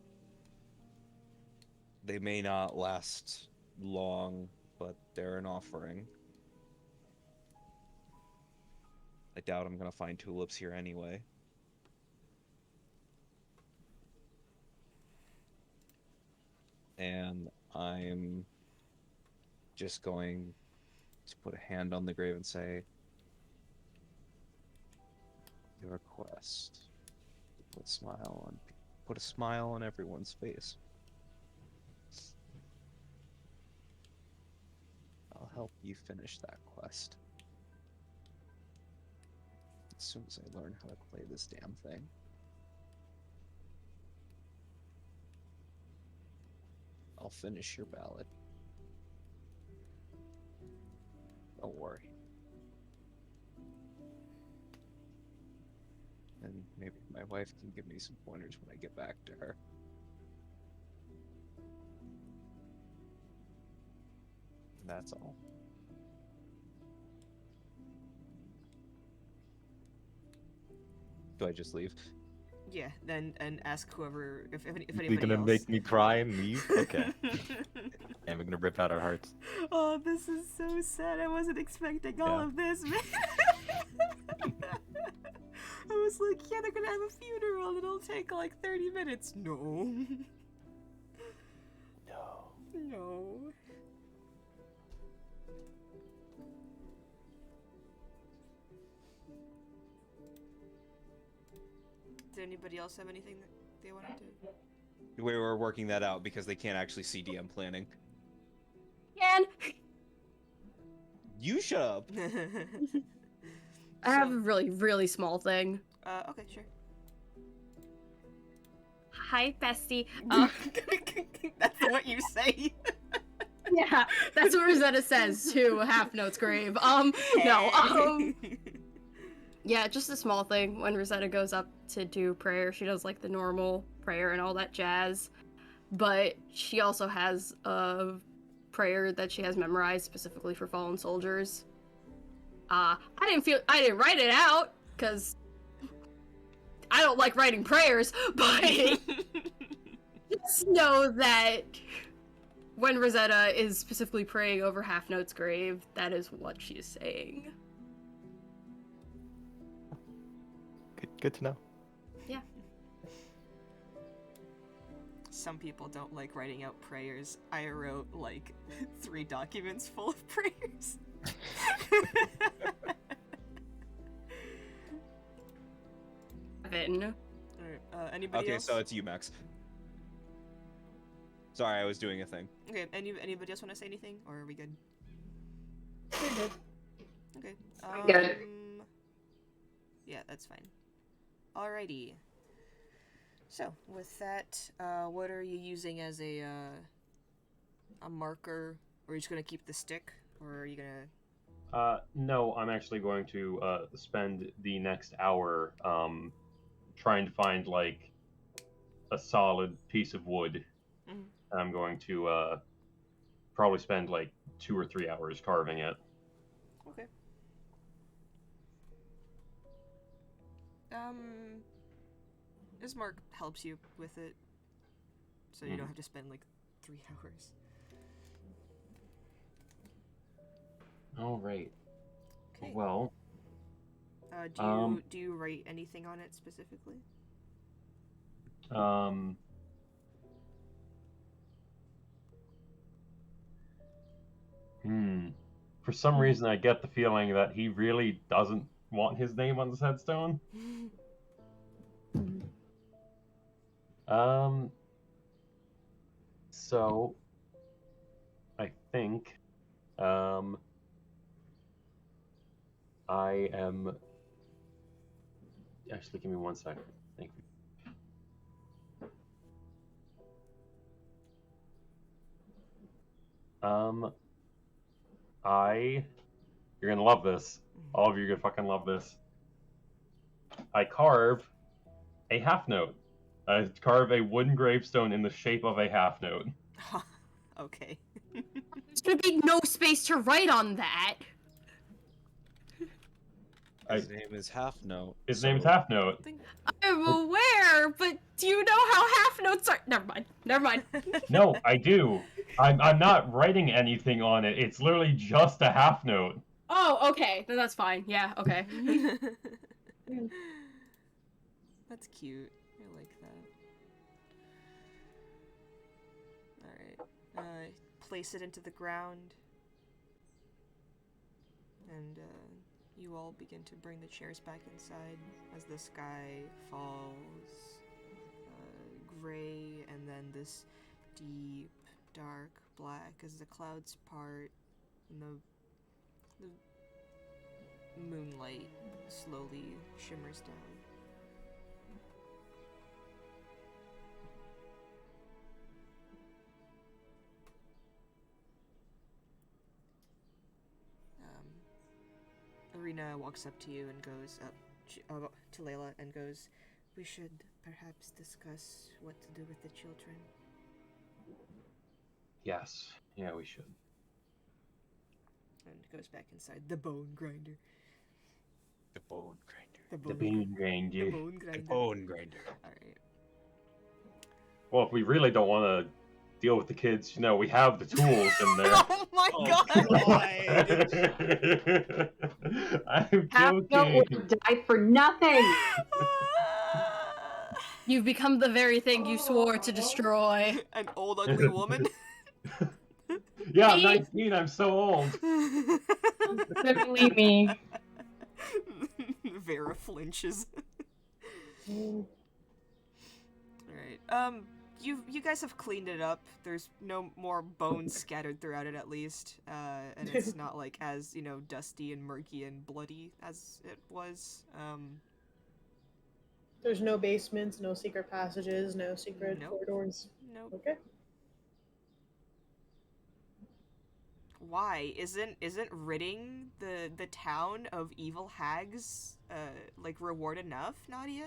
They may not last long, but they're an offering. I doubt I'm gonna find tulips here anyway. And I'm just going to put a hand on the grave and say, your request. Put a smile on everyone's face. I'll help you finish that quest. As soon as I learn how to play this damn thing. I'll finish your ballad. Don't worry. And maybe my wife can give me some pointers when I get back to her. And that's all. Do I just leave? Yeah, then and ask whoever if You're anybody gonna else. make me cry and leave? Okay. And we're gonna rip out our hearts. Oh, this is so sad. I wasn't expecting all Yeah. of this, man. I was like, yeah, they're gonna have a funeral. It'll take like 30 minutes. No. No. No. Did anybody else have anything that they wanted to? We were working that out because they can't actually see DM planning. Can You shut up! I have a really, really small thing. Okay, sure. Hi, bestie. That's what you say. Yeah, that's what Rosetta says to Half Note's grave. Yeah, just a small thing. When Rosetta goes up to do prayer, she does like the normal prayer and all that jazz. But she also has a prayer that she has memorized specifically for fallen soldiers. I didn't write it out because I don't like writing prayers, but just know that when Rosetta is specifically praying over Half Note's grave, that is what she is saying. Good to know. Yeah. Some people don't like writing out prayers. I wrote like 3 documents full of prayers. Evan. Anybody Okay, else? so it's you, Max. Sorry, I was doing a thing. Okay, anybody else want to say anything, or are we good? We're good. Okay. Good. Yeah, that's fine. Alrighty. So, with that, what are you using as a marker? Or are you just gonna keep the stick? Or are you gonna... No, I'm actually going to spend the next hour trying to find like a solid piece of wood. Mhm. I'm going to probably spend like 2 or 3 hours carving it. Okay. Ismark helps you with it, so you don't have to spend like 3 hours. All right. Okay. Well, Do you write anything on it specifically? For some reason, I get the feeling that he really doesn't want his name on this headstone. So I think I am. Actually, give me 1 second. Thank you. You're gonna love this. All of you are gonna fucking love this. I carve A half note. Carve a wooden gravestone in the shape of a half note. Okay. There's gonna be no space to write on that. His name is Half Note. His name is Half Note. I'm aware, but do you know how half notes are? Never mind. Never mind. No, I do. I'm not writing anything on it. It's literally just a half note. Oh, okay. Then that's fine. Yeah, okay. That's cute. I like that. Alright. Place it into the ground. And, you all begin to bring the chairs back inside as the sky falls gray, and then this deep, dark black as the clouds part and the moonlight slowly shimmers down. Arena walks up to you and goes up to Layla and goes, "We should perhaps discuss what to do with the children." Yes. Yeah, we should. And goes back inside the bone grinder. The bone grinder. The The bean grinder. The bone grinder. The bone grinder. Alright. Well, if we really don't want to deal with the kids, we have the tools in there. Oh my god! I'm Half note joking. will die for nothing. You've become the very thing you swore to destroy. An old ugly woman? Yeah, I'm 19. I'm so old. Believe me. Vera flinches. Alright, you guys have cleaned it up. There's no more bones scattered throughout it, at least. And it's not, like, as, dusty and murky and bloody as it was. There's no basements, no secret passages, no secret Nope. corridors. Nope. Okay. Why? Isn't ridding the town of evil hags, reward enough, Nadia?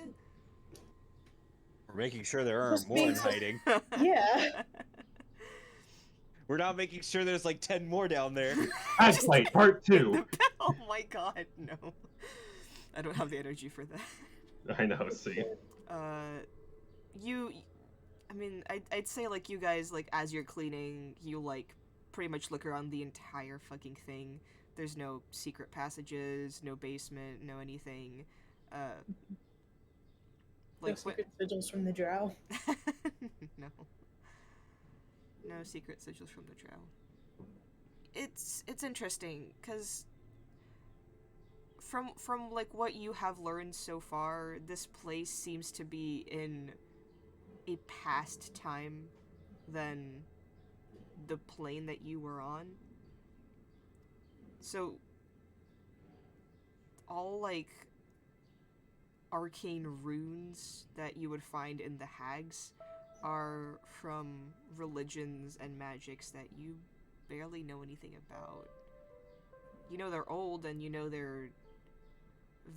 We're making sure there aren't Just more being in so- hiding. Yeah. We're not making sure there's like 10 more down there. Hagfight Part 2. Oh my god, no. I don't have the energy for that. I know, see. I'd say, like, you guys, like, as you're cleaning, you, like, pretty much look around the entire fucking thing. There's no secret passages, no basement, no anything. No secret sigils from the drow. No. No secret sigils from the drow. It's interesting, because from like what you have learned so far, this place seems to be in a past time than the plane that you were on. So all, like, arcane runes that you would find in the hags are from religions and magics that you barely know anything about. You know they're old, and you know they're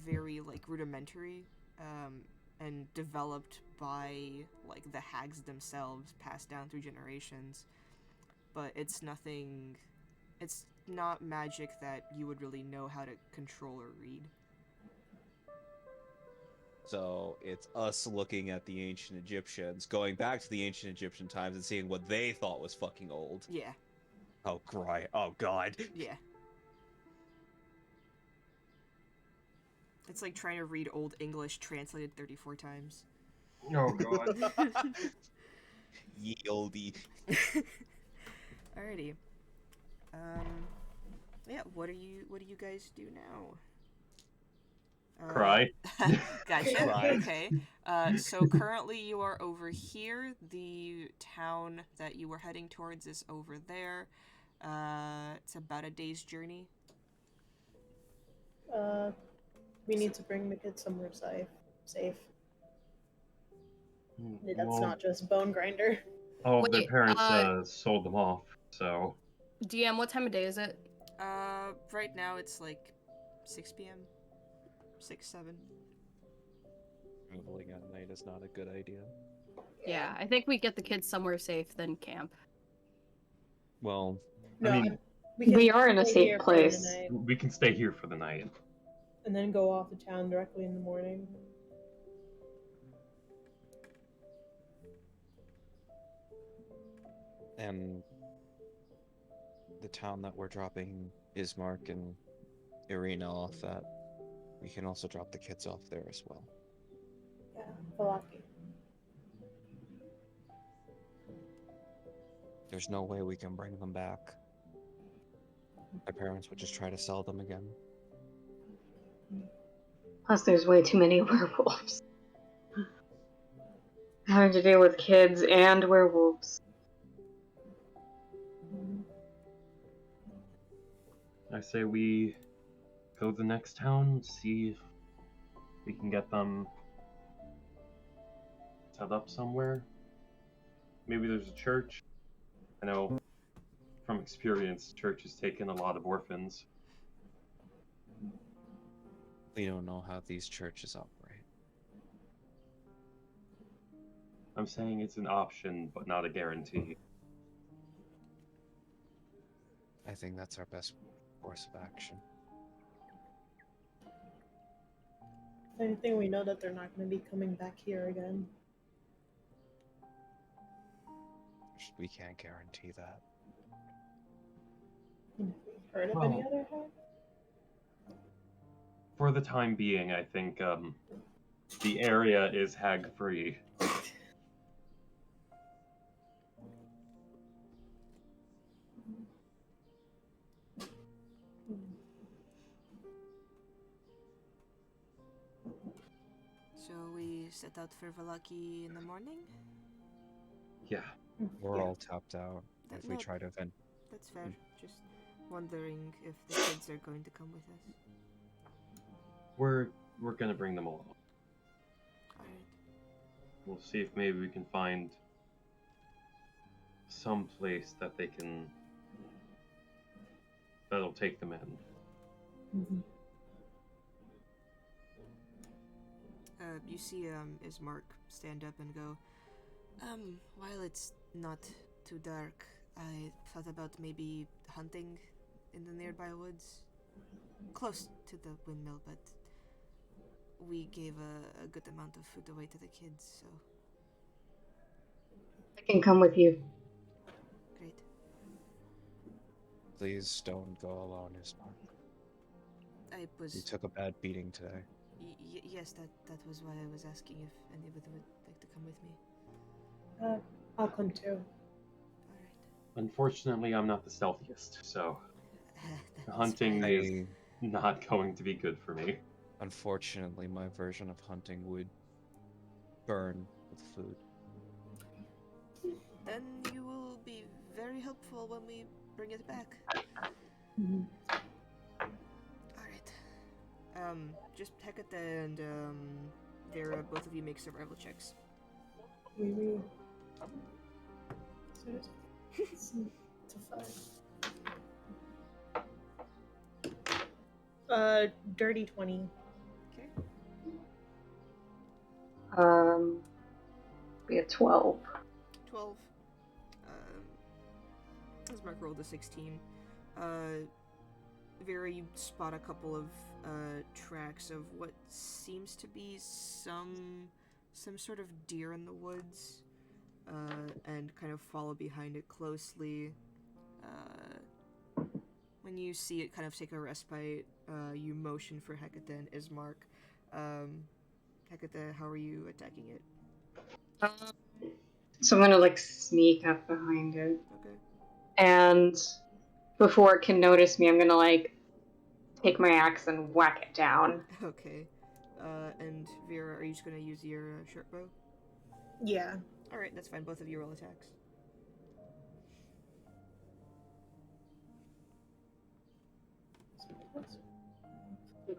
very, like, rudimentary, and developed by, like, the hags themselves, passed down through generations. But it's not magic that you would really know how to control or read. So it's us looking at the ancient Egyptians, going back to the ancient Egyptian times and seeing what they thought was fucking old. Yeah. Oh, oh god. Yeah. It's like trying to read Old English translated 34 times. Oh god. Ye oldie. Alrighty. Yeah, what do you guys do now? Cry. Gotcha. Cry. Okay. So currently you are over here. The town that you were heading towards is over there. It's about a day's journey. We need to bring the kids somewhere safe. That's Well, not just bone grinder. all of their Wait, parents sold them off, so. DM, what time of day is it? Right now it's like 6 p.m. 6, 7. Traveling at night is not a good idea. Yeah, I think we get the kids somewhere safe than camp. Well, No, I mean, We are in a stay safe here for the place. night, we can stay here for the night. and then go off to town directly in the morning. and the town that we're dropping Ismark and Irina off at, we can also drop the kids off there as well. Yeah, Valaki. There's no way we can bring them back. My parents would just try to sell them again. Plus, there's way too many werewolves. Having to deal with kids and werewolves. I say we go to the next town, see if we can get them set up somewhere. Maybe there's a church. I know from experience, church has taken a lot of orphans. We don't know how these churches operate. I'm saying it's an option, but not a guarantee. I think that's our best course of action. Same thing, we know that they're not going to be coming back here again. We can't guarantee that. Have you heard of Well, any other hag? For the time being, I think the area is hag-free. So we set out for Valaki in the morning? Yeah. We're Yeah. all tapped out. That- If we no, try to vent, That's fair. Just wondering if the kids are going to come with us. We're gonna bring them along. Alright. We'll see if maybe we can find some place that that'll take them in. Mhm. You see Ismark stand up and go, while it's not too dark, I thought about maybe hunting in the nearby woods. Close to the windmill, but we gave a good amount of food away to the kids, so I can come with you. great. please don't go alone, Ismark. I was... You took a bad beating today. yes, that was why I was asking if anybody would like to come with me. I'll come too. Alright. Unfortunately, I'm not the stealthiest, so That's hunting fine. is not going to be good for me. Unfortunately, my version of hunting would burn with food. Then you will be very helpful when we bring it back. Mhm. Alright. Just Hecate and Vera, both of you make survival checks. We. So it's to 5. Dirty 20. Okay. Be a 12. 12. Ismark rolled a 16. Vera, you spot a couple of tracks of what seems to be some sort of deer in the woods, and kind of follow behind it closely. When you see it kind of take a respite, you motion for Hecate and Ismark. Hecate, how are you attacking it? So I'm gonna sneak up behind it. Okay. And before it can notice me, I'm gonna take my axe and whack it down. Okay. And Vera, are you just gonna use your short bow? Yeah. Alright, that's fine. Both of you roll attacks.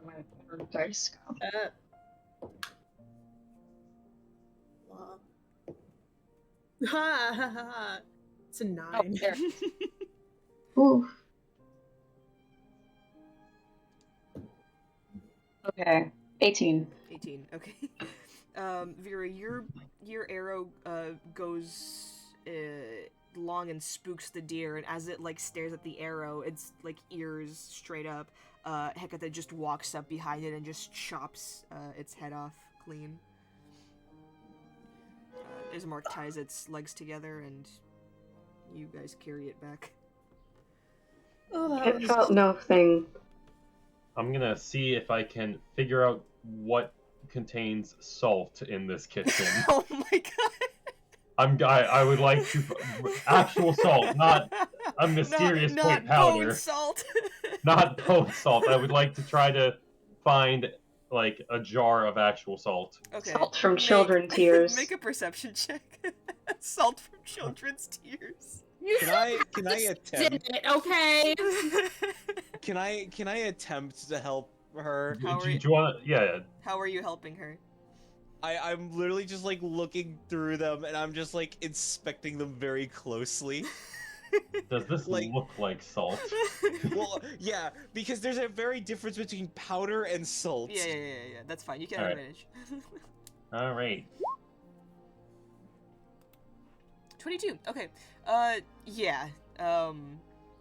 My dice go. Wow. Ha ha ha. It's a 9. Oh, there. Ooh. Okay. 18. 18, okay. Vera, your arrow goes long and spooks the deer, and as it like stares at the arrow, its like ears straight up. Hecate just walks up behind it and just chops its head off clean. Ismark ties its legs together, and you guys carry it back. Oh, It felt nothing. I'm gonna see if I can figure out what contains salt in this kitchen. Oh my god! I would like to actual salt, not a mysterious not white powder. bone salt. Not bone salt. I would like to try to find like a jar of actual salt. Okay. Salt from children's tears. Make a perception check. Salt from children's tears. Can I attempt? Did it, okay? Can I attempt to help her? Do you want? Yeah. How are you helping her? I'm literally just like looking through them, and I'm just like inspecting them very closely. Does this Like- look like salt? Well, yeah, because there's a very difference between powder and salt. Yeah. That's fine. You can have Alright. advantage. All right. 22. Okay. Yeah.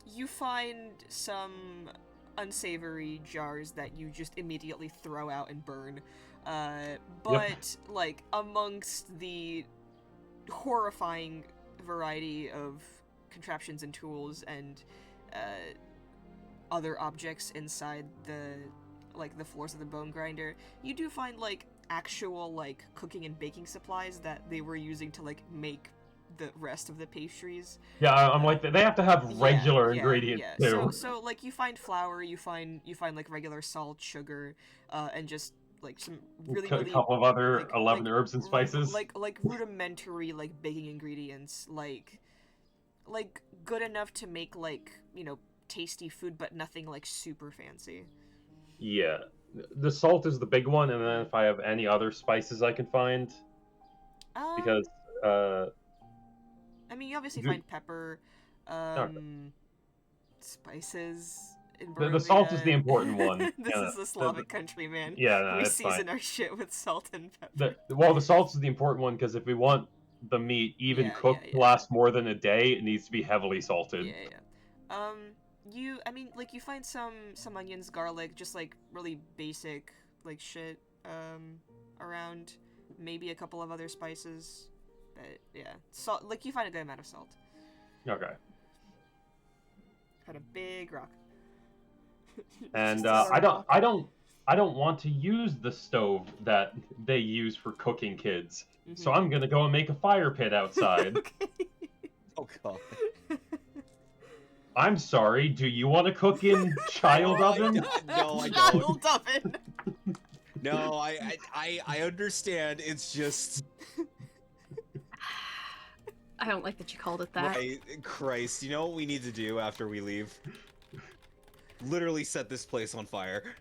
You find some unsavory jars that you just immediately throw out and burn. But like amongst the horrifying variety of contraptions and tools and other objects inside the floors of the bone grinder, you do find like actual like cooking and baking supplies that they were using to like make the rest of the pastries. Yeah, I'm like they have to have regular ingredients too. So like you find flour, you find like regular salt, sugar, and just like some really A couple of other like, 11 herbs and spices. like rudimentary like baking ingredients, like good enough to make like, you know, tasty food, but nothing like super fancy. Yeah, the salt is the big one, and then if I have any other spices I can find, because I mean, you obviously Do- find pepper, spices. In the salt is Barovia. the important one. This Yeah, is the Slavic country, man. Yeah, no, We it's season fine. our shit with salt and pepper. The salt is the important one because if we want the meat even Yeah, cooked yeah, to yeah. last more than a day, it needs to be heavily salted. Yeah. I mean, like, you find some onions, garlic, just, like, really basic, like, shit, around. Maybe a couple of other spices. But, yeah. Salt, like, you find a good amount of salt. Okay. Had a big rock. And Just a I rock. don't want to use the stove that they use for cooking kids. So Mhm. I'm gonna go and make a fire pit outside. Okay. Oh god. I'm sorry, do you want to cook in child oven? No, I don't. Child oven. No, I understand. It's just I don't like that you called it that. Christ. You know what we need to do after we leave? Literally set this place on fire.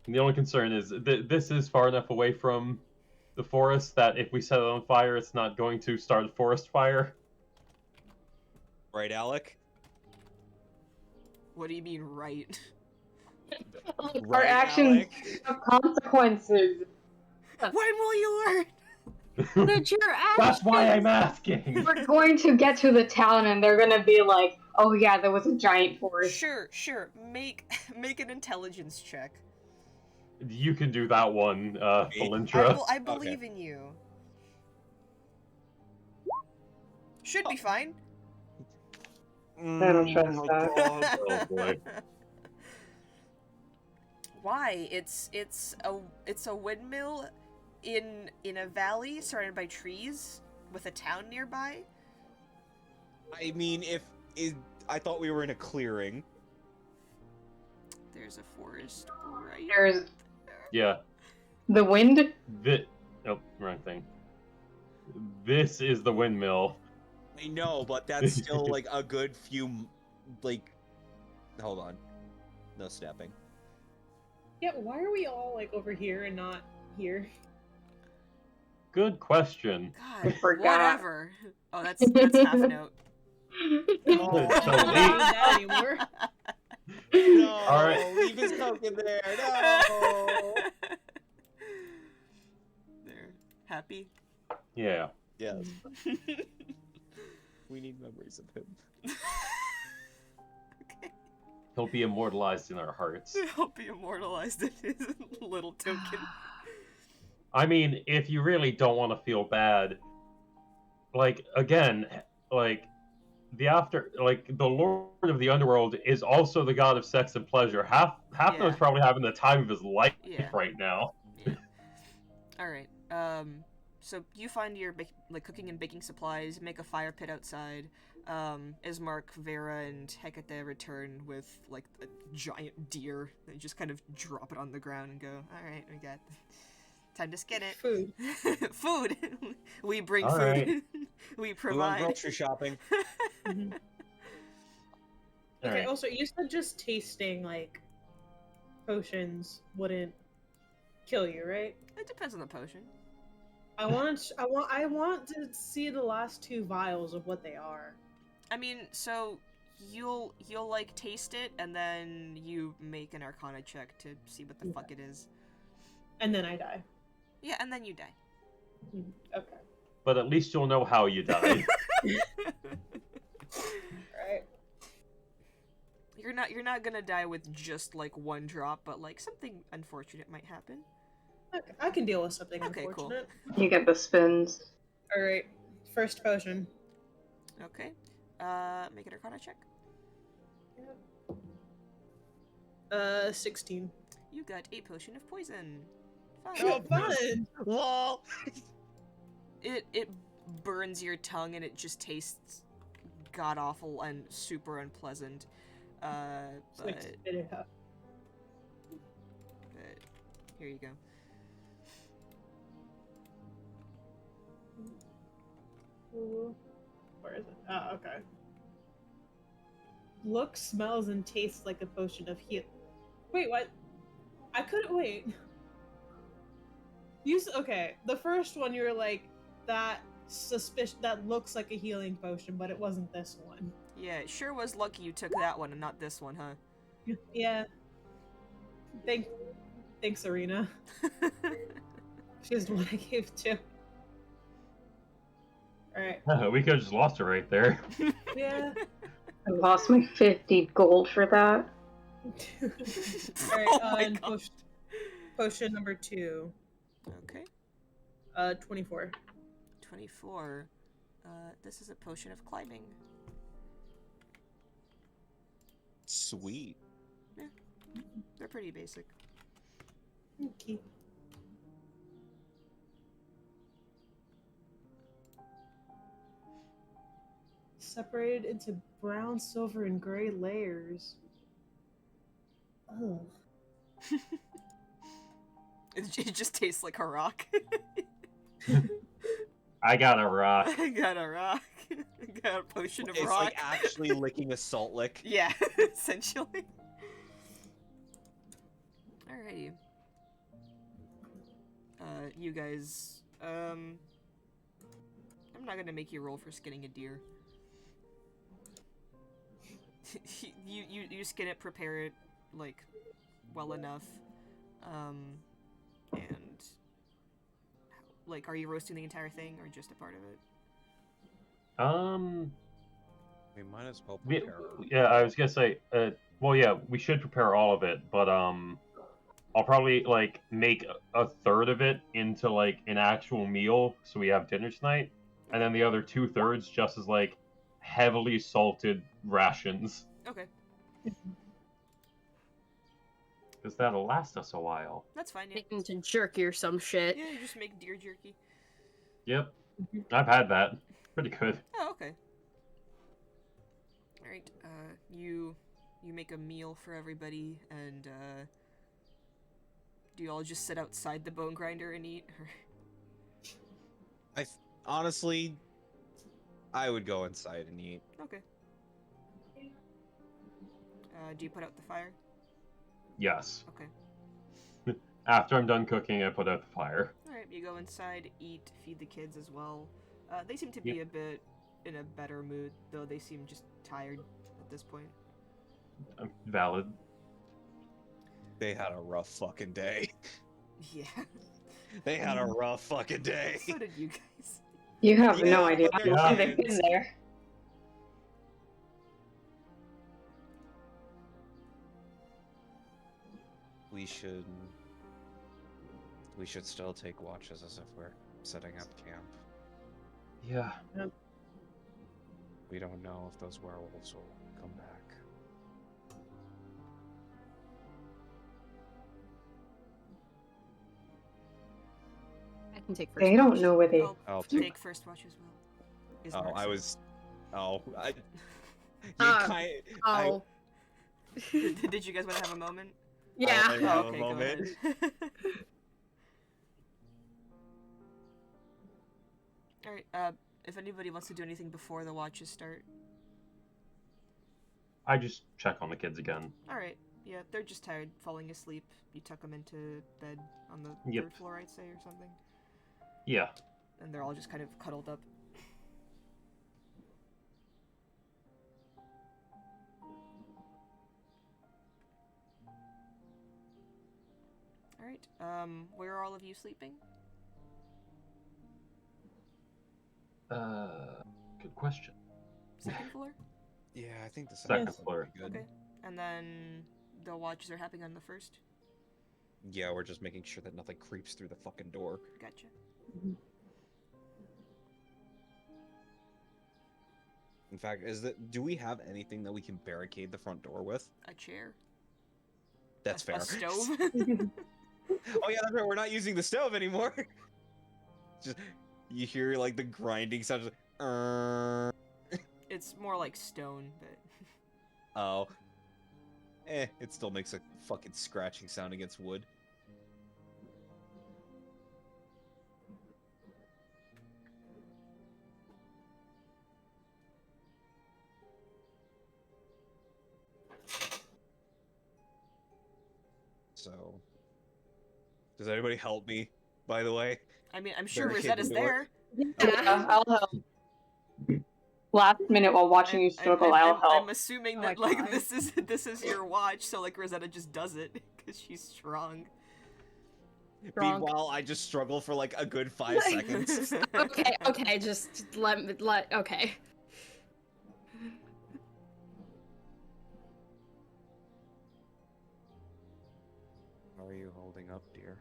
The only concern is this is far enough away from the forest that if we set it on fire, it's not going to start a forest fire. Right, Alec? What do you mean, right? Our Right, actions Alec? have consequences. When will you learn? That your That's why I'm actions- asking. We're going to get to the town and they're gonna be like, oh yeah, there was a giant forest. Sure. Make an intelligence check. You can do that one, Valintra. I believe in you. Should be fine. I don't trust that. God. Oh boy. Why? It's a windmill in a valley surrounded by trees with a town nearby. I mean, I thought we were in a clearing. There's a forest right There's Yeah. the wind. Oh, wrong thing. This is the windmill. I know, but that's still like a good few, like. Hold on. No snapping. Yeah, why are we all like over here and not here? Good question. God, forgot. whatever. Oh, that's half note. Oh, So I don't we- need that anymore. No, All right. leave his token there. No. Happy? Yeah. Yes. We need memories of him. Okay. He'll be immortalized in our hearts. He'll be immortalized in his little token. I mean, if you really don't want to feel bad, like, again, like, the Lord of the Underworld is also the god of sex and pleasure. Half Yeah. Note's probably having the time of his life Yeah. right now. Yeah. All right. So you find your cooking and baking supplies, make a fire pit outside. Ismark, Vera, and Hecate return with like a giant deer. They just kind of drop it on the ground and go, "All right, we got time to skin it." Food. Food. We bring All food. right. We We went provide. grocery shopping. Mhm. All Okay. right. Also, you said just tasting like potions wouldn't kill you, right? It depends on the potion. I want to see the last 2 vials of what they are. I mean, so you'll like taste it, and then you make an Arcana check to see what the fuck it is. And then I die. Yeah, and then you die. Okay. But at least you'll know how you died. Right. You're not gonna die with just like one drop, but like something unfortunate might happen. Okay. I can deal with something Okay, cool. unfortunate. You get the spins. All right. First potion. Okay. Make an Arcana check. 16. You got a potion of poison. Fine. Oh, fun! Lol. It burns your tongue and it just tastes god awful and super unpleasant. Just, like, But spit it out. here you go. Where is it? Oh, okay. Looks, smells, and tastes like a potion of heal. Wait, what? I couldn't wait. Okay. The first one, you were like that that looks like a healing potion, but it wasn't this one. Yeah, it sure was lucky you took that one and not this one, huh? Yeah. Thanks, Arena. She's the one I gave to. Alright. We could have just lost her right there. Yeah. I lost my 50 gold for that. Alright, Oh my and God. potion number 2. Okay. 24. 24. This is a potion of climbing. Sweet. They're pretty basic. Okay. Separated into brown, silver, and gray layers. Ugh. It just tastes like a rock. I got a rock. I got a rock. I got a potion of It's rock. like actually licking a salt lick. Yeah, essentially. Alrighty. You guys, I'm not gonna make you roll for skinning a deer. you skin it, prepare it, like, well enough. And, like, are you roasting the entire thing, or just a part of it? We might as well we- prepare. yeah, I was gonna say, well, yeah, we should prepare all of it, but I'll probably like make a third of it into like an actual meal, so we have dinner tonight, and then the other 2/3 just as like heavily salted rations, Okay, because that'll last us a while. that's fine, yeah. Make into jerky or some shit. Yeah, you just make deer jerky. Yep, I've had that. Pretty good. Oh, okay. Alright, you make a meal for everybody, and, do you all just sit outside the bone grinder and eat? Or... Honestly, I would go inside and eat. Okay. Do you put out the fire? Yes. Okay. After I'm done cooking, I put out the fire. Alright, you go inside, eat, feed the kids as well. They seem to be a bit in a better mood, though they seem just tired at this point. Valid. They had a rough fucking day. Yeah. They had a rough fucking day. So did you guys. You have Yeah, no idea but how they're long they've kids. been there. We should still take watches as if we're setting up camp. Yeah. We don't know if those werewolves will come back. I can take first. They don't watch. know where they. I'll take- take first watch as well. Is Oh, Mark I saying. was. Oh, I. You Oh. Oh. Did you guys want to have a moment? Yeah. I- Have a Okay, go moment. ahead. Alright, if anybody wants to do anything before the watches start. I just check on the kids again. Alright, yeah, they're just tired, falling asleep. You tuck them into bed on the Yep. third floor, I'd say, or something. Yeah. And they're all just kind of cuddled up. Alright, where are all of you sleeping? Good question. Second floor? Yeah, I think the Second second floor. would be good. Okay. And then the watches are happening on the first? Yeah, we're just making sure that nothing creeps through the fucking door. Gotcha. In fact, do we have anything that we can barricade the front door with? A chair? That's fair. A stove? Oh yeah, that's right. We're not using the stove anymore. Just you hear like the grinding sound. It's more like stone, but... Oh. It still makes a fucking scratching sound against wood. So, does anybody help me, by the way? I mean, I'm sure Barricade Rosetta's the door. there. Yeah, I'll help. Last minute while watching you struggle, I'll help. I'm assuming Oh that my like God. this is your watch, so like Rosetta just does it because she's strong. Wrong. Meanwhile, I just struggle for like a good 5 seconds. Okay, just okay. How are you holding up, dear?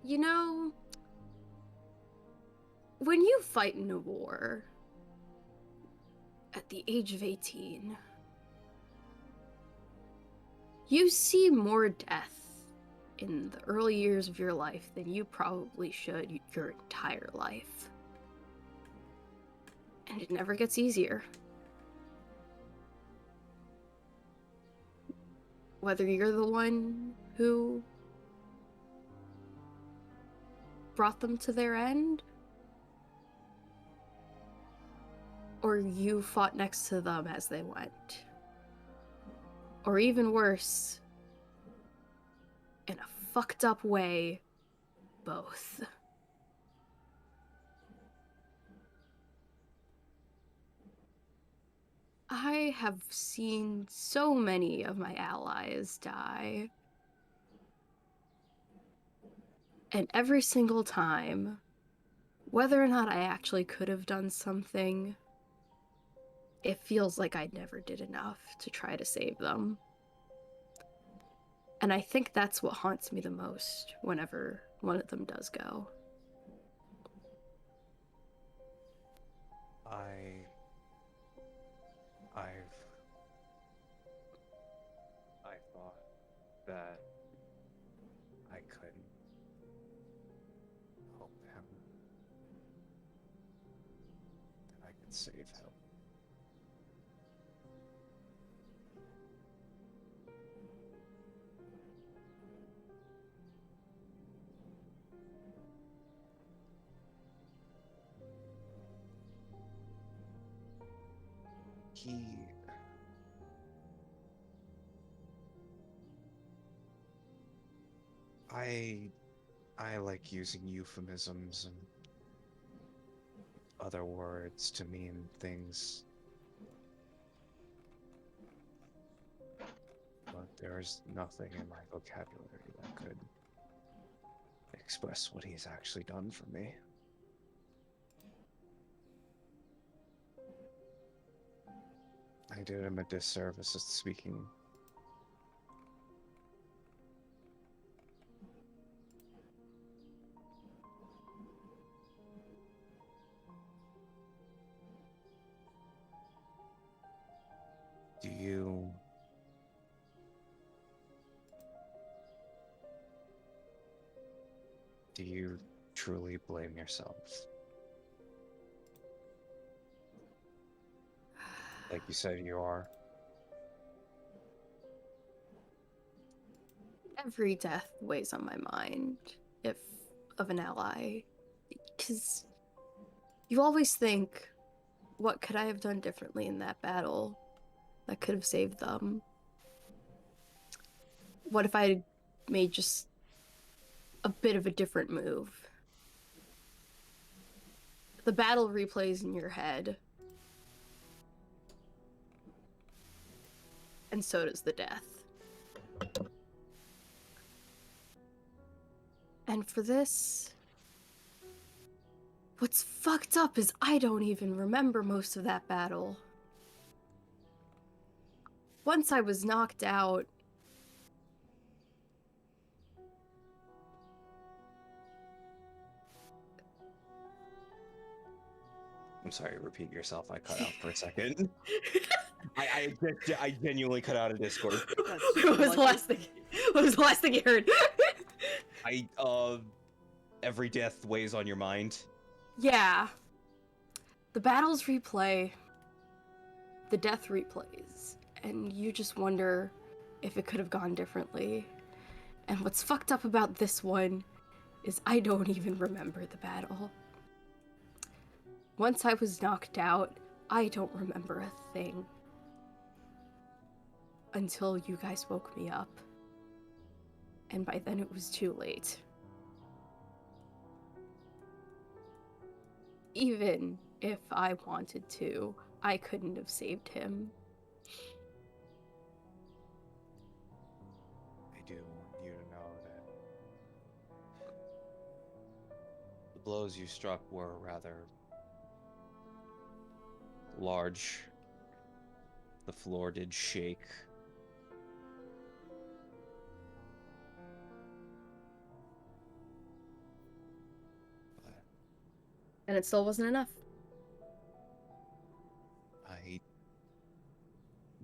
You know, when you fight in a war at the age of 18, you see more death in the early years of your life than you probably should your entire life. And it never gets easier. Whether you're the one who brought them to their end, or you fought next to them as they went. Or even worse, in a fucked up way, both. I have seen so many of my allies die. And every single time, whether or not I actually could have done something, it feels like I never did enough to try to save them. And I think that's what haunts me the most whenever one of them does go. I thought that I couldn't help him. That I could save him. I like using euphemisms and other words to mean things but there is nothing in my vocabulary that could express what he's actually done for me. I did him a disservice at speaking. Do you truly blame yourselves? Like you said you are. Every death weighs on my mind, if of an ally. Because you always think, what could I have done differently in that battle that could have saved them? What if I had made just a bit of a different move? The battle replays in your head. And so does the death. And for this, what's fucked up is I don't even remember most of that battle. Once I was knocked out, I'm sorry, repeat yourself. I cut out for a second. I genuinely cut out of Discord. What was the last thing? What was the last thing you heard? Every death weighs on your mind. Yeah. The battles replay. The death replays. And you just wonder if it could have gone differently. And what's fucked up about this one is I don't even remember the battle. Once I was knocked out, I don't remember a thing. Until you guys woke me up. And by then it was too late. Even if I wanted to, I couldn't have saved him. I do want you to know that the blows you struck were rather large. The floor did shake. And it still wasn't enough. I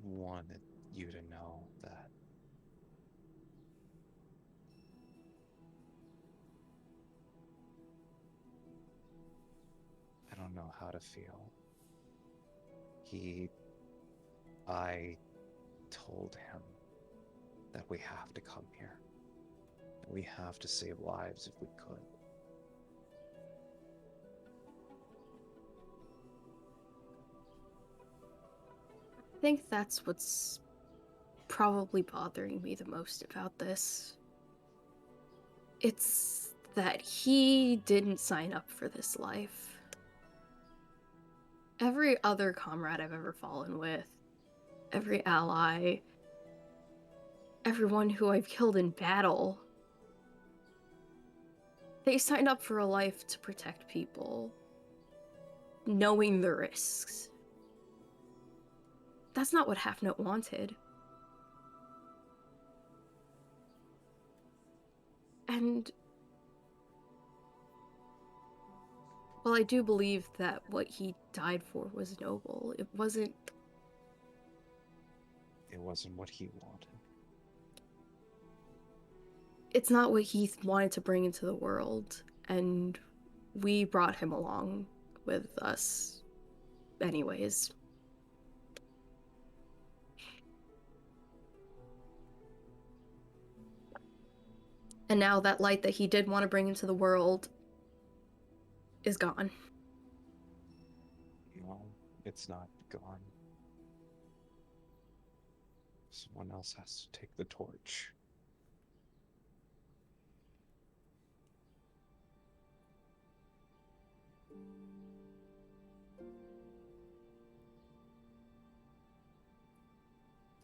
wanted you to know that I don't know how to feel. I told him that we have to come here. We have to save lives if we could. I think that's what's probably bothering me the most about this. It's that he didn't sign up for this life. Every other comrade I've ever fallen with, every ally, everyone who I've killed in battle, they signed up for a life to protect people, knowing the risks. That's not what Half Note wanted. And while I do believe that what he died for was noble, it wasn't what he wanted. It's not what he wanted to bring into the world, and we brought him along with us anyways. And now that light that he did want to bring into the world is gone. No, it's not gone. Someone else has to take the torch.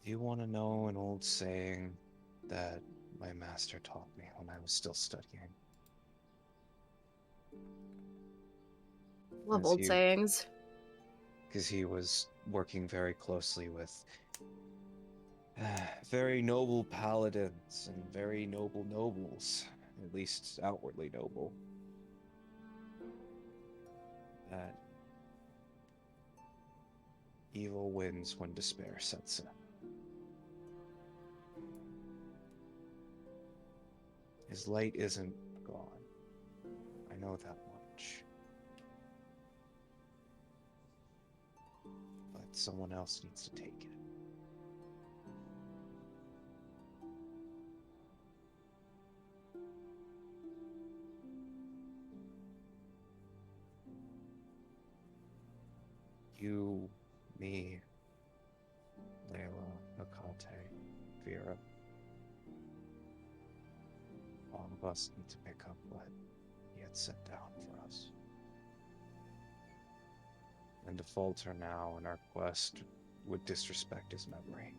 You want to know an old saying that my master taught me when I was still studying? Love As old he, sayings. because he was working very closely with very noble paladins and very noble nobles, at least outwardly noble. That evil wins when despair sets in. His light isn't gone. I know that much. But someone else needs to take it. You, me, Layla, Akate, Vera. All of us need to pick up what he had set down for us. And to falter now in our quest would disrespect his memory.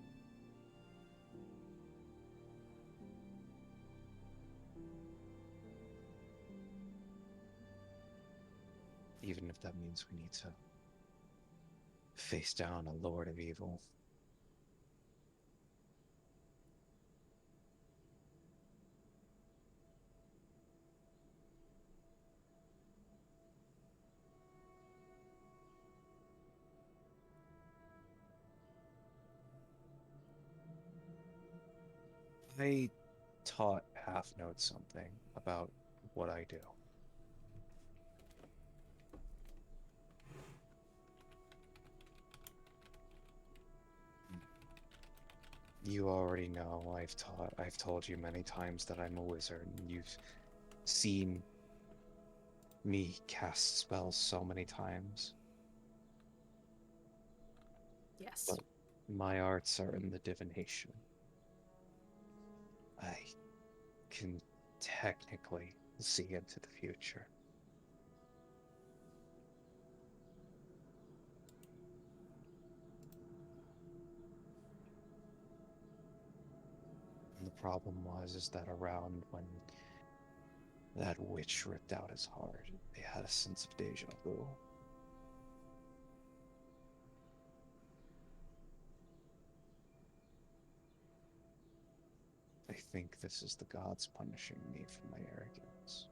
Even if that means we need to face down a Lord of Evil. I taught Half Note something about what I do. You already know I've told you many times that I'm a wizard, and you've seen me cast spells so many times. Yes. But my arts are in the divination. I can technically see into the future. And the problem is that around when that witch ripped out his heart, they had a sense of deja vu. I think this is the gods punishing me for my arrogance.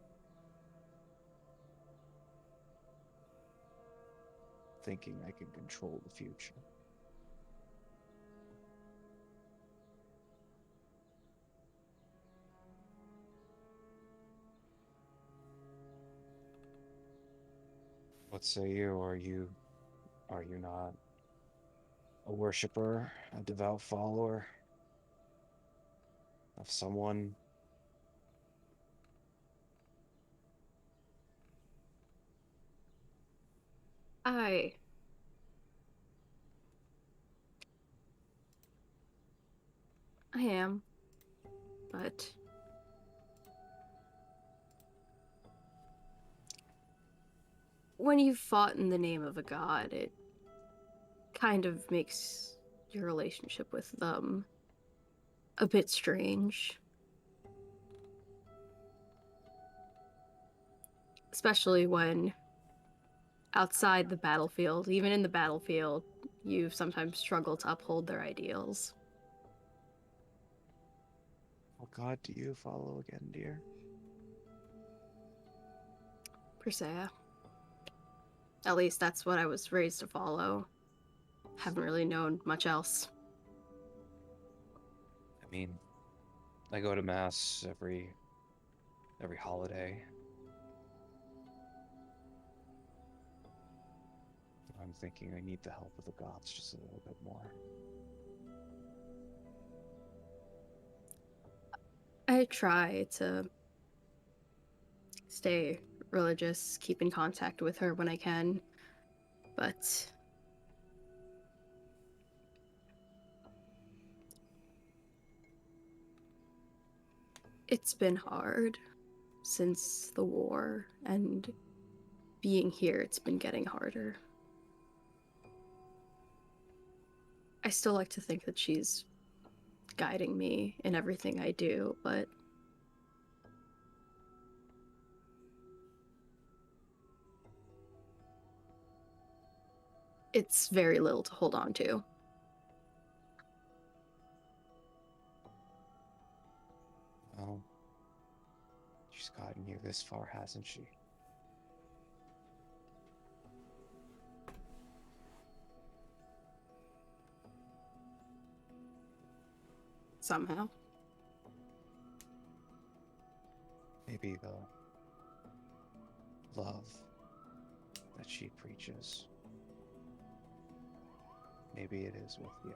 Thinking I can control the future. What say you? Are you not a worshiper, a devout follower of someone? I am, but when you've fought in the name of a god, it kind of makes your relationship with them a bit strange. Especially when outside the battlefield, even in the battlefield, you sometimes struggle to uphold their ideals. What god do you follow again, dear? Persea. At least that's what I was raised to follow. Haven't really known much else. I mean, I go to mass every holiday. I'm thinking I need the help of the gods just a little bit more. I try to stay religious, keep in contact with her when I can, but it's been hard since the war, and being here, it's been getting harder. I still like to think that she's guiding me in everything I do, but it's very little to hold on to. Well, she's gotten you this far, hasn't she? Somehow. Maybe the love that she preaches, maybe it is with you.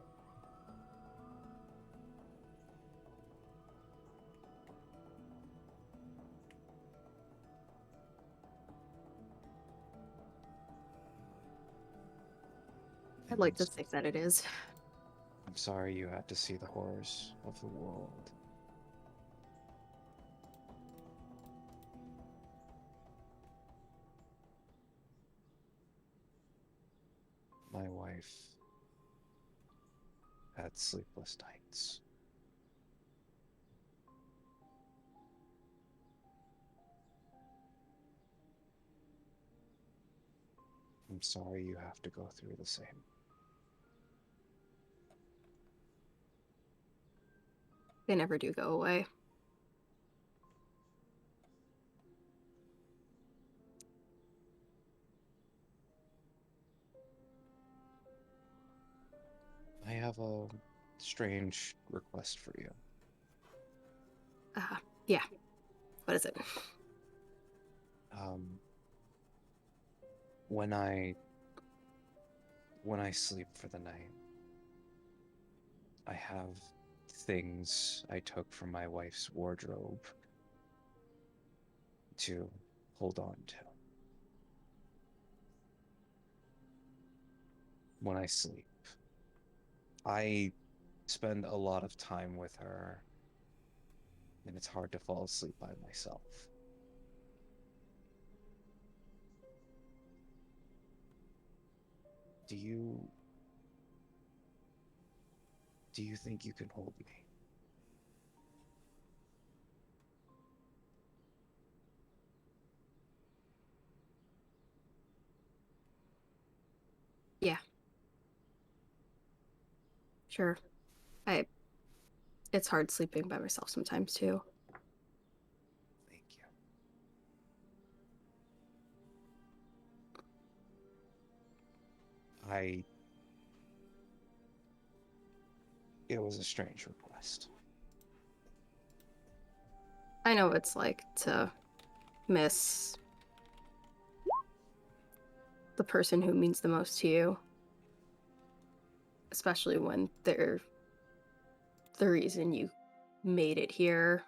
I'd like to think that it is. I'm sorry you had to see the horrors of the world. My wife had sleepless nights. I'm sorry you have to go through the same. They never do go away. I have a strange request for you. Yeah. What is it? When I sleep for the night, I have things I took from my wife's wardrobe to hold on to. When I sleep, I spend a lot of time with her, and it's hard to fall asleep by myself. Do you think you can hold me? Yeah. Sure. It's hard sleeping by myself sometimes too. Thank you. It was a strange request. I know what it's like to miss the person who means the most to you. Especially when they're the reason you made it here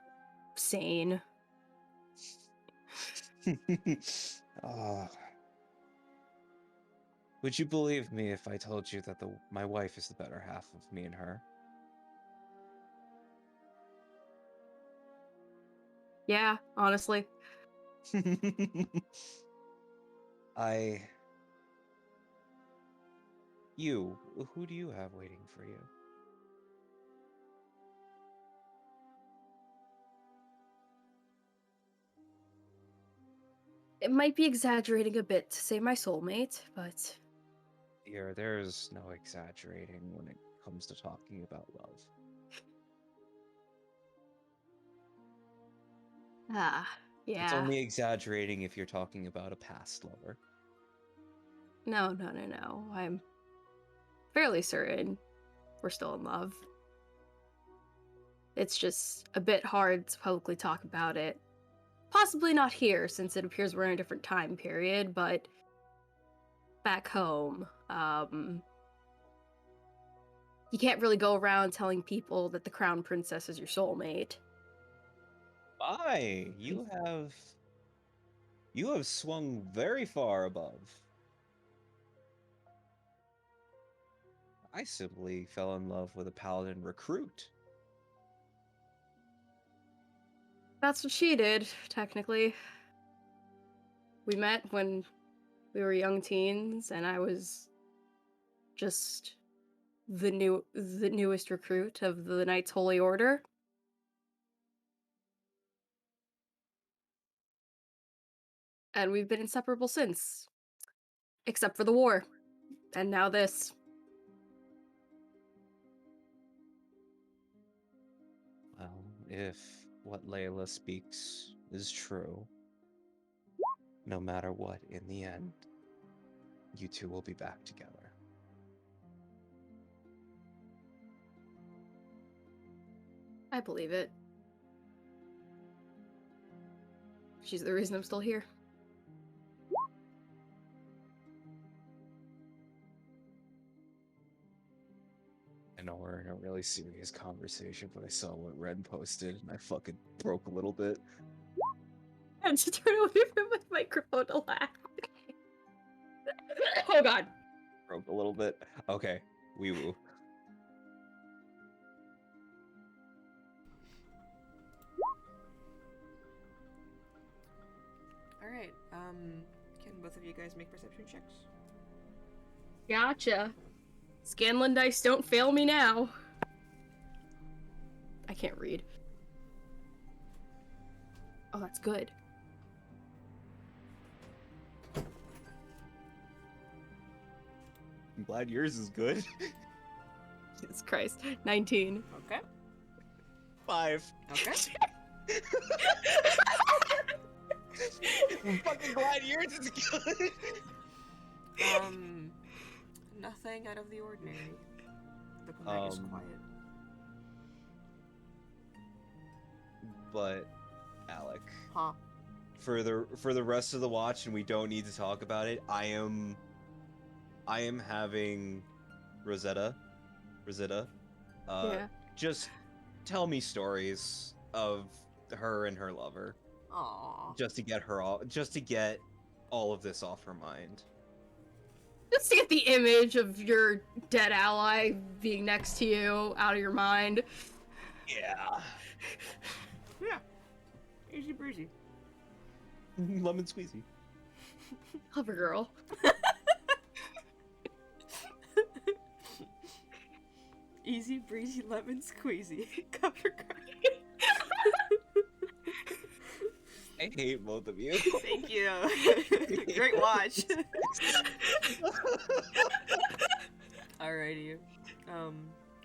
sane. Would you believe me if I told you that my wife is the better half of me and her? Yeah, honestly. Who do you have waiting for you? It might be exaggerating a bit to say my soulmate, but Dear, there's no exaggerating when it comes to talking about love. yeah. It's only exaggerating if you're talking about a past lover. No. I'm fairly certain we're still in love. It's just a bit hard to publicly talk about it. Possibly not here, since it appears we're in a different time period, but back home, you can't really go around telling people that the crown princess is your soulmate. Why? You have swung very far above. I simply fell in love with a paladin recruit. That's what she did, technically. We met when we were young teens, and I was just the newest recruit of the Knights Holy Order. And we've been inseparable since. Except for the war. And now this. Well, if what Layla speaks is true, no matter what, in the end, you two will be back together. I believe it. She's the reason I'm still here. I know we're in a really serious conversation, but I saw what Red posted and I fucking broke a little bit. I had to turn away from my microphone to laugh. Oh god. Broke a little bit. Okay, wee woo. Alright, can both of you guys make perception checks? Gotcha. Scanlan dice don't fail me now. I can't read. Oh, that's good. I'm glad yours is good. Jesus Christ. 19. Okay. 5. Okay. I'm fucking glad yours is good. Nothing out of the ordinary. The command is quiet. But Alec, Huh. for the rest of the watch, and we don't need to talk about it, I am having Rosetta, Yeah. just tell me stories of her and her lover, Aww. just to get all of this off her mind. Just to get the image of your dead ally being next to you out of your mind. Yeah. Yeah. Easy breezy. Lemon squeezy. Cover girl. Easy breezy lemon squeezy. Cover girl. I hate both of you. Thank you. Great watch. Alrighty.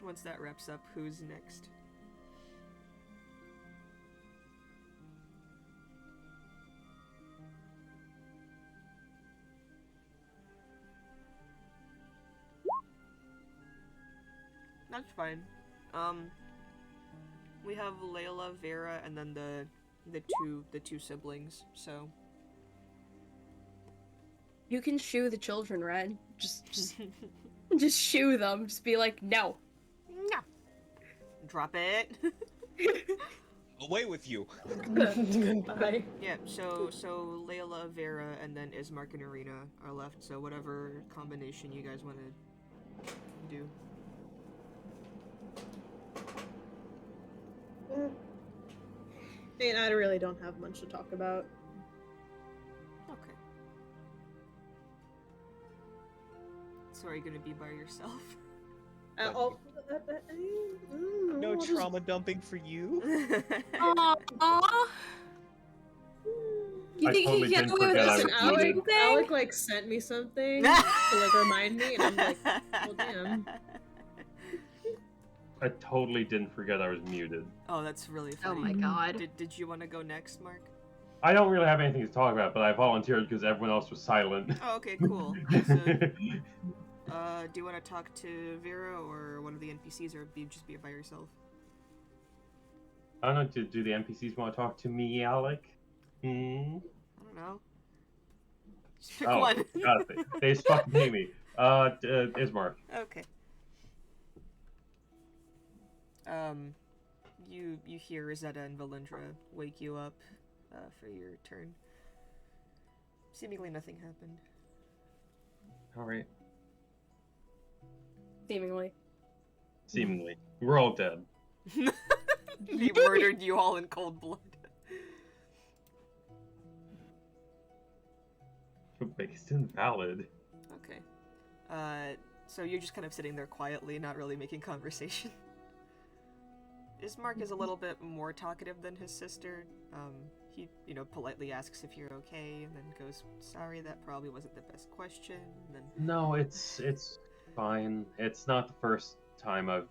Once that wraps up, who's next? That's fine. We have Layla, Vera, and then the two siblings. So You can shoo the children, Red. Just shoo them. Just be like, no. no. Drop it. Away with you. Goodbye. Yeah. So Layla, Vera, and then Ismark and Arena are left. So whatever combination you guys want to do. I really don't have much to talk about. Okay. So are you gonna be by yourself? No I'll just- trauma dumping for you. Aww. You I think totally he can didn't get away with forget I this was an hour muted. thing? Alec like sent me something to like remind me, and I'm like, well, damn. I totally didn't forget I was muted. Oh, that's really Oh funny. my god. Did you want to go next, Mark? I don't really have anything to talk about, but I volunteered because everyone else was silent. Oh, okay, cool. So, do you want to talk to Vera or one of the NPCs, or just be by yourself? I don't know. Do the NPCs want to talk to me, Alec? I don't know. Just pick Oh, one. got it. They just fucking hate me. Ismark. Okay. You hear Rosetta and Valindra wake you up for your turn. Seemingly nothing happened. All right. Seemingly. Seemingly, we're all dead. He murdered you all in cold blood. But it's invalid. Okay. So you're just kind of sitting there quietly, not really making conversation. Ismark is a little bit more talkative than his sister. He, politely asks if you're okay, and then goes, "Sorry, that probably wasn't the best question." And then, No, it's fine. It's not the first time I've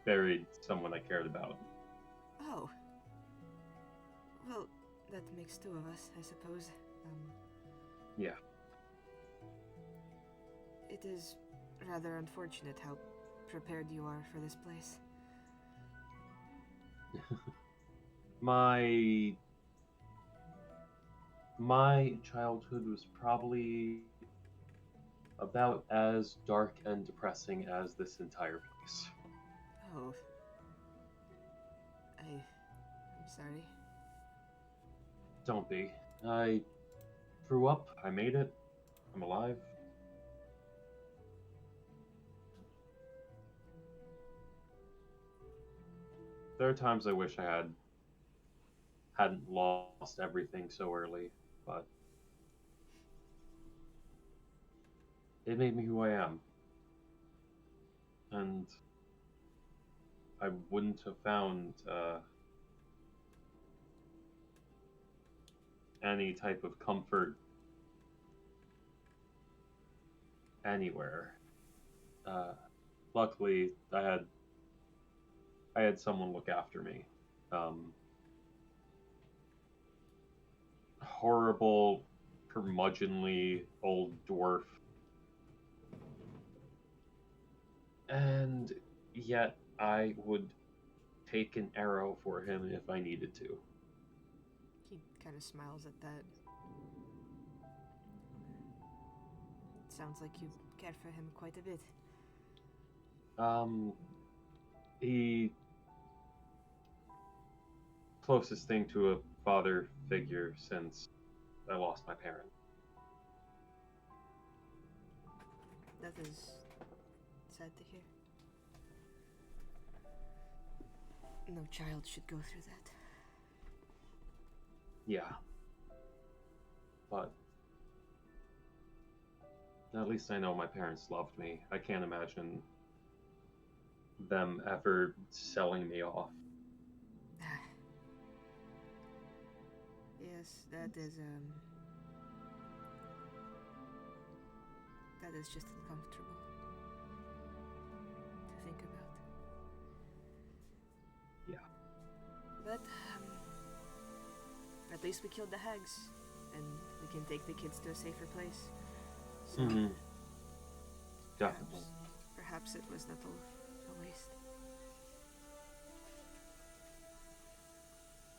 buried someone I cared about. oh, well, that makes two of us, I suppose. Yeah. It is rather unfortunate how prepared you are for this place. My childhood was probably about as dark and depressing as this entire place. Oh, I'm sorry. Don't be. I grew up, I made it, I'm alive. There are times I wish I hadn't lost everything so early, but it made me who I am. And I wouldn't have found any type of comfort anywhere. Luckily, I had someone look after me. Horrible, curmudgeonly old dwarf. And yet I would take an arrow for him if I needed to. He kind of smiles at that. Sounds like you care for him quite a bit. He closest thing to a father figure since I lost my parent. That is sad to hear. No child should go through that. Yeah. But at least I know my parents loved me. I can't imagine them ever selling me off. Yes, that is just uncomfortable to think about. Yeah. But at least we killed the hags, and we can take the kids to a safer place. So Definitely. perhaps it was not a waste.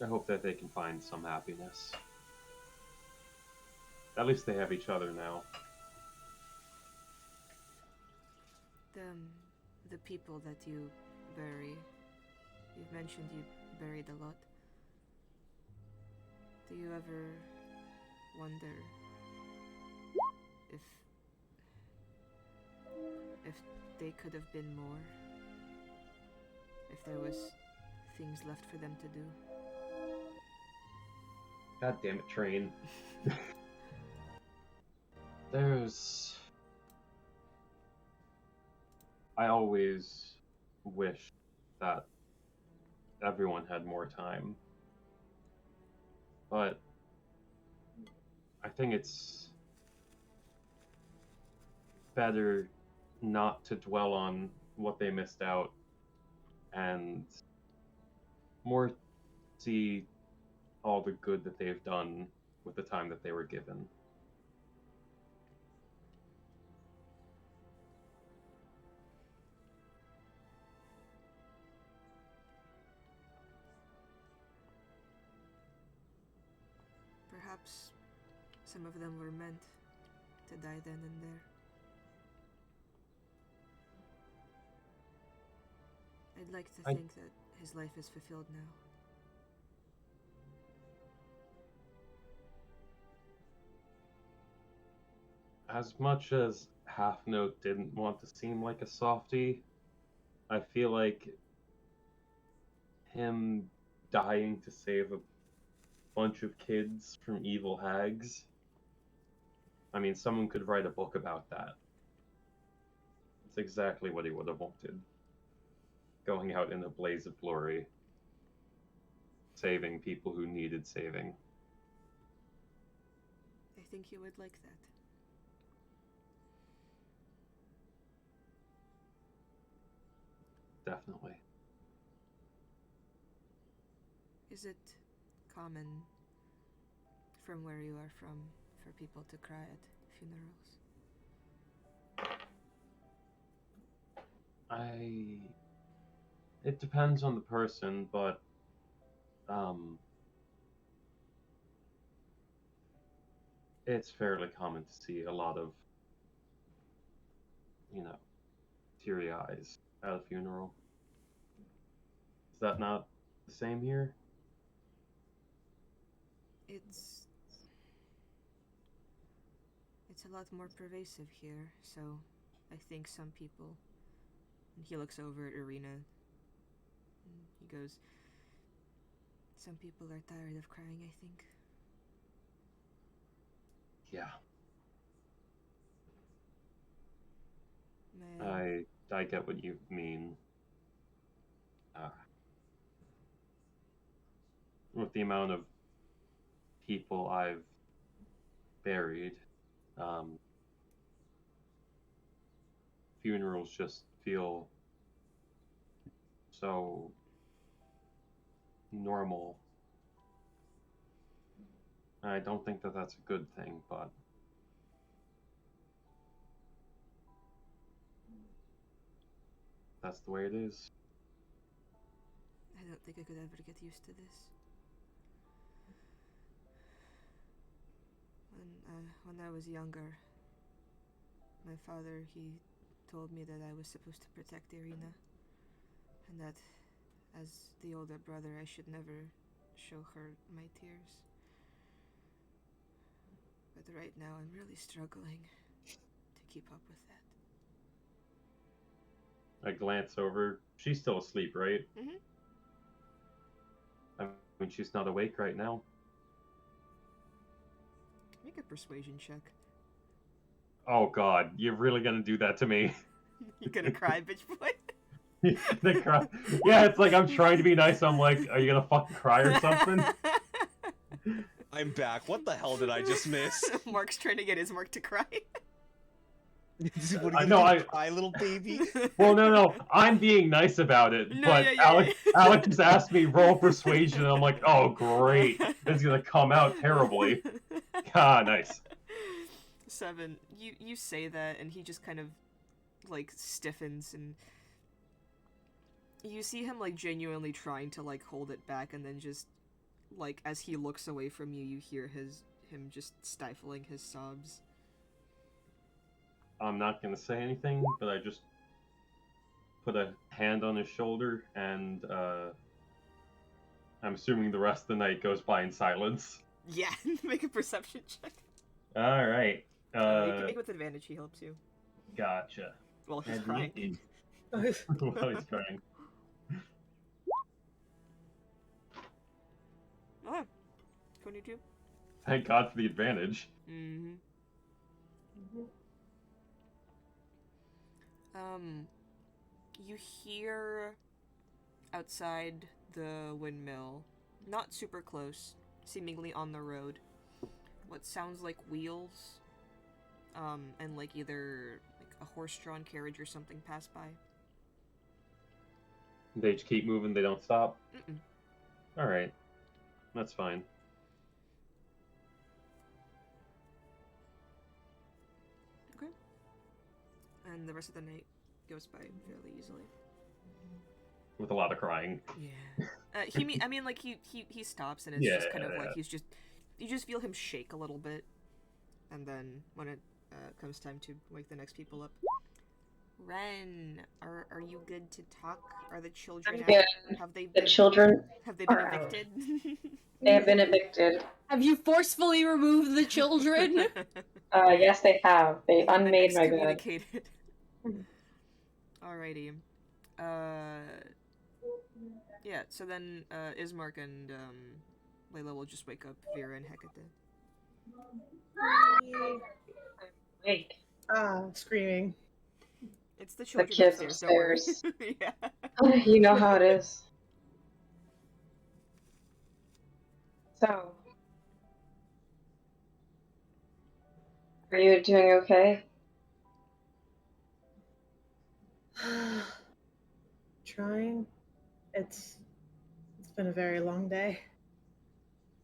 I hope that they can find some happiness. At least they have each other now. The people that you bury, you've mentioned you buried a lot. Do you ever wonder if they could have been more? If there was things left for them to do? God damn it, train. I always wish that everyone had more time. But I think it's better not to dwell on what they missed out and more see all the good that they've done with the time that they were given. Perhaps some of them were meant to die then and there. I'd like to think that his life is fulfilled now. As much as Half Note didn't want to seem like a softie, I feel like him dying to save a bunch of kids from evil hags. I mean, someone could write a book about that. It's exactly what he would have wanted. Going out in a blaze of glory. Saving people who needed saving. I think you would like that. Definitely. Is it common from where you are from for people to cry at funerals? It depends on the person, but it's fairly common to see a lot of, teary eyes at a funeral. Is that not the same here? It's a lot more pervasive here, so I think some people. And he looks over at Irina. And he goes, some people are tired of crying, I think. Yeah. Man. I get what you mean. With the amount of people I've buried, funerals just feel so normal. I don't think that that's a good thing, but that's the way it is. I don't think I could ever get used to this. When I was younger, my father, he told me that I was supposed to protect Irina, and that as the older brother, I should never show her my tears. But right now, I'm really struggling to keep up with that. I glance over. She's still asleep, right? Mm-hmm. I mean, she's not awake right now. Make a persuasion check. Oh God, you're really gonna do that to me? You gonna cry, bitch boy? They cry. Yeah, it's like I'm trying to be nice. I'm like, are you gonna fucking cry or something? I'm back. What the hell did I just miss? Mark's trying to get his Mark to cry. What I are you know, gonna do, cry, little baby? Well, no, I'm being nice about it. No, but yeah. Alex just asked me roll persuasion, and I'm like, oh great, this is gonna come out terribly. Ah, nice. 7. You say that, and he just kind of like stiffens, and you see him like genuinely trying to like hold it back, and then just like as he looks away from you, you hear him just stifling his sobs. I'm not gonna say anything, but I just put a hand on his shoulder, and I'm assuming the rest of the night goes by in silence. Yeah, make a perception check. All right. You can make it with advantage. He helps you. Gotcha. Well, he's crying. While he's crying. Oh, 22. Thank God for the advantage. Mm-hmm. You hear outside the windmill, not super close, seemingly on the road, what sounds like wheels, and like either like a horse-drawn carriage or something pass by. They just keep moving, they don't stop? Mm-mm. Alright. That's fine. Okay. And the rest of the night goes by fairly easily. With a lot of crying. Yeah. He stops, and it's just kind of like you just feel him shake a little bit, and then when it comes time to wake the next people up, Ren, are you good to talk? Are the children have they been children evicted? They have been evicted. Have you forcefully removed the children? Yes, they have. They unmade my bed. Excommunicated. Alrighty. Yeah, so then Ismark and Layla will just wake up Vera and Hecate. Wait. Screaming. It's the the children kids upstairs, don't worry. upstairs. Yeah. You know how it is. So, are you doing okay? Trying. It's been a very long day.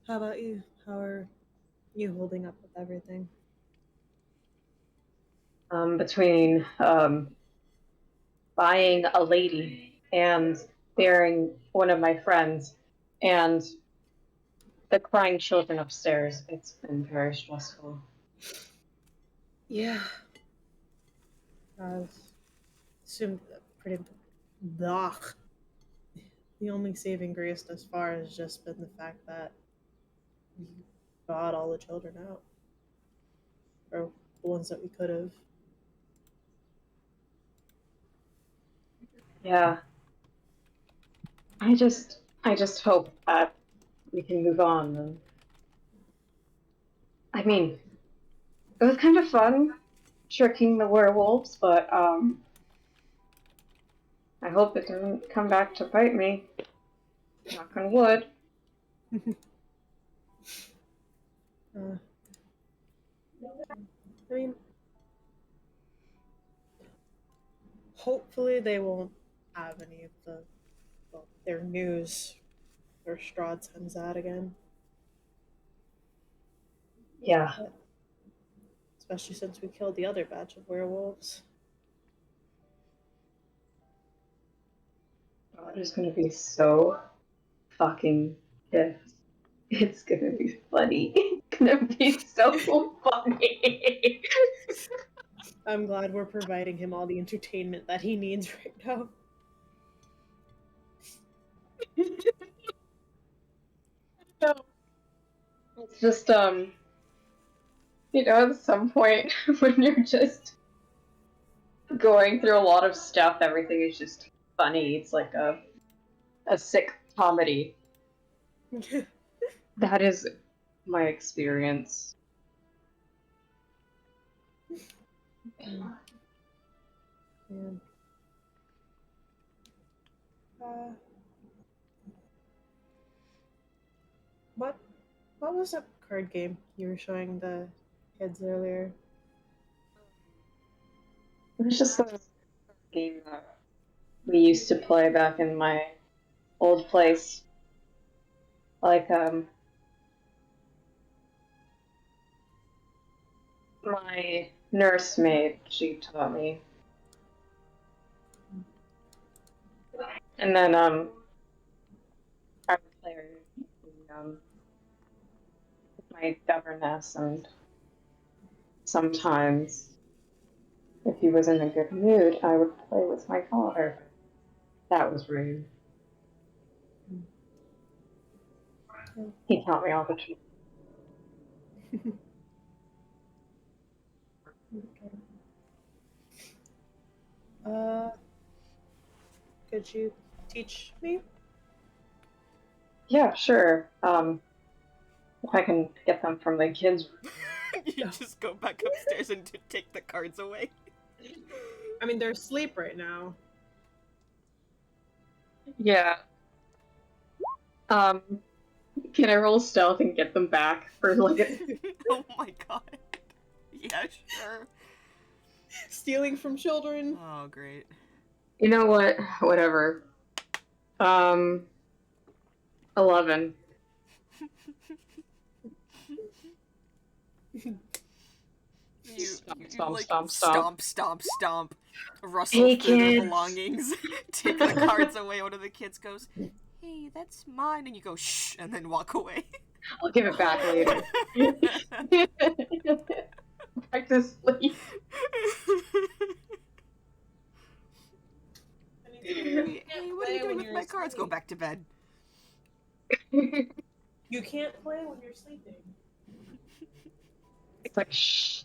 How about you? How are you holding up with everything? Between buying a lady and burying one of my friends and the crying children upstairs, it's been very stressful. Yeah. I've assumed that pretty. Ugh. The only saving grace thus far has just been the fact that we got all the children out. Or the ones that we could have. Yeah. I just hope that we can move on. And I mean, it was kind of fun tricking the werewolves, but I hope it doesn't come back to bite me. Knock on wood. Uh, I mean, hopefully they won't have any of their news or Strahd sends out again. Yeah. Especially since we killed the other batch of werewolves. Daughter's gonna be so fucking pissed. It's gonna be funny. It's gonna be so funny. I'm glad we're providing him all the entertainment that he needs right now. It's just at some point when you're just going through a lot of stuff, everything is just funny. It's like a sick comedy. That is my experience. Man. What was that card game you were showing the kids earlier? It was just a game that we used to play back in my old place. Like, my nursemaid, she taught me. And then, I would play with my governess, and sometimes, if he was in a good mood, I would play with my father. That was rude. He taught me all the truth. Could you teach me? Yeah, sure. If I can get them from the kids' You just go back upstairs and take the cards away. I mean, they're asleep right now. Yeah. Can I roll stealth and get them back for like Oh my god. Yeah, sure. Stealing from children. Oh, great. You know what? Whatever. 11. You Stomp, like stomp, stomp. stomp, rustle Hey, through their kids. belongings, take the cards away. One of the kids goes, "Hey, that's mine," and you go, "Shh," and then walk away. I'll give it back later. Back to sleep. Hey, what are you doing with my cards? Go back to bed. You can't play when you're sleeping. It's like, shh.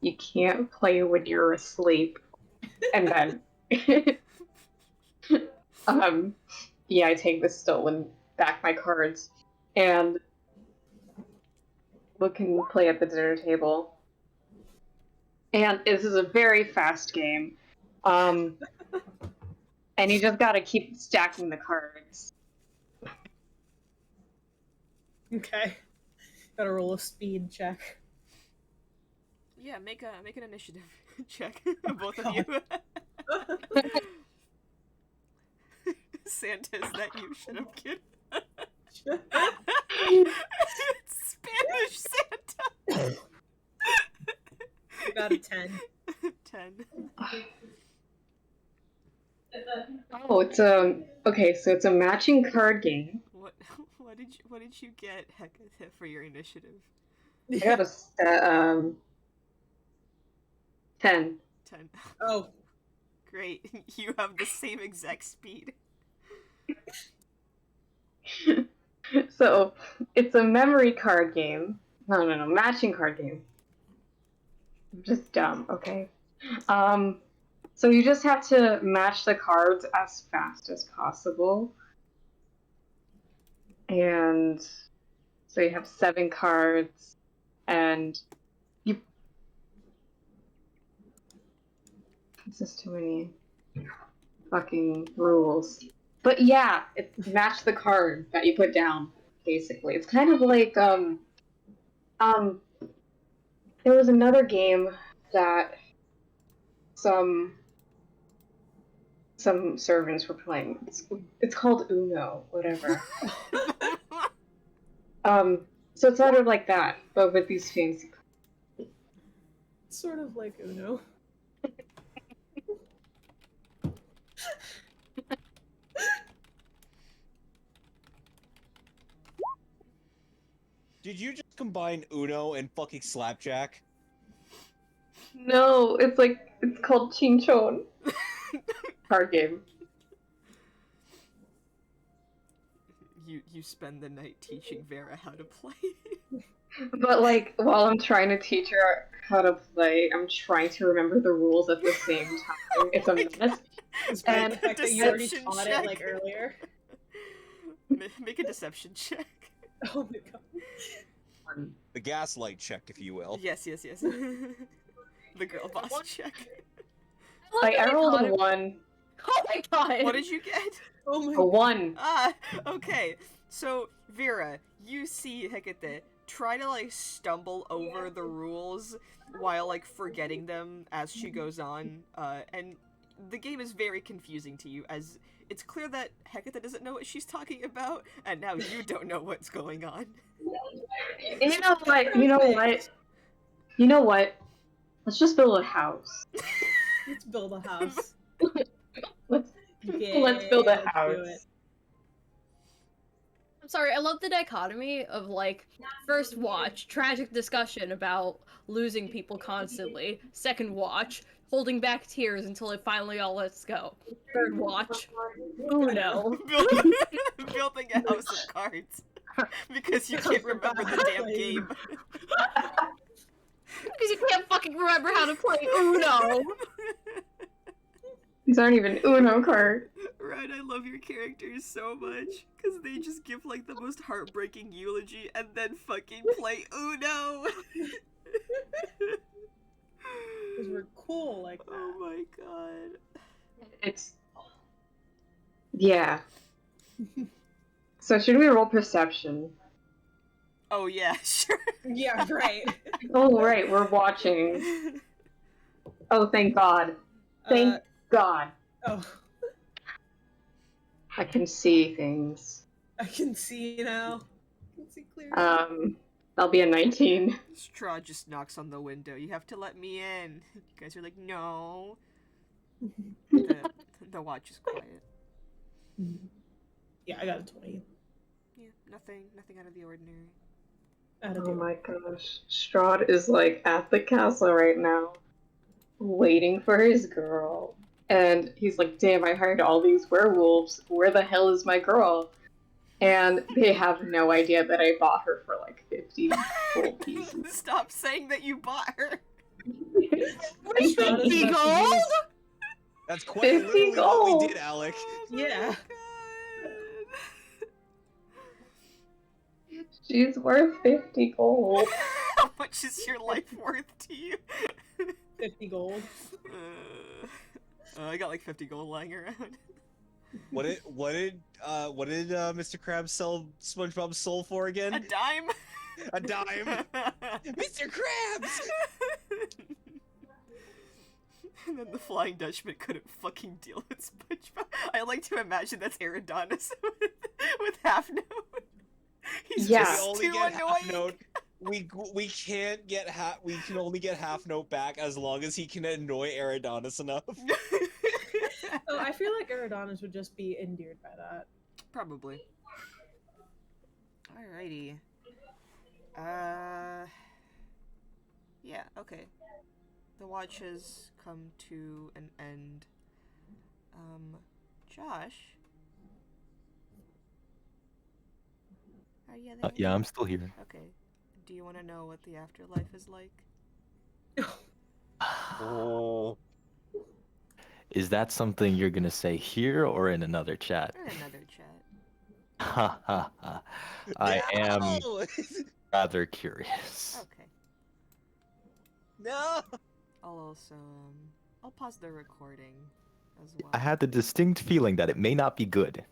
You can't play when you're asleep. And then, yeah, I take the stolen back my cards, and we can play at the dinner table. And this is a very fast game. And you just gotta keep stacking the cards. Okay. Gotta roll a speed check. Yeah, make an initiative check, both of God. you. Santa's that you should have kid. Spanish Santa. Got a 10. 10. Oh, it's okay, so it's a matching card game. What did you get, Hecate, for your initiative? I got a 10. 10. Oh, Great. You have the same exact speed. So it's a memory card game. No, matching card game. I'm just dumb. Okay. So you just have to match the cards as fast as possible. And so you have 7 cards, and you. It's just too many fucking rules. But yeah, it's match the card that you put down. Basically, it's kind of like there was another game that some servants were playing. It's called Uno, whatever. So it's sort of like that, but with these fancy. sort of like Uno. Did you just combine Uno and fucking Slapjack? No, it's called Chinchon. Card game. You spend the night teaching Vera how to play. But while I'm trying to teach her how to play, I'm trying to remember the rules at the same time. It's a mess. Despite And the fact that you already deception taught check. it earlier. Make a deception check. Oh my god. The gaslight check, if you will. Yes. The girl boss check. I rolled a 1. Oh my god! What did you get? Oh my A 1. Ah, okay. So, Vera, you see Hecate try to, stumble over the rules while, forgetting them as she goes on, and the game is very confusing to you, as it's clear that Hecate doesn't know what she's talking about, and now you don't know what's going on. You know what? Let's just build a house. Let's build a house. Let's Yeah, build a let's do house. it. I'm sorry, I love the dichotomy of first watch, tragic discussion about losing people constantly. Second watch, holding back tears until it finally all lets go. Third watch, Uno. Building a house of cards. Because you can't remember the damn game. Because you can't fucking remember how to play Uno. These aren't even Uno cards. Right, I love your characters so much. Because they just give, the most heartbreaking eulogy and then fucking play Uno. Because we're cool like that. Oh my god. It's... Yeah. So should we roll perception? Oh yeah, sure. Yeah, right. Oh, right, we're watching. Oh, thank God. Thank God. Oh, I can see things. I can see now. I can see clearly. That'll be a 19. Strahd just knocks on the window. You have to let me in. You guys are like, no. The watch is quiet. Yeah, I got a 20. Yeah, nothing out of the ordinary. Oh my gosh. Strahd is at the castle right now, waiting for his girl. And he's like, damn, I hired all these werewolves. Where the hell is my girl? And they have no idea that I bought her for 50 gold pieces. Stop saying that you bought her. 50 gold? That's quite 50 literally what we gold. did, Alec. Yeah. She's worth 50 gold. How much is your life worth to you? 50 gold. I got like 50 gold lying around. What did Mr. Krabs sell SpongeBob's soul for A again? dime. A dime. Mr. Krabs. And then the Flying Dutchman couldn't fucking deal with SpongeBob. I like to imagine that's Eridanus with half note. He's Yeah. just We only too get annoying. half note. We can't get we can only get half note back as long as he can annoy Eridanus enough. Oh, I feel like Eridanus would just be endeared by that. Probably. Alrighty. Yeah, okay. The watch has come to an end. Josh? Are you there? Yeah, I'm still here. Okay. Do you want to know what the afterlife is like? Oh. Is that something you're gonna say here or in another chat? Or another chat. Ha ha ha. I am No! rather curious. Okay. No! I'll also, I'll pause the recording as well. I had the distinct feeling that it may not be good.